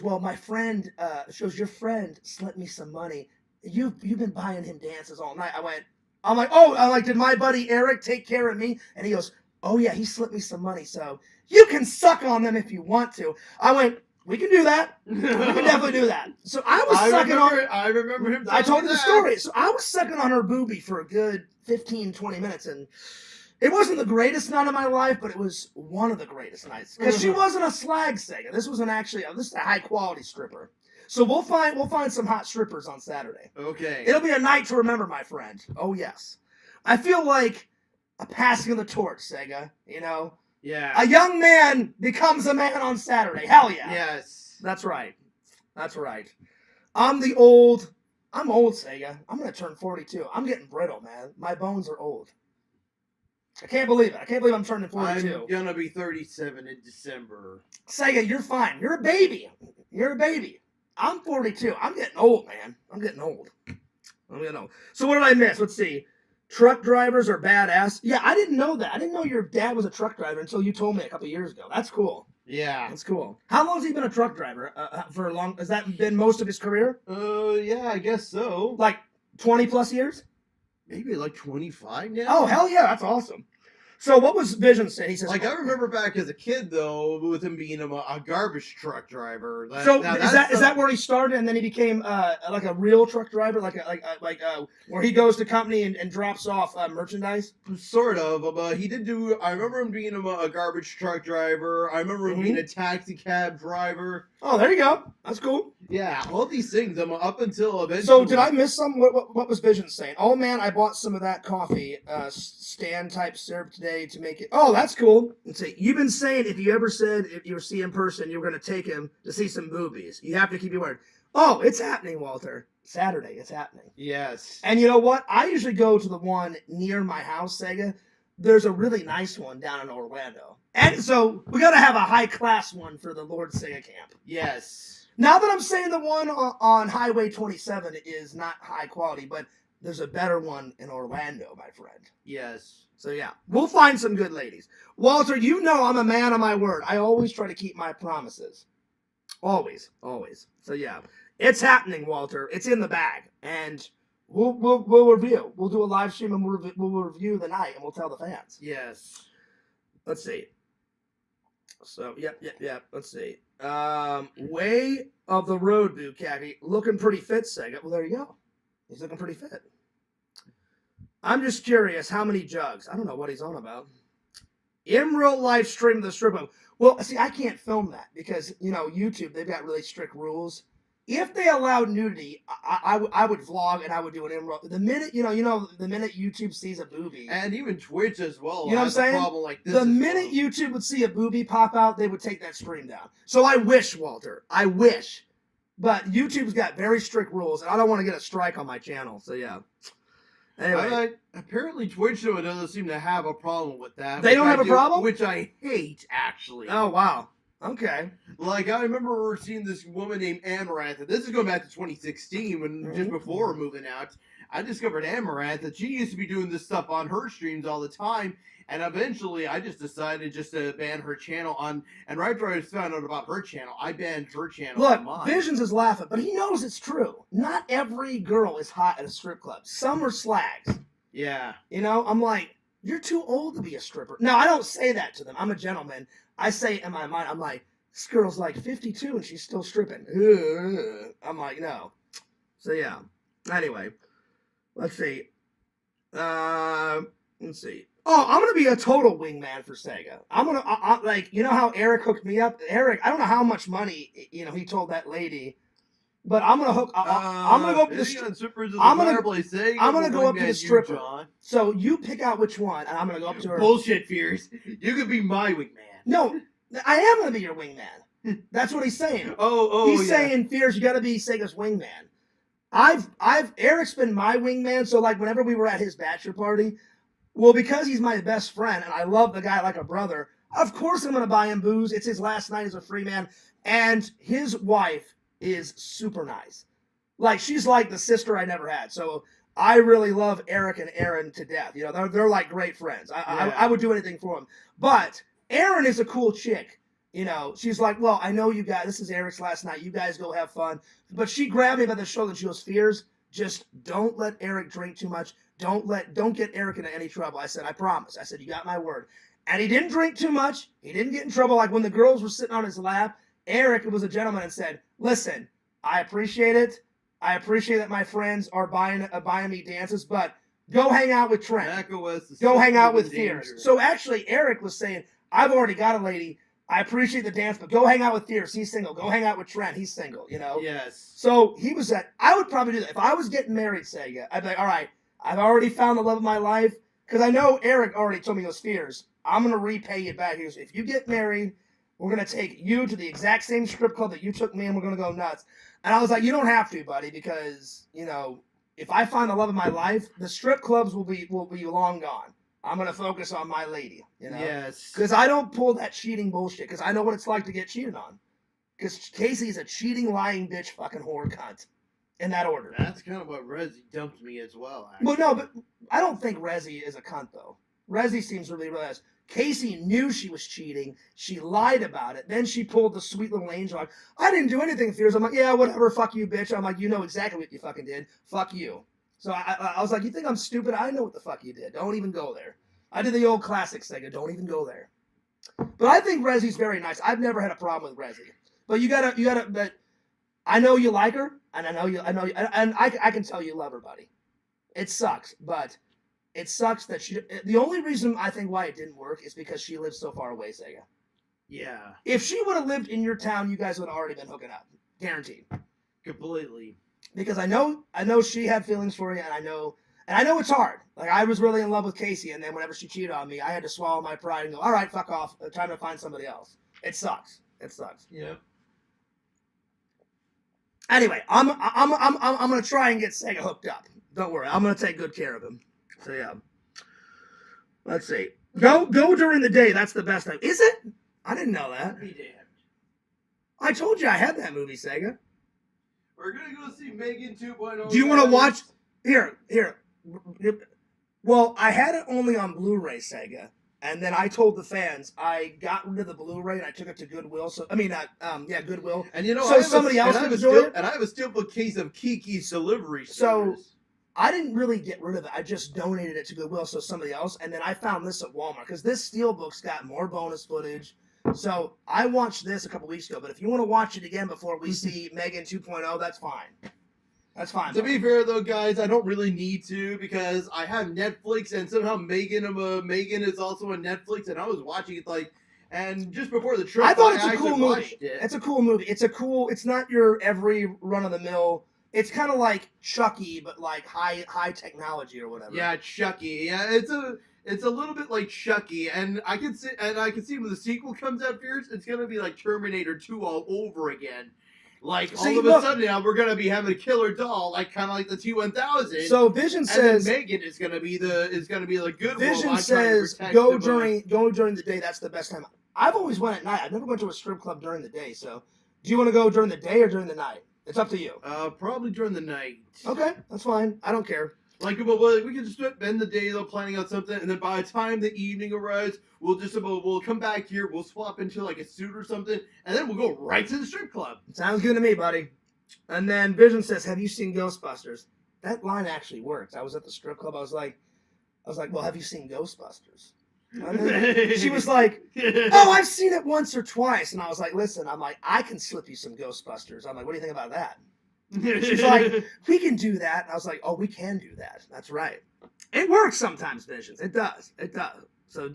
well, my friend, she goes, your friend slipped me some money. You've been buying him dances all night. I'm like, did my buddy Eric take care of me? And he goes, oh yeah, he slipped me some money. So you can suck on them if you want to. I went, we can do that. We can definitely do that. So I was sucking on. I remember him. I told you the story. So I was sucking on her boobie for a good 15, 20 minutes. And it wasn't the greatest night of my life, but it was one of the greatest nights. Because she wasn't a slag Sega. This is a high quality stripper. So we'll find some hot strippers on Saturday. Okay. It'll be a night to remember, my friend. Oh yes. I feel like a passing of the torch, Sega. You know? Yeah. A young man becomes a man on Saturday. Hell yeah. Yes. That's right. That's right. I'm old, Sega. I'm going to turn 42. I'm getting brittle, man. My bones are old. I can't believe it. I can't believe I'm turning 42. I'm going to be 37 in December. Sega, you're fine. You're a baby. I'm 42. I'm getting old, man. I'm getting old. So what did I miss? Let's see. Truck drivers are badass. Yeah, I didn't know that. I didn't know your dad was a truck driver until you told me a couple years ago. That's cool. Yeah. That's cool. How long has he been a truck driver? For a long? Has that been most of his career? Yeah, I guess so. Like 20 plus years? Maybe like 25 now. Oh, hell yeah, that's awesome. So what was Vision saying? He says, like, I remember back as a kid, though, with him being a garbage truck driver. Is that where he started, and then he became like a real truck driver, like where he goes to company and drops off merchandise? Sort of, but he did do. I remember him being a garbage truck driver. I remember him being a taxi cab driver. Oh, there you go. That's cool. Yeah, all these things. Up until eventually. So did I miss something? What was Vision saying? Oh man, I bought some of that coffee stand type syrup today to make it. Oh, that's cool. Let's see. You've been saying if you ever said if you were see in person, you were going to take him to see some movies. You have to keep your word. Oh, it's happening, Walter. Saturday, it's happening. Yes. And you know what? I usually go to the one near my house, Sega. There's a really nice one down in Orlando. And so we got to have a high class one for the Lord Sega camp. Yes. Now that I'm saying the one on Highway 27 is not high quality, but there's a better one in Orlando, my friend. Yes. So yeah, we'll find some good ladies. Walter, you know I'm a man of my word. I always try to keep my promises. Always, always. So yeah, it's happening, Walter. It's in the bag, and we'll review. We'll do a live stream and we'll review the night, and we'll tell the fans. Yes. Let's see. So yep. Let's see. Way of the road, Bukaki, looking pretty fit, Sega. Well, there you go. He's looking pretty fit. I'm just curious, how many jugs? I don't know what he's on about. In real life stream the strip club. Well, see, I can't film that because, YouTube, they've got really strict rules. If they allowed nudity, I would vlog and I would do an in-real. The minute, the minute YouTube sees a boobie. And even Twitch as well. You know what I'm saying? Problem like this the minute YouTube would see a boobie pop out, they would take that stream down. So I wish, Walter. I wish. But YouTube's got very strict rules, and I don't want to get a strike on my channel. So, yeah. Anyway. Apparently Twitch though doesn't seem to have a problem with that. They don't have a problem? Which I hate, actually. Oh, wow. Okay. Like, I remember seeing this woman named Amaranth, and this is going back to 2016, when just before moving out. I discovered Amaranth, that she used to be doing this stuff on her streams all the time, and eventually I just decided just to ban her channel on, and right after I found out about her channel, I banned her channel. Look, Visions is laughing, but he knows it's true. Not every girl is hot at a strip club. Some are slags. Yeah. I'm like, you're too old to be a stripper. No, I don't say that to them. I'm a gentleman. I say in my mind, I'm like, this girl's like 52 and she's still stripping. I'm like, no. So, yeah. Anyway, let's see. Let's see. Oh, I'm going to be a total wingman for Sega. I'm going to, like, you know how Eric hooked me up? Eric, I don't know how much money, he told that lady. But I'm gonna hook. I'm gonna go up to the. I'm gonna go up to the stripper. So you pick out which one, and I'm gonna go up to her. Bullshit, Fierce. You could be my wingman. No, I am gonna be your wingman. That's what he's saying. He's saying, Fierce, you gotta be Sega's wingman. Eric's been my wingman, so like whenever we were at his bachelor party, well, because he's my best friend and I love the guy like a brother, of course I'm gonna buy him booze. It's his last night as a free man, and his wife is super nice. Like she's like the sister I never had. So I really love Eric and Aaron to death. You know, they're like great friends. I would do anything for them. But Aaron is a cool chick. You know, she's like, well, I know you guys, this is Eric's last night. You guys go have fun. But she grabbed me by the shoulder and she goes, Fears, just don't let Eric drink too much. Don't get Eric into any trouble. I said, I promise. I said, you got my word. And he didn't drink too much. He didn't get in trouble. Like when the girls were sitting on his lap, Eric was a gentleman and said, listen, I appreciate it. I appreciate that my friends are buying me dances, but go hang out with Trent. Go hang out with Fears. So actually, Eric was saying, I've already got a lady. I appreciate the dance, but go hang out with Fears. He's single. Go hang out with Trent. He's single, you know? Yes. So he was I would probably do that. If I was getting married, Sega, I'd be like, all right, I've already found the love of my life. Because I know Eric already told me those Fears. I'm going to repay you back. He goes, if you get married, we're going to take you to the exact same strip club that you took me and we're going to go nuts. And I was like, you don't have to, buddy, because, you know, if I find the love of my life, the strip clubs will be long gone. I'm going to focus on my lady, you know? Yes. Because I don't pull that cheating bullshit, because I know what it's like to get cheated on. Because Casey's a cheating, lying bitch, fucking whore cunt. In that order. That's kind of what Resi dumped me as well, actually. Well, no, but I don't think Resi is a cunt, though. Resi seems to really realize Casey knew she was cheating. She lied about it. Then she pulled the sweet little angel like, I didn't do anything, Fears. I'm like, yeah, whatever, fuck you, bitch. I'm like, you know exactly what you fucking did. Fuck you. So I was like, you think I'm stupid? I know what the fuck you did. Don't even go there. I did the old classic Sega. Don't even go there. But I think Resi's very nice. I've never had a problem with Resi. But you gotta, but I know you like her, and I know you, and I can tell you love her, buddy. It sucks, but it sucks that the only reason I think why it didn't work is because she lives so far away, Sega. Yeah. If she would have lived in your town, you guys would have already been hooking up. Guaranteed. Completely. Because I know she had feelings for you, and I know it's hard. Like, I was really in love with Casey, and then whenever she cheated on me, I had to swallow my pride and go, all right, fuck off. Time to find somebody else. It sucks. It sucks. Yeah. Anyway, I'm gonna try and get Sega hooked up. Don't worry, I'm gonna take good care of him. So yeah. Let's see. Go during the day. That's the best time. Is it? I didn't know that. Be damned. I told you I had that movie, Sega. We're gonna go see Megan 2.0. Do you want to watch? Here. Well, I had it only on Blu-ray, Sega, and then I told the fans I got rid of the Blu-ray and I took it to Goodwill. So Goodwill. And you know, so somebody else could enjoy it. And I have a steelbook case of Kiki's delivery. So I didn't really get rid of it. I just donated it to Goodwill, so somebody else. And then I found this at Walmart because this steelbook's got more bonus footage. So I watched this a couple weeks ago. But if you want to watch it again before we see Megan 2.0, that's fine. That's fine. To be fair, though, guys, I don't really need to because I have Netflix, and somehow Megan is also on Netflix, and I was watching it and just before the trip, I thought it's a cool movie. It. It's a cool movie. It's not your every run of the mill. It's kind of like Chucky, but like high technology or whatever. Yeah, Chucky. Yeah, it's a little bit like Chucky, and I can see when the sequel comes out, Fierce, it's gonna be like Terminator 2 all over again. Like, all of a sudden now we're gonna be having a killer doll, like kind of like the T-1000. So Vision says Megan is gonna be the good Vision one. says go during the day. That's the best time. I've always went at night. I've never went to a strip club during the day. So, do you want to go during the day or during the night? It's up to you. Probably during the night. Okay, that's fine. I don't care. Like, we can just spend the day though planning out something, and then by the time the evening arrives, we'll come back here, we'll swap into like a suit or something, and then we'll go right to the strip club. Sounds good to me, buddy. And then Vision says, "Have you seen Ghostbusters?" That line actually works. I was at the strip club. I was like, "Well, have you seen Ghostbusters?" And then she was like, "Oh, I've seen it once or twice." And I was like, "Listen, I can slip you some Ghostbusters." I'm like, "What do you think about that?" She's like, "We can do that." And I was like, "Oh, we can do that. That's right." It works sometimes, Visions. It does. So,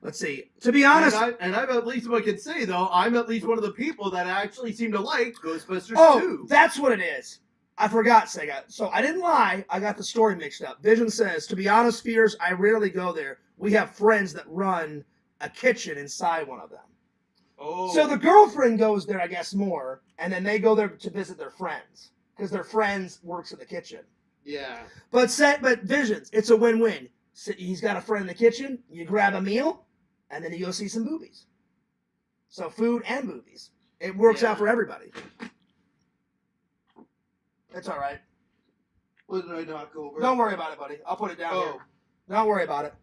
let's see. To be honest. And I've at least, what I can say, though, I'm at least one of the people that actually seem to like Ghostbusters 2. Oh, that's what it is. I forgot, Sega. So I didn't lie. I got the story mixed up. Vision says, to be honest, Fears, I rarely go there. We have friends that run a kitchen inside one of them. Oh. So the girlfriend goes there, I guess, more, and then they go there to visit their friends. because their friends works in the kitchen. Yeah. But Visions, it's a win-win. So he's got a friend in the kitchen. You grab a meal, and then you go see some movies. So food and movies. It works out for everybody. It's all right. What did I knock over? Don't worry about it, buddy. I'll put it down here. Don't worry about it.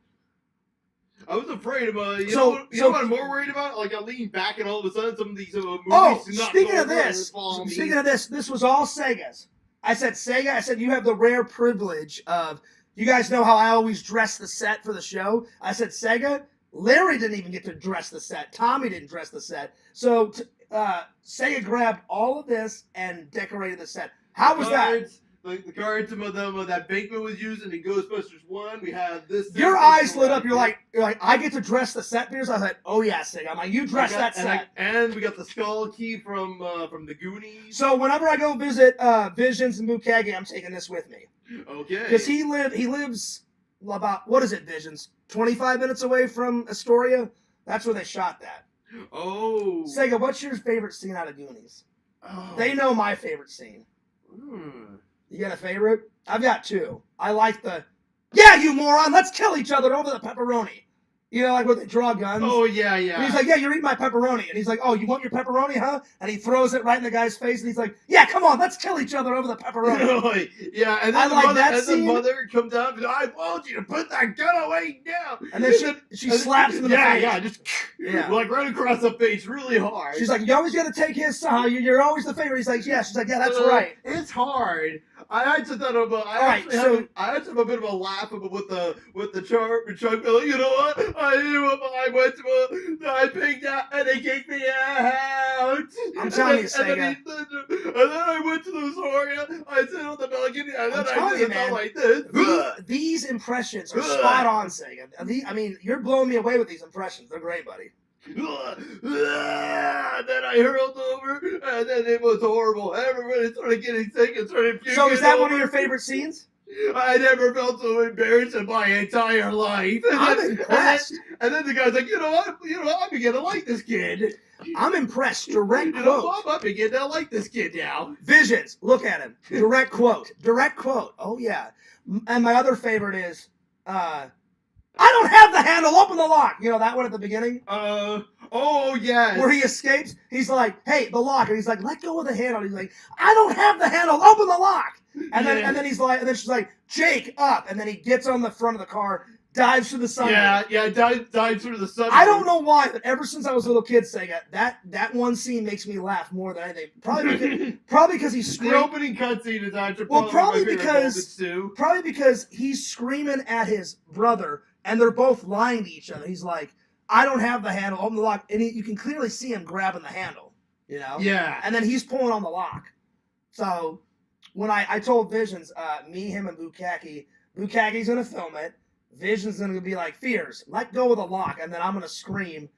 I was afraid about it. You So- know so- what I'm more worried about? Like, I lean back and all of a sudden some of these movies do not speaking go of over and this, fall on me. this was all Sega's. I said Sega. I said you have the rare privilege of. You guys know how I always dress the set for the show. I said Sega. Larry didn't even get to dress the set. Tommy didn't dress the set. So Sega grabbed all of this and decorated the set. How was that? Like the cards that Bankman was using in Ghostbusters 1. We had this. Your eyes lit up. You're like, I get to dress the set, Piers. I said, oh yeah, Sega. I'm like, you dress that set. And we got the skull key from the Goonies. So whenever I go visit Visions and Bukage, I'm taking this with me. Okay. Because he lives about, what is it, Visions? 25 minutes away from Astoria? That's where they shot that. Oh. Sega, what's your favorite scene out of Goonies? Oh. They know my favorite scene. You got a favorite? I've got two. I like yeah, you moron, let's kill each other over the pepperoni. You know, like where they draw guns. Oh, yeah, yeah. And he's like, yeah, you're eating my pepperoni. And he's like, oh, you want your pepperoni, huh? And he throws it right in the guy's face. And he's like, yeah, come on, let's kill each other over the pepperoni. Yeah, and then the mother comes up and I told you to put that gun away now. And then she slaps him in the face. Yeah, just like right across the face really hard. She's like, you always got to take his son. You're always the favorite. He's like, yeah. She's like, yeah, that's right. It's hard. I actually thought about. I actually have a bit of a laugh with the Chuck. You know what? I picked out and they kicked me out. I'm telling you, Sega. And then I went to the Astoria. I sit on the balcony and then I did it like this. These impressions are spot on, Sega. I mean, you're blowing me away with these impressions. They're great, buddy. And then I hurled over, and then it was horrible. Everybody started getting sick and started puking. So is that one of your favorite scenes? I never felt so embarrassed in my entire life. I'm impressed. And then the guy's like, you know what? I'm beginning to like this kid. I'm impressed. Direct You quote. know, I'm beginning to like this kid now. Visions. Look at him. Direct quote. Direct quote. Oh, yeah. And my other favorite is, I don't have the handle. Open the lock. You know that one at the beginning? Oh, yeah. Where he escapes. He's like, hey, the lock. And he's like, let go of the handle. He's like, I don't have the handle. Open the lock. And then he's like, and then she's like, Jake, up. And then he gets on the front of the car, dives through the sunroof. Yeah, dives through the sunroof. I don't know why, but ever since I was a little kid, Sega, that one scene makes me laugh more than anything. Probably because he's screaming. The opening cutscene is actually probably my favorite moments too. Probably because he's screaming at his brother, and they're both lying to each other. He's like, I don't have the handle, open the lock. And you can clearly see him grabbing the handle, you know? Yeah. And then he's pulling on the lock. So when I told Visions, me, him, and Bukaki's going to film it. Vision's going to be like, Fears, let go of the lock. And then I'm going to scream.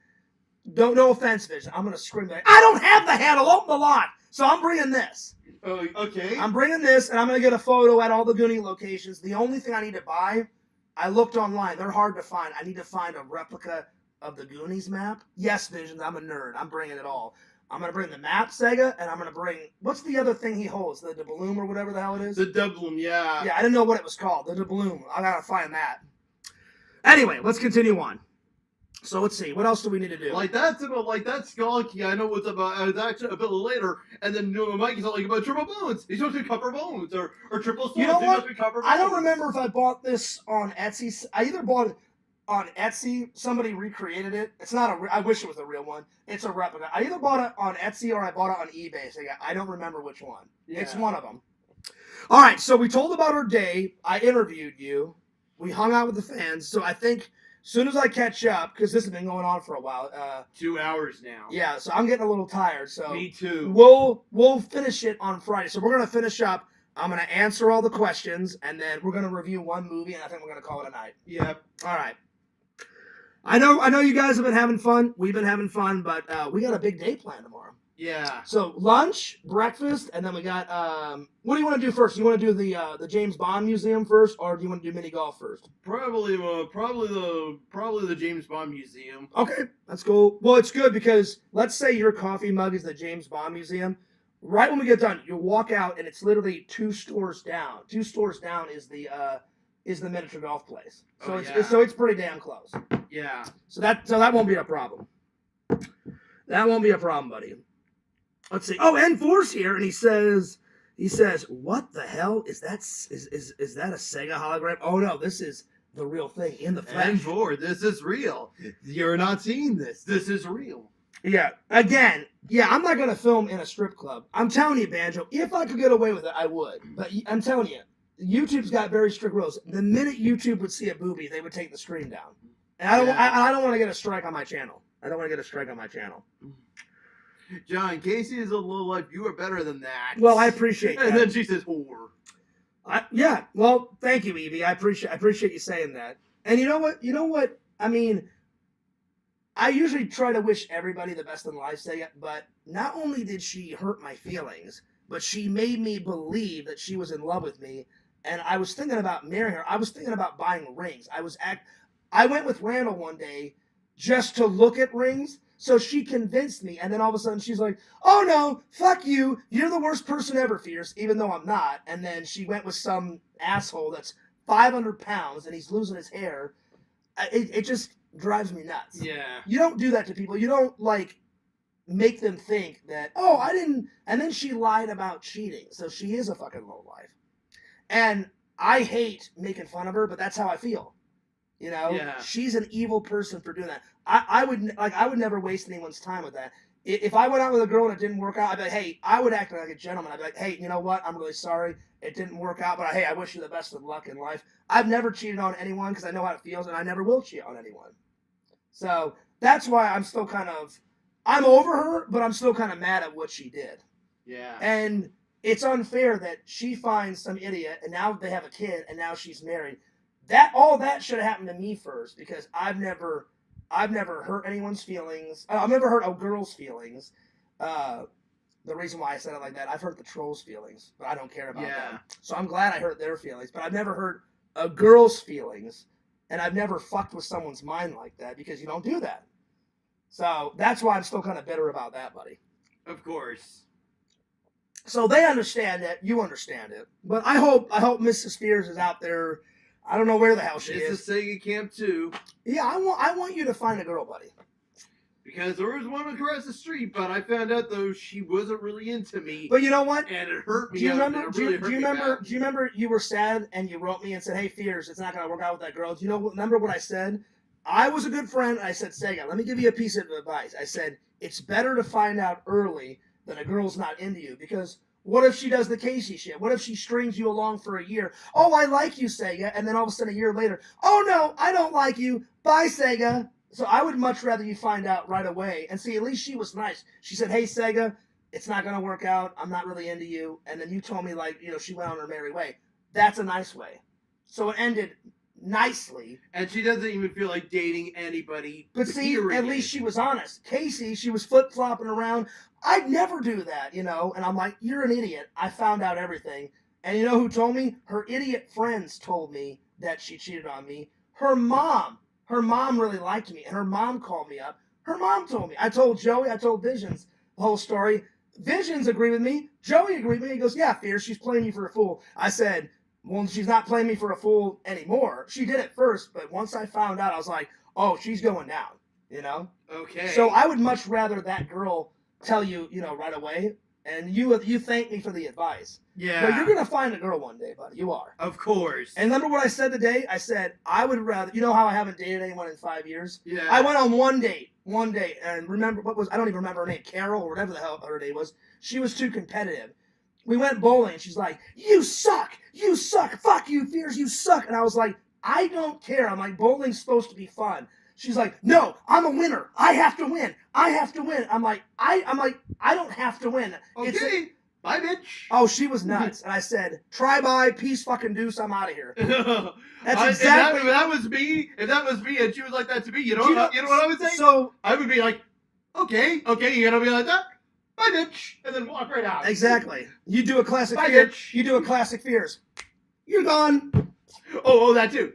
No offense, Vision. I'm going to scream like, I don't have the handle, open the lock. So I'm bringing this. Okay. I'm bringing this, and I'm going to get a photo at all the Goonie locations. The only thing I need to buy, I looked online. They're hard to find. I need to find a replica of the Goonies map. Yes, Visions, I'm a nerd. I'm bringing it all. I'm going to bring the map, Sega, and I'm going to bring... What's the other thing he holds? The doubloon or whatever the hell it is? The doubloon, yeah. Yeah, I didn't know what it was called. The doubloon. I got to find that. Anyway, let's continue on. So let's see. What else do we need to do? Like that skull key, I know what's about. It's actually a bit later, and then Mike is like about triple bones. He's supposed to be copper bones or triple stones. You know what? I don't remember if I bought this on Etsy. I either bought it on Etsy. Somebody recreated it. It's not I wish it was a real one. It's a replica. I either bought it on Etsy or I bought it on eBay. So I don't remember which one. Yeah. It's one of them. All right. So we told about our day. I interviewed you. We hung out with the fans. So I think. As soon as I catch up, because this has been going on for a while. 2 hours now. Yeah, so I'm getting a little tired. So me too. We'll finish it on Friday. So we're gonna finish up. I'm gonna answer all the questions, and then we're gonna review one movie, and I think we're gonna call it a night. Yep. All right. I know you guys have been having fun. We've been having fun, but we got a big day planned tomorrow. Yeah. So lunch, breakfast, and then we got. What do you want to do first? You want to do the James Bond Museum first, or do you want to do mini golf first? Probably the James Bond Museum. Okay, that's cool. Well, it's good because let's say your coffee mug is the James Bond Museum. Right when we get done, you walk out, and it's literally 2 stores down. 2 stores down is the miniature golf place. So it's pretty damn close. Yeah. So that won't be a problem. That won't be a problem, buddy. Let's see. Oh, N4's here, and he says, "What the hell is that? Is that a Sega hologram? Oh no, this is the real thing in the flesh." N4, this is real. You're not seeing this. This is real. Yeah. Again, yeah, I'm not gonna film in a strip club. I'm telling you, Banjo, if I could get away with it, I would. But I'm telling you, YouTube's got very strict rules. The minute YouTube would see a boobie, they would take the stream down. And I don't want to get a strike on my channel. John, Casey is a low life. You are better than that. Well, I appreciate that. And then she says, whore. Yeah. Well, thank you, Evie. I appreciate you saying that. And you know what? I mean, I usually try to wish everybody the best in life, Sega, but not only did she hurt my feelings, but she made me believe that she was in love with me, and I was thinking about marrying her. I was thinking about buying rings. I went with Randall one day just to look at rings, so she convinced me, and then all of a sudden she's like, "Oh no, fuck you, you're the worst person ever, Fierce," even though I'm not. And then she went with some asshole that's 500 pounds, and he's losing his hair. It just drives me nuts. Yeah. You don't do that to people. You don't, like, make them think that, oh, I didn't, and then she lied about cheating, so she is a fucking lowlife. And I hate making fun of her, but that's how I feel. You know? Yeah. She's an evil person for doing that. I would never waste anyone's time with that. If I went out with a girl and it didn't work out, I'd be like, hey, I would act like a gentleman. I'd be like, hey, you know what? I'm really sorry. It didn't work out, but hey, I wish you the best of luck in life. I've never cheated on anyone because I know how it feels, and I never will cheat on anyone. So that's why I'm still I'm over her, but I'm still kind of mad at what she did. Yeah. And it's unfair that she finds some idiot, and now they have a kid, and now she's married. All that should have happened to me first, because I've never hurt anyone's feelings. I've never hurt a girl's feelings. The reason why I said it like that, I've hurt the trolls' feelings, but I don't care about them. So I'm glad I hurt their feelings, but I've never hurt a girl's feelings, and I've never fucked with someone's mind like that, because you don't do that. So that's why I'm still kind of bitter about that, buddy. Of course. So they understand it. You understand it. But I hope Mrs. Spears is out there. I don't know where the hell she is. It's a Sega Camp 2. Yeah, I want you to find a girl, buddy. Because there was one across the street, but I found out though she wasn't really into me. But you know what? And it hurt me. Do you remember? Do you remember you were sad and you wrote me and said, "Hey, Fears, it's not gonna work out with that girl." Do you know? Remember what I said? I was a good friend. I said, Sega, let me give you a piece of advice. I said, it's better to find out early that a girl's not into you, because what if she does the Casey shit? What if she strings you along for a year? Oh, I like you, Sega. And then all of a sudden a year later, oh no, I don't like you. Bye, Sega. So I would much rather you find out right away. And see, at least she was nice. She said, hey, Sega, it's not going to work out. I'm not really into you. And then you told me, like, she went on her merry way. That's a nice way. So it ended nicely. And she doesn't even feel like dating anybody. But see, at least she was honest. Casey, she was flip-flopping around. I'd never do that, And I'm like, you're an idiot. I found out everything. And you know who told me? Her idiot friends told me that she cheated on me. Her mom really liked me, and her mom called me up. Her mom told me. I told Joey, I told Visions the whole story. Visions agreed with me. Joey agreed with me. He goes, yeah, Fierce, she's playing you for a fool. I said, well, she's not playing me for a fool anymore. She did it first, but once I found out, I was like, oh, she's going down, Okay. So I would much rather that girl tell you, right away, and you thank me for the advice. Yeah. But you're going to find a girl one day, buddy. You are. Of course. And remember what I said today? I said, I would rather, you know how I haven't dated anyone in 5 years? Yeah. I went on one date, and remember, I don't even remember her name, Carol, or whatever the hell her name was. She was too competitive. We went bowling, and she's like, you suck, fuck you, Fears, you suck. And I was like, I don't care. I'm like, bowling's supposed to be fun. She's like, no, I'm a winner. I have to win. I'm like, I don't have to win. Okay. Bye, bitch. Oh, she was nuts. And I said, try bye, peace, fucking deuce, I'm out of here. That's exactly. If that was me, and she was like that to me, you know what I would say? So I would be like, okay, you're gonna be like that? Bye, bitch. And then walk right out. Exactly. You do a classic Bye, Fear. bitch. You do a classic Fears. You're gone. Oh, that too.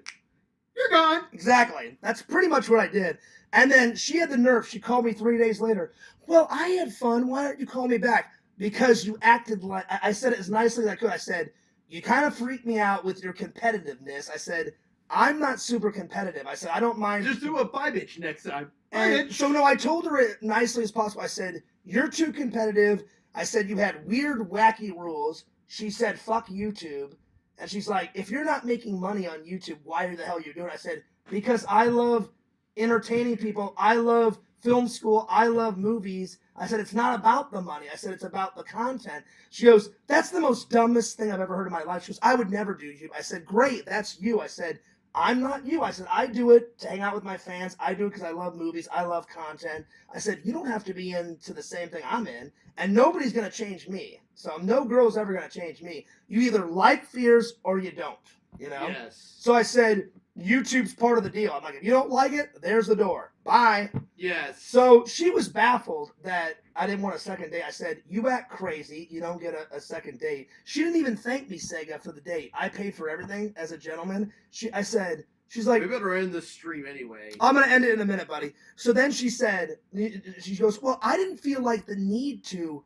You're gone. Exactly. That's pretty much what I did. And then she had the nerve. She called me 3 days later. Well, I had fun. Why don't you call me back? because you acted like I said it as nicely as I could. I said, you kind of freaked me out with your competitiveness. I said, I'm not super competitive. I said, I don't mind. Just do a bye bitch next time. And so, no, I told her it nicely as possible. I said, you're too competitive. I said, you had weird, wacky rules. She said, fuck YouTube. And she's like, if you're not making money on YouTube, why the hell are you doing it? I said, because I love entertaining people. I love film school. I love movies. I said, it's not about the money. I said, it's about the content. She goes, that's the most dumbest thing I've ever heard in my life. She goes, I would never do YouTube. I said, great, that's you. I said, I'm not you. I said, I do it to hang out with my fans. I do it because I love movies. I love content. I said, you don't have to be into the same thing I'm in, and nobody's going to change me. So no girl's ever going to change me. You either like Fears or you don't, you know? Yes. So I said, YouTube's part of the deal. I'm like, if you don't like it, there's the door. Bye. Yes. So she was baffled that I didn't want a second date. I said, you act crazy. You don't get a second date. She didn't even thank me, Sega, for the date. I paid for everything as a gentleman. I said, she's like, we better end the stream anyway. I'm going to end it in a minute, buddy. So then she said, she goes, well, I didn't feel like the need to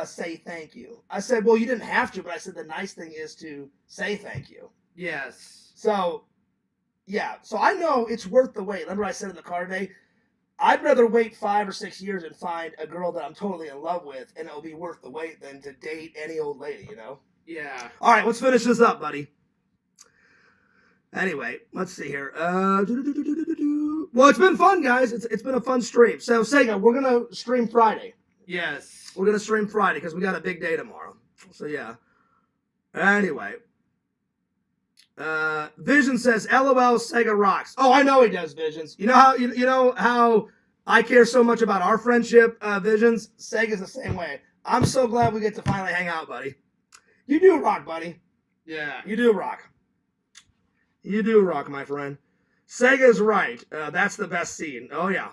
say thank you. I said, well, you didn't have to, but I said the nice thing is to say thank you. Yes. So, yeah. So I know it's worth the wait. Remember I said in the car today, I'd rather wait 5 or 6 years and find a girl that I'm totally in love with, and it'll be worth the wait than to date any old lady, you know? Yeah. All right, let's finish this up, buddy. Anyway, let's see here. Well, it's been fun, guys. It's been a fun stream. So, Sega, we're going to stream Friday. Yes. We're going to stream Friday because we got a big day tomorrow. So, yeah. Anyway. Vision says, LOL, Sega rocks. Oh, I know he does, Visions. You know how I care so much about our friendship, Visions? Sega's the same way. I'm so glad we get to finally hang out, buddy. You do rock, buddy. Yeah. You do rock. You do rock, my friend. Sega's right. That's the best scene. Oh, yeah.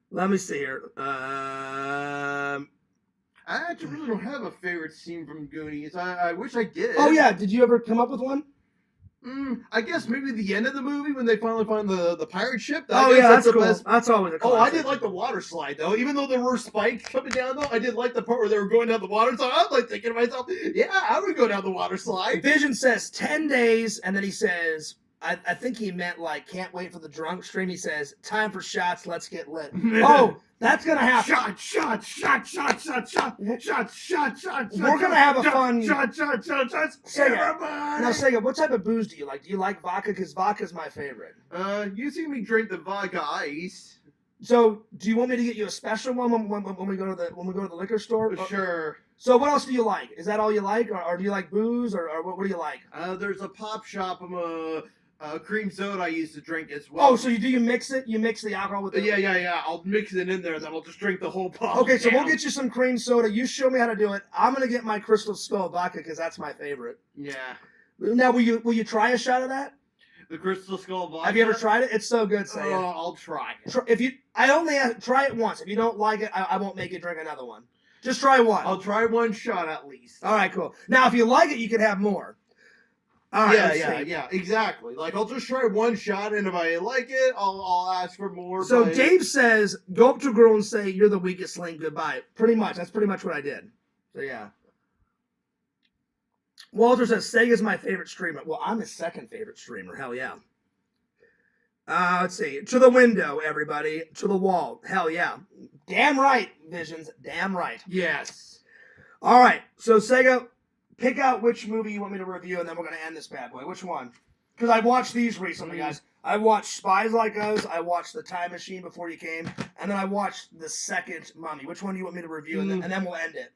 Let me see here. I actually really don't have a favorite scene from Goonies. I wish I did. Oh, yeah. Did you ever come up with one? I guess maybe the end of the movie when they finally find the pirate ship. Oh, yeah, that's cool. That's always a classic. Oh, I did like the water slide, though. Even though there were spikes coming down, though, I did like the part where they were going down the water slide. I was like thinking to myself, yeah, I would go down the water slide. Vision says 10 days, and then he says, I think he meant like, can't wait for the drunk stream. He says, time for shots, let's get lit. Oh, that's going to happen. Shot. We're going to have a fun... Shot. Sega. Now, Sega, what type of booze do you like? Do you like vodka? Because vodka's my favorite. You see me drink the vodka ice. So, do you want me to get you a special one when we go to the liquor store? Sure. So, what else do you like? Is that all you like, or do you like booze, or what do you like? There's a pop shop. Cream soda I used to drink as well. Oh, so you mix it? You mix the alcohol with the... Yeah. I'll mix it in there, then I'll just drink the whole pop. Okay, so we'll get you some cream soda. You show me how to do it. I'm gonna get my Crystal Skull vodka because that's my favorite. Yeah. Now, will you try a shot of that? The Crystal Skull vodka. Have you ever tried it? It's so good, Sega. I'll try it. Try it once. If you don't like it, I won't make you drink another one. Just try one. I'll try one shot at least. All right, cool. Now, if you like it, you can have more. All right, yeah, exactly. Like, I'll just try one shot, and if I like it, I'll ask for more. So Dave says, go up to a girl and say, you're the weakest link, goodbye. Pretty much. That's pretty much what I did. So, yeah. Walter says, Sega's my favorite streamer. Well, I'm his second favorite streamer. Hell yeah. Let's see. To the window, everybody. To the wall. Hell yeah. Damn right, Visions. Damn right. Yes. All right. So, Sega, pick out which movie you want me to review, and then we're going to end this bad boy. Which one? Because I watched these recently, guys. I watched Spies Like Us. I watched The Time Machine before you came. And then I watched the second Mummy. Which one do you want me to review? And then we'll end it.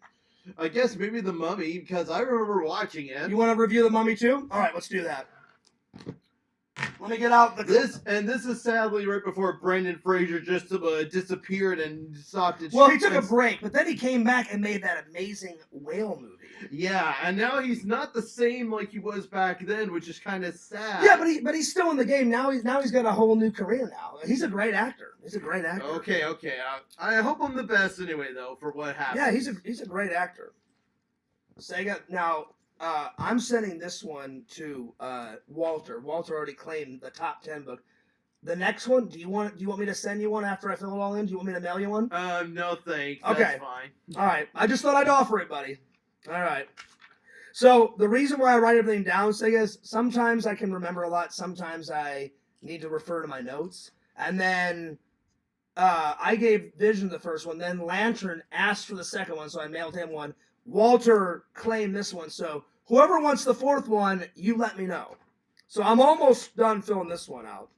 I guess maybe The Mummy, because I remember watching it. You want to review The Mummy too? All right, let's do that. Let me get out the... This is sadly right before Brendan Fraser just disappeared and stopped his... Well, he took a break, but then he came back and made that amazing whale movie. Yeah, and now he's not the same like he was back then, which is kind of sad. Yeah, but he's still in the game now. He's got a whole new career now. He's a great actor. Okay. I hope I'm the best anyway, though, for what happened. Yeah, he's a great actor. Sega. Now, I'm sending this one to Walter. Walter already claimed the top 10 book. The next one, do you want me to send you one after I fill it all in? Do you want me to mail you one? No thanks. Okay. That's fine. All right. I just thought I'd offer it, buddy. All right. So the reason why I write everything down, Sega, is sometimes I can remember a lot. Sometimes I need to refer to my notes. And then I gave Vision the first one. Then Lantern asked for the second one, so I mailed him one. Walter claimed this one. So whoever wants the fourth one, you let me know. So I'm almost done filling this one out.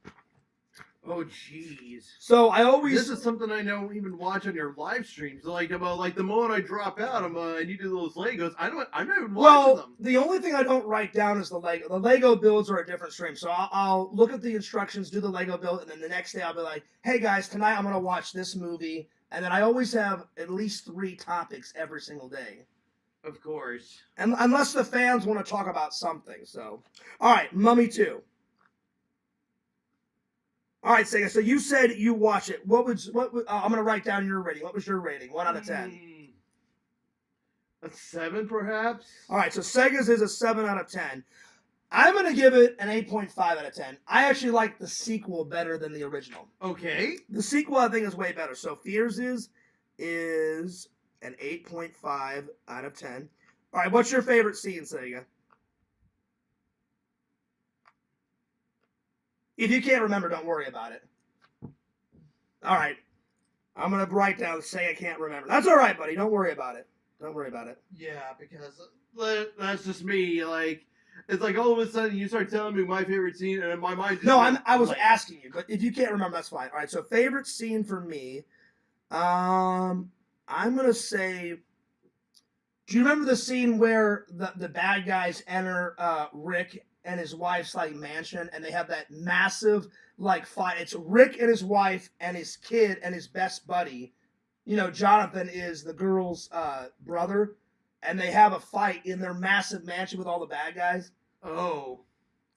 Oh jeez. So I always This is something I don't even watch on your live streams. Like about like the moment I drop out, and you do those Legos. I'm not even watching them. The only thing I don't write down is the Lego. The Lego builds are a different stream. So I'll look at the instructions, do the Lego build, and then the next day I'll be like, hey guys, tonight I'm going to watch this movie. And then I always have at least 3 topics every single day. Of course. And unless the fans want to talk about something. So, all right, Mummy 2. All right, Sega. So you said you watch it. I'm gonna write down your rating. What was your rating? 1 out of 10. A 7, perhaps. All right. So Sega's is a 7 out of 10. I'm gonna give it an 8.5 out of 10. I actually like the sequel better than the original. Okay. The sequel I think is way better. So Fears is an 8.5 out of 10. All right. What's your favorite scene, Sega? If you can't remember, don't worry about it. All right. I'm going to write down say I can't remember. That's all right, buddy. Don't worry about it. Don't worry about it. Yeah, because that's just me. Like, it's like all of a sudden you start telling me my favorite scene, and in my mind. No, I was asking you, but if you can't remember, that's fine. All right. So favorite scene for me, I'm going to say. Do you remember the scene where the bad guys enter Rick and his wife's like mansion, and they have that massive like fight? It's Rick and his wife and his kid and his best buddy. You know, Jonathan is the girl's brother, and they have a fight in their massive mansion with all the bad guys. Oh.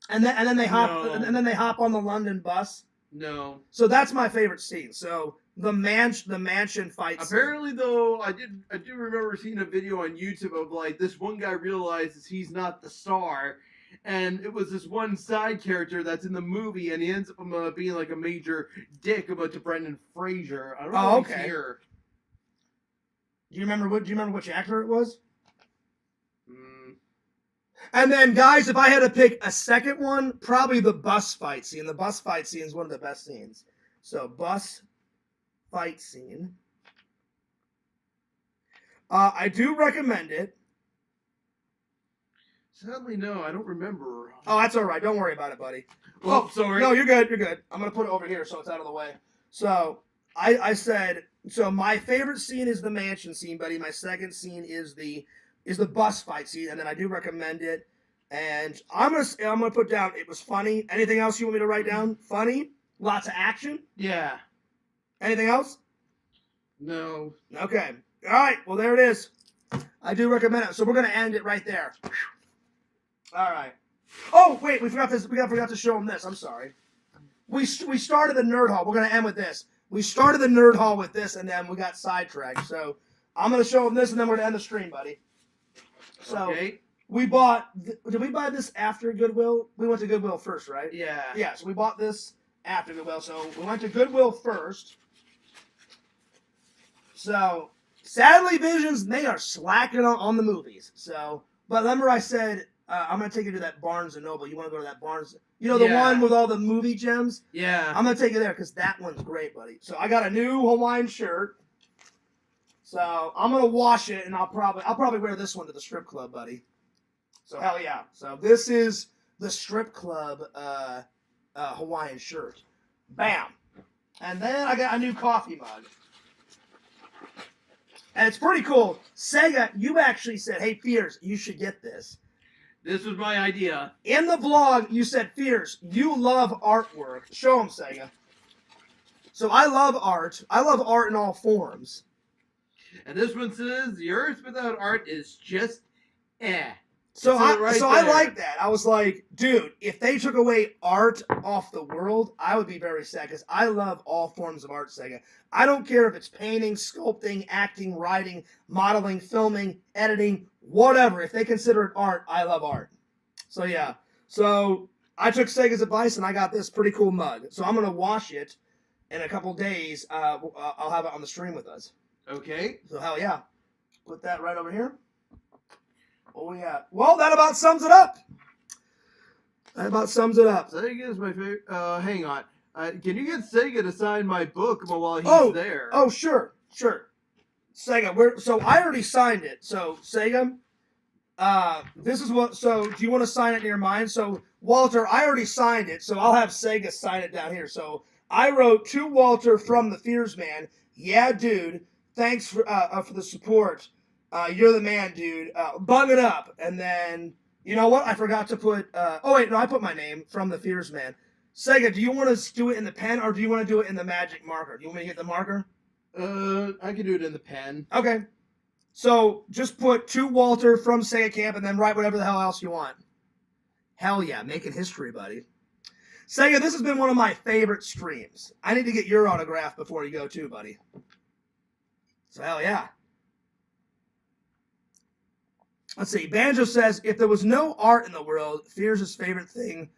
And then they hop No. and then they hop on the London bus. No. So that's my favorite scene. So the mansion fight scene. Apparently, though, I do remember seeing a video on YouTube of like this one guy realizes he's not the star. And it was this one side character that's in the movie, and he ends up being like a major dick about to Brendan Fraser. I don't know if he's here. Do you remember which actor it was? And then, guys, if I had to pick a second one, probably the bus fight scene. The bus fight scene is one of the best scenes. So, bus fight scene. I do recommend it. Sadly, no, I don't remember. Oh, that's all right. Don't worry about it, buddy. Oh, sorry. No, you're good. You're good. I'm going to put it over here so it's out of the way. So, I said, so my favorite scene is the mansion scene, buddy. My second scene is the bus fight scene, and then I do recommend it. And I'm gonna put down it was funny. Anything else you want me to write down? Funny? Lots of action? Yeah. Anything else? No. Okay. All right. Well, there it is. I do recommend it. So we're gonna end it right there. All right. Oh wait, we forgot this. We forgot to show them this. I'm sorry. We started the nerd hall. We're gonna end with this. We started the nerd hall with this, and then we got sidetracked. So I'm gonna show them this, and then we're gonna end the stream, buddy. So Okay. we bought. Did we buy this after Goodwill? We went to Goodwill first, right? Yeah. Yeah. So we bought this after Goodwill. So we went to Goodwill first. So sadly, Visions, they are slacking on the movies. So, but remember I said I'm gonna take you to that Barnes and Noble. You want to go to that Barnes? You know the Yeah. one with all the movie gems. Yeah. I'm gonna take you there because that one's great, buddy. So I got a new Hawaiian shirt. So I'm gonna wash it, and I'll probably wear this one to the strip club, buddy. So hell yeah. So this is the strip club Hawaiian shirt. Bam. And then I got a new coffee mug. And it's pretty cool. Sega, you actually said, hey, Fears, you should get this. This was my idea. In the vlog, you said, Fears, you love artwork. Show them, Sega. So I love art. I love art in all forms. And this one says, the earth without art is just eh. So That's it right I there. like that. I was like, dude, if they took away art off the world, I would be very sad because I love all forms of art, Sega. I don't care if it's painting, sculpting, acting, writing, modeling, filming, editing, whatever. If they consider it art, I love art. So yeah. So I took Sega's advice and I got this pretty cool mug. So I'm gonna wash it in a couple days. I'll have it on the stream with us. Okay. So hell yeah. Put that right over here. Oh yeah. Well, that about sums it up. Sega is my favorite. Hang on. Can you get Sega to sign my book while he's there? Oh, sure. Sega, so I already signed it. So Sega, this is what. So do you want to sign it near mine? So Walter, I already signed it. So I'll have Sega sign it down here. So I wrote to Walter from the Fears Man. Yeah, dude. Thanks for the support. You're the man, dude. Bung it up. And then, you know what? I forgot to put... I put my name from the Fears Man. Sega, do you want to do it in the pen or do you want to do it in the magic marker? Do you want me to get the marker? I can do it in the pen. Okay. So just put to Walter from Sega Camp and then write whatever the hell else you want. Hell yeah, making history, buddy. Sega, this has been one of my favorite streams. I need to get your autograph before you go too, buddy. So hell yeah. Let's see. Banjo says, if there was no art in the world, Fears' favorite thing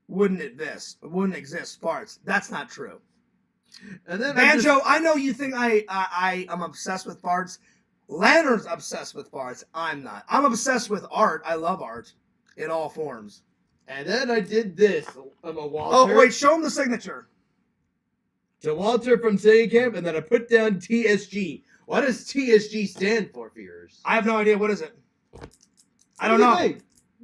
wouldn't exist. Farts. That's not true. And then Banjo, I know you think I am obsessed with farts. Lantern's obsessed with farts. I'm not. I'm obsessed with art. I love art in all forms. And then I did this. I'm a Walter. Oh, wait. Show him the signature. To Walter from Sega Camp, and then I put down TSG. What does TSG stand for, Fears? I have no idea. What is it? I don't know.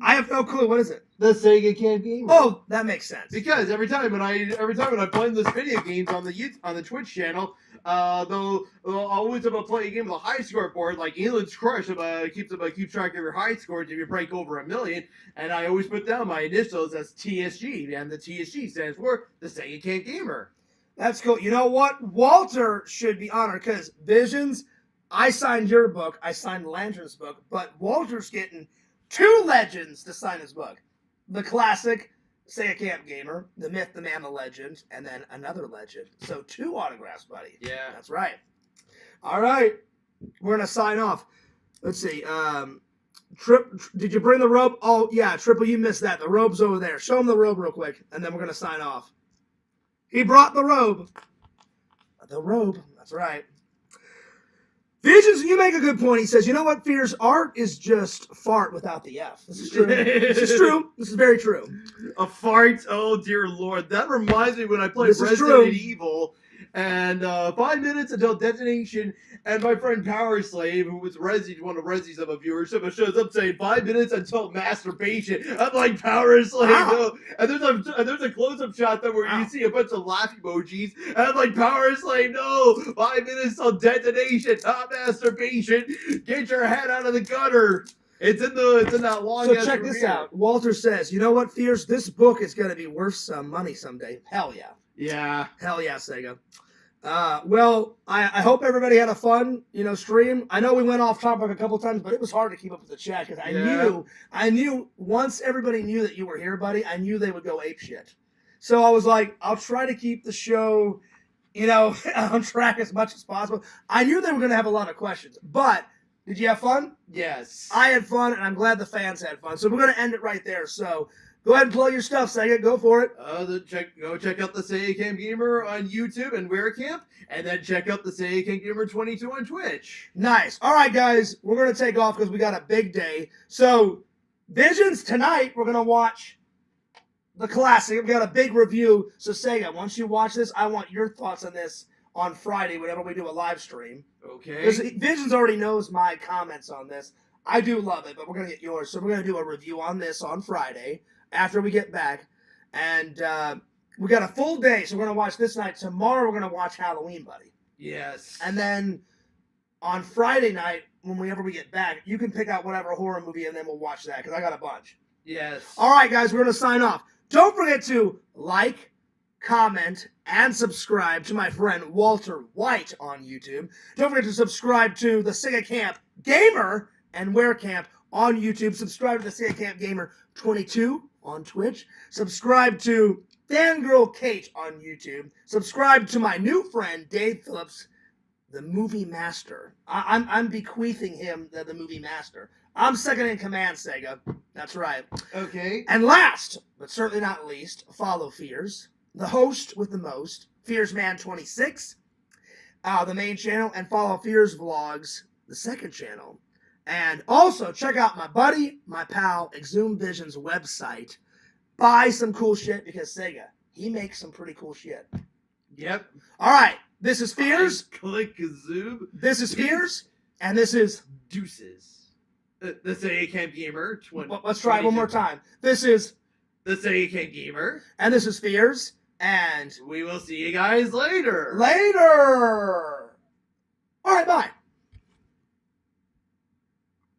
I have no clue. What is it? The Sega Camp Gamer. Oh, that makes sense. Because every time when I play this video games on the Twitch channel, they'll always have a play a game with a high score board, like Eland's Crush. Keep track of your high scores if you break over 1 million. And I always put down my initials as TSG, and the TSG stands for the Sega Camp Gamer. That's cool. You know what? Walter should be honored because Visions, I signed your book. I signed Lantern's book, but Walter's getting 2 legends to sign his book. The classic Sega Camp Gamer, the myth, the man, the legend, and then another legend. So 2 autographs, buddy. Yeah. That's right. All right. We're going to sign off. Let's see. Did you bring the robe? Oh, yeah, Triple, you missed that. The robe's over there. Show him the robe real quick, and then we're going to sign off. He brought the robe. The robe. That's right. Visions, you make a good point. He says, you know what, Fears? Art is just fart without the F. This is true. This is true. This is very true. A fart? Oh, dear Lord. That reminds me when I played Resident Evil, and 5 minutes until detonation, and my friend Power Slave, who was one of Resi's of a viewership, shows up saying 5 minutes until masturbation. I'm like, Power Slave, no. And there's a close-up shot there where you see a bunch of laugh emojis, and I'm like, Power Slave, no, 5 minutes till detonation, not masturbation. Get your head out of the gutter. It's in that long. So check this out. Walter says, you know what, Fears? This book is going to be worth some money someday. Hell yeah. Yeah. Hell yeah, Sega. Well, I hope everybody had a fun, stream. I know we went off topic a couple times, but it was hard to keep up with the chat because I knew once everybody knew that you were here, buddy, I knew they would go apeshit. So I was like, I'll try to keep the show, on track as much as possible. I knew they were going to have a lot of questions, but did you have fun? Yes. I had fun, and I'm glad the fans had fun. So we're going to end it right there. So go ahead and plug your stuff, Sega. Go for it. Go check out the Sega Camp Gamer on YouTube and WearCamp, and then check out the Sega Camp Gamer 22 on Twitch. Nice. All right, guys. We're going to take off because we got a big day. So, Visions, tonight, we're going to watch the classic. We've got a big review. So, Sega, once you watch this, I want your thoughts on this on Friday whenever we do a live stream. Okay. Because Visions already knows my comments on this. I do love it, but we're going to get yours. So, we're going to do a review on this on Friday after we get back. And we got a full day, so we're going to watch this night. Tomorrow, we're going to watch Halloween, buddy. Yes. And then on Friday night, whenever we get back, you can pick out whatever horror movie, and then we'll watch that, because I got a bunch. Yes. All right, guys, we're going to sign off. Don't forget to like, comment, and subscribe to my friend Walter White on YouTube. Don't forget to subscribe to the Sega Camp Gamer and WearCamp on YouTube. Subscribe to the Sega Camp Gamer 22 on Twitch. Subscribe to Fangirl Kate on YouTube. Subscribe to my new friend Dave Phillips, the Movie Master. I'm bequeathing him the Movie Master. I'm second in command, Sega. That's right. Okay. And last, but certainly not least, follow Fears, the host with the most, FearsMan26, the main channel, and follow Fears Vlogs, the second channel. And also check out my buddy, my pal, Exhumed Vision's website. Buy some cool shit because Sega, he makes some pretty cool shit. Yep. All right, this is Fears. Click zoom. This is Fears, and this is. Deuces. The Sega Camp Gamer. Let's try it one more time. This is. The Sega Camp Gamer. And this is Fears, and. We will see you guys later. Later!